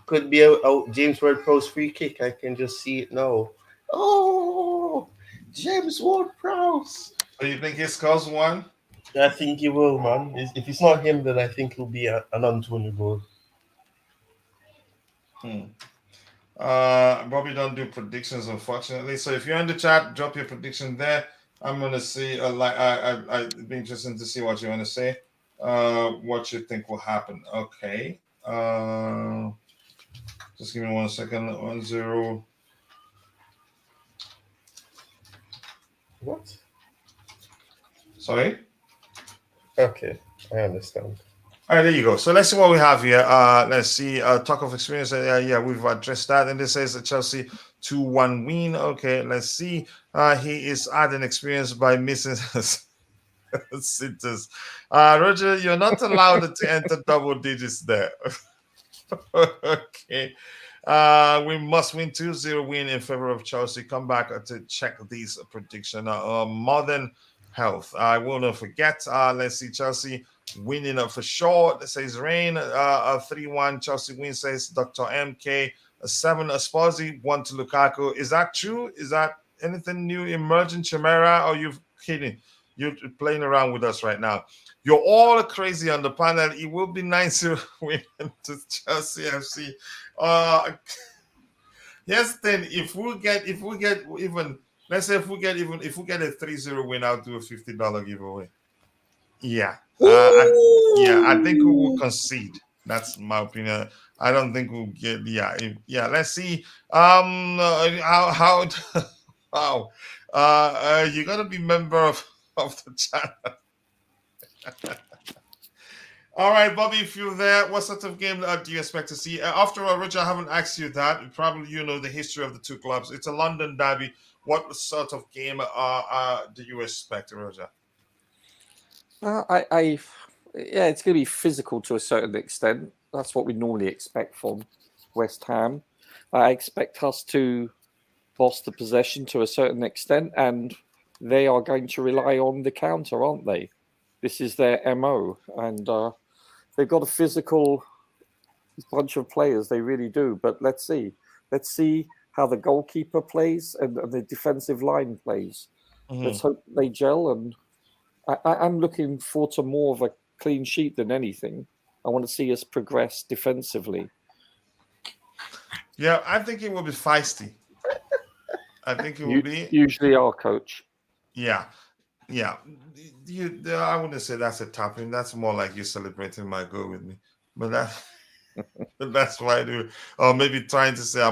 Could be a James Ward-Prowse free kick. I can just see it now. Oh, James Ward-Prowse. So you think he scores one? I think he will, man. If it's not him, then I think it'll be an Antonio goal. Bobby don't do predictions, unfortunately. So if you're in the chat, drop your prediction there. I'm gonna see. It'd be interesting to see what you want to say. What you think will happen? Okay. Just give me 1 second. 1-0. What? Sorry. Okay, I understand. All right, there you go. So let's see what we have here. Let's see. Talk of experience. Yeah, we've addressed that. And this says a Chelsea 2-1 win. Okay, let's see. He is adding experience by missing sitters. Roger, you're not allowed to enter double digits there. Okay. We must win 2-0 win in favor of Chelsea. Come back to check these predictions. Modern health. I will not forget. Let's see. Chelsea winning for sure. That says Rain. 3-1 Chelsea win, says Dr. MK. 7 Esposi, 1 to Lukaku. Is that true? Is that anything new emerging, Chimera? Or are you kidding? You're playing around with us right now. You're all crazy on the panel. It will be 9-0 win to Chelsea FC. Yes, then if we get even, let's say if we get a 3-0 win, I'll do a $50 giveaway. Yeah. I think we will concede. That's my opinion. I don't think we'll get. Let's see. How wow. You're gonna be member of the channel. All right, Bobby, if you're there, what sort of game do you expect to see? After all, Roger, I haven't asked you that. Probably you know the history of the two clubs. It's a London derby. What sort of game do you expect, Roger? It's going to be physical to a certain extent. That's what we normally expect from West Ham. I expect us to boss the possession to a certain extent, and they are going to rely on the counter, aren't they? This is their MO, and they've got a physical bunch of players. They really do. But let's see. Let's see how the goalkeeper plays and the defensive line plays. Let's hope they gel. And I'm looking forward to more of a clean sheet than anything. I want to see us progress defensively. Yeah, I think it will be feisty. I think it will be. Usually our coach. Yeah. I wouldn't say that's a tapping. That's more like you celebrating my goal with me. But that's why I do. Or maybe trying to say I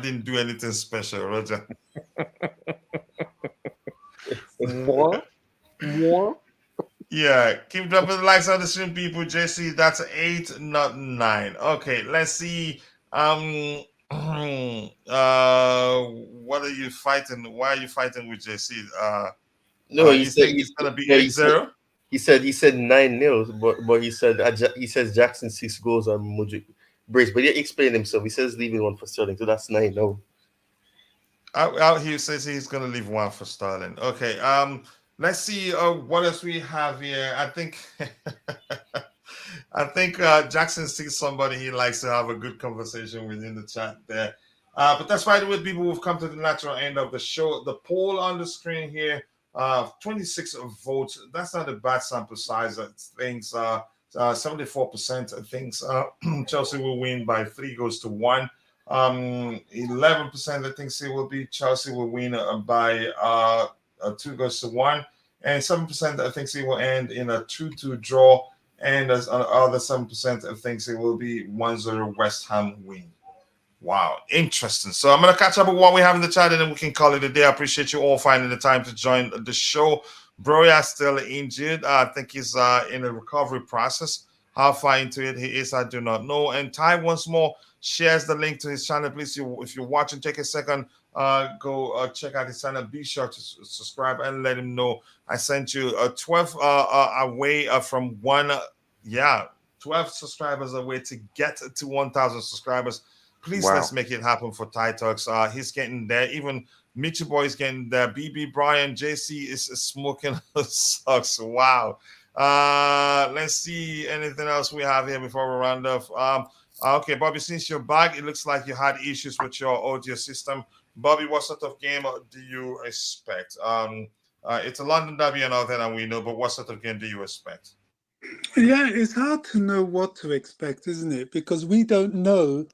didn't do anything special, Roger. More? Yeah, keep dropping the likes on the stream, people. JC, that's 8, not 9. Okay, let's see. What are you fighting? Why are you fighting with JC? No, he said it's gonna be 8-0. He said 9-0, but he says Jackson 6 goals on Mudryk brace. But he explained himself. He says leaving 1 for Sterling, so that's 9-0. He says he's gonna leave 1 for Sterling. Okay. Let's see what else we have here. I think Jackson sees somebody he likes to have a good conversation with in the chat there. But that's right with people who've come to the natural end of the show. The poll on the screen here, 26 votes. That's not a bad sample size. Things 74% thinks Chelsea will win by 3 goals to 1. 11% that thinks it will be Chelsea will win by 2-1, and 7% that thinks it will end in a 2-2 draw, and there's other 7% that thinks it will be 1-0 West Ham win. Wow, interesting. So I'm going to catch up with what we have in the chat, and then we can call it a day. I appreciate you all finding the time to join the show. Broya still injured. I think he's in a recovery process. How far into it he is, I do not know. And Ty once more shares the link to his channel. Please, if you're watching, take a second, go check out his channel. Be sure to subscribe and let him know I sent you 12 away from one. 12 subscribers away to get to 1,000 subscribers. Please, Wow. let's make it happen for Ty Talks. He's getting there. Even Mitchell Boy is getting there. BB Brian, JC is smoking socks. Wow. Let's see anything else we have here before we round off. Okay, Bobby, since you're back, it looks like you had issues with your audio system. Bobby, what sort of game do you expect? It's a London derby and all that, and we know, but what sort of game do you expect? Yeah, it's hard to know what to expect, isn't it? Because we don't know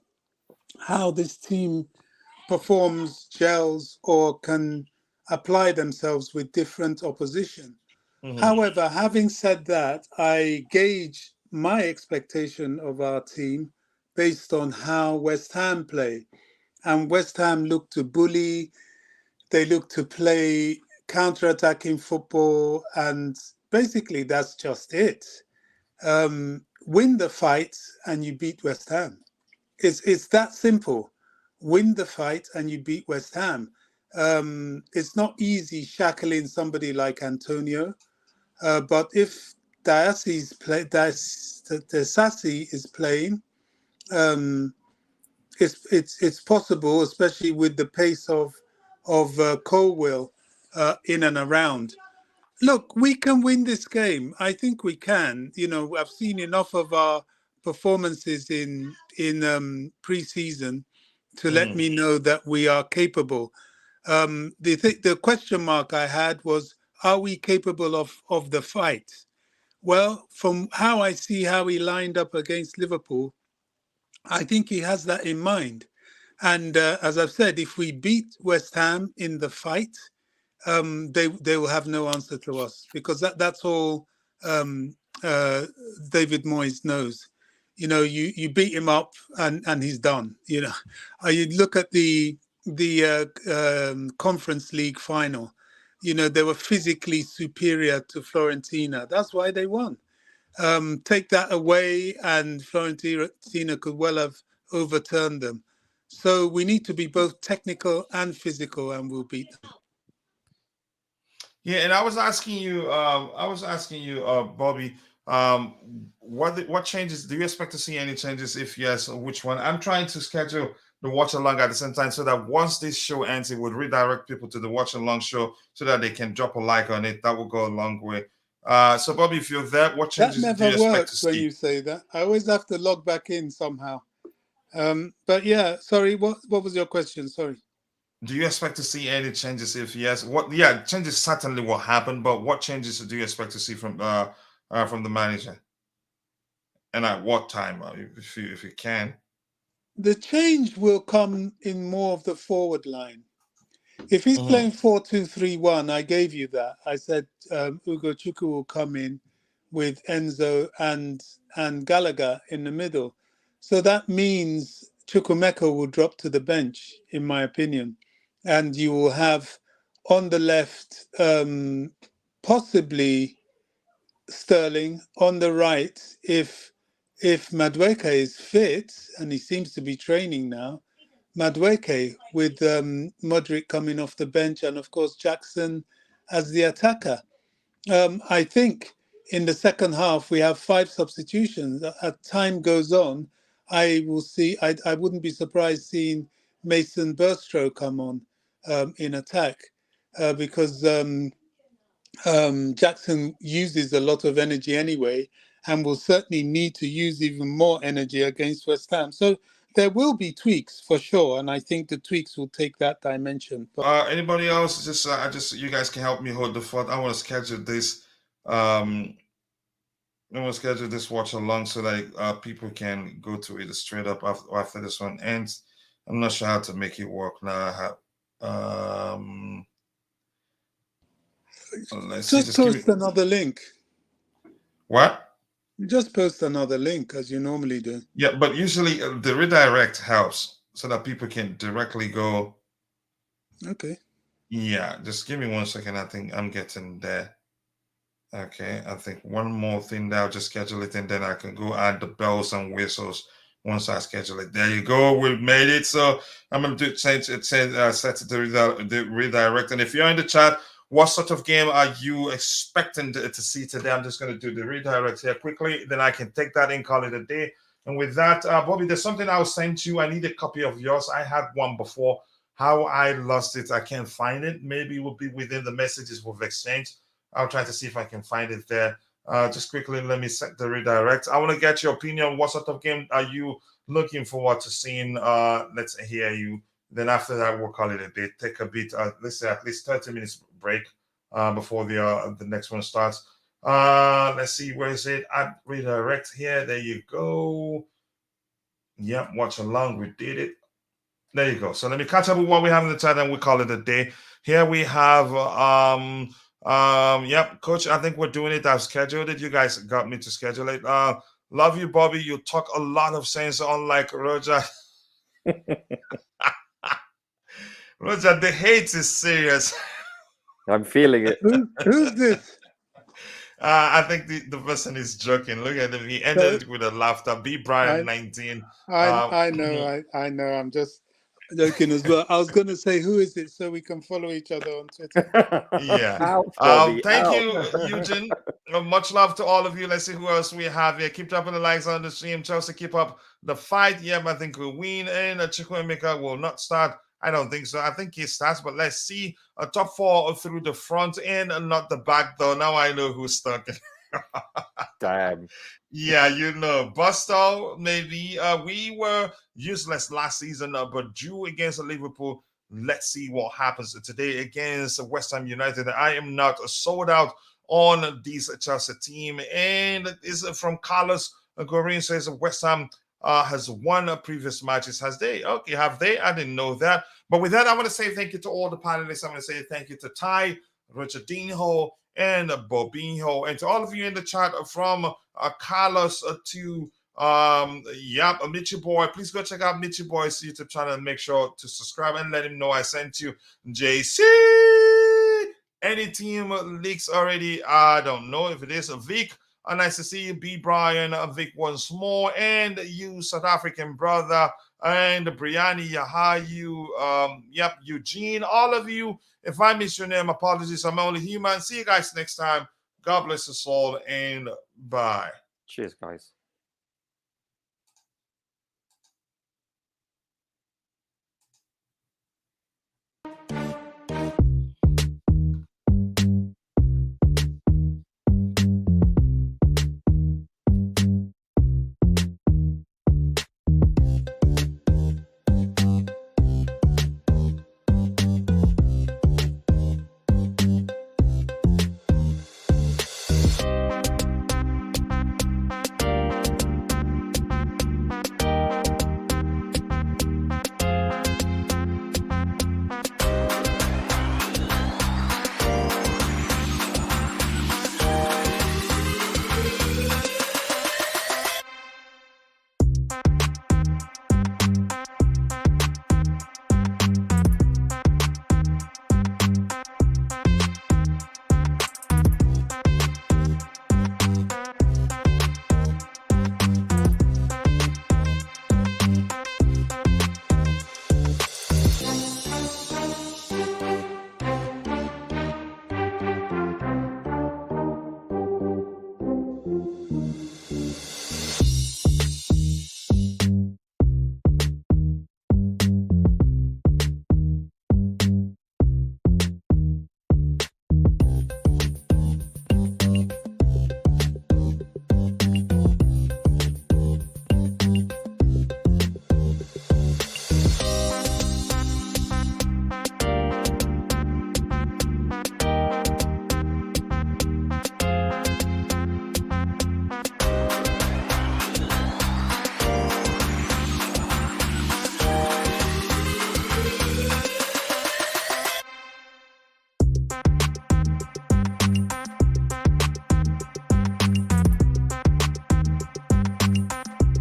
how this team performs, gels, or can apply themselves with different opposition. Mhm. However, having said that, I gauge my expectation of our team based on how West Ham play. And West Ham look to bully, they look to play counter-attacking football, and basically that's just it. Win the fight and you beat West Ham. It's that simple. Win the fight and you beat West Ham. It's not easy shackling somebody like Antonio, but if Disasi is playing, it's possible, especially with the pace of Colwill in and around. Look, we can win this game. I think we can. You know, I've seen enough of our performances in pre-season to let me know that we are capable. The question mark I had was, are we capable of the fight? Well, from how I see how he lined up against Liverpool, I think he has that in mind. And as I've said, if we beat West Ham in the fight, they will have no answer to us, because that's all David Moyes knows. You know, you beat him up and he's done. You know, you look at the Conference League final. You know, they were physically superior to Fiorentina. That's why they won. Take that away, and Fiorentina could well have overturned them. So we need to be both technical and physical, and we'll beat them. Yeah, and I was asking you, Bobby, what changes do you expect to see? Any changes? If yes, which one? I'm trying to schedule the watch along at the same time, so that once this show ends, it would redirect people to the watch along show, so that they can drop a like on it. That will go a long way. So, Bobby, if you're there, what changes That do you never expect to works when see? you say that. I always have to log back in somehow. But yeah, sorry. What was your question? Sorry. Do you expect to see any changes? If yes, what? Yeah, changes certainly will happen, but what changes do you expect to see from the manager, and at what time, if you can? The change will come in more of the forward line. If he's playing 4-2-3-1, I gave you that. I said Ugo Chukwu will come in with Enzo and Gallagher in the middle. So that means Chukwumeka will drop to the bench, in my opinion. And you will have on the left, possibly Sterling. On the right, if Madueke is fit, and he seems to be training now, Madueke with Mudryk coming off the bench, and of course Jackson as the attacker. I think in the second half we have 5 substitutions. As time goes on, I will see. I wouldn't be surprised seeing Mason Burstro come on in attack because Jackson uses a lot of energy anyway, and will certainly need to use even more energy against West Ham. So there will be tweaks for sure, and I think the tweaks will take that dimension. But Anybody else? Just you guys can help me hold the fort. I want to schedule this. I want to schedule this watch along so that people can go to it straight up after this one ends. I'm not sure how to make it work now. Let's see. Just post another link. What? Just post another link as you normally do. Yeah, but usually the redirect helps so that people can directly go. Okay. Yeah, just give me 1 second. I think I'm getting there. Okay, I think one more thing that I'll just schedule it and then I can go add the bells and whistles once I schedule it. There you go. We've made it. So I'm going to change it, set the redirect. And if you're in the chat, what sort of game are you expecting to see today? I'm just going to do the redirect here quickly. Then I can take that in, call it a day. And with that, Bobby, there's something I'll send you. I need a copy of yours. I had one before. How I lost it, I can't find it. Maybe it will be within the messages we've exchanged. I'll try to see if I can find it there. Just quickly, let me set the redirect. I want to get your opinion. What sort of game are you looking forward to seeing? Let's hear you. Then after that, we'll call it a day. Take a bit, let's say at least 30 minutes break before the next one starts. Let's see, where is it? At redirect here. There you go. Yep, watch along. We did it. There you go. So let me catch up with what we have in the chat and we call it a day. Here we have yep, coach, I think we're doing it. I've scheduled it. You guys got me to schedule it. Love you, Bobby. You talk a lot of sense, unlike Roger. Roger, the hate is serious. I'm feeling it. Who's this? I think the person is joking. Look at him. He ended it with a laughter. B Brian 19. I know. I'm just joking as well. I was going to say, who is it, so we can follow each other on Twitter. Yeah. Ouch, Bobby, thank you, Eugene. Much love to all of you. Let's see who else we have here. Keep dropping the likes on the stream. Chelsea, keep up the fight. Yeah, I think we'll win. And Chukwuemeka will not start. I don't think so. I think he starts, but let's see. A top four through the front end and not the back, though. Now I know who's stuck. Damn. Yeah, you know, Busto, maybe. We were useless last season, but drew against Liverpool. Let's see what happens today against West Ham United. I am not sold out on this Chelsea team. And this is from Carlos Gorin, says West Ham has won previous matches. Has they? Okay, have they? I didn't know that. But with that, I want to say thank you to all the panelists. I want to say thank you to Ty, Richardinho, and Bobinho, and to all of you in the chat from Carlos to Mitchy Boy. Please go check out Mitchy Boy's YouTube channel and make sure to subscribe and let him know I sent you. JC, any team leaks already? I don't know if it is. Vic, nice to see you. B Brian, Vic once more, and you South African brother, and Brianni Yahayu, Eugene, all of you. If I miss your name, apologies. I'm only human. See you guys next time. God bless us all, and bye. Cheers, guys.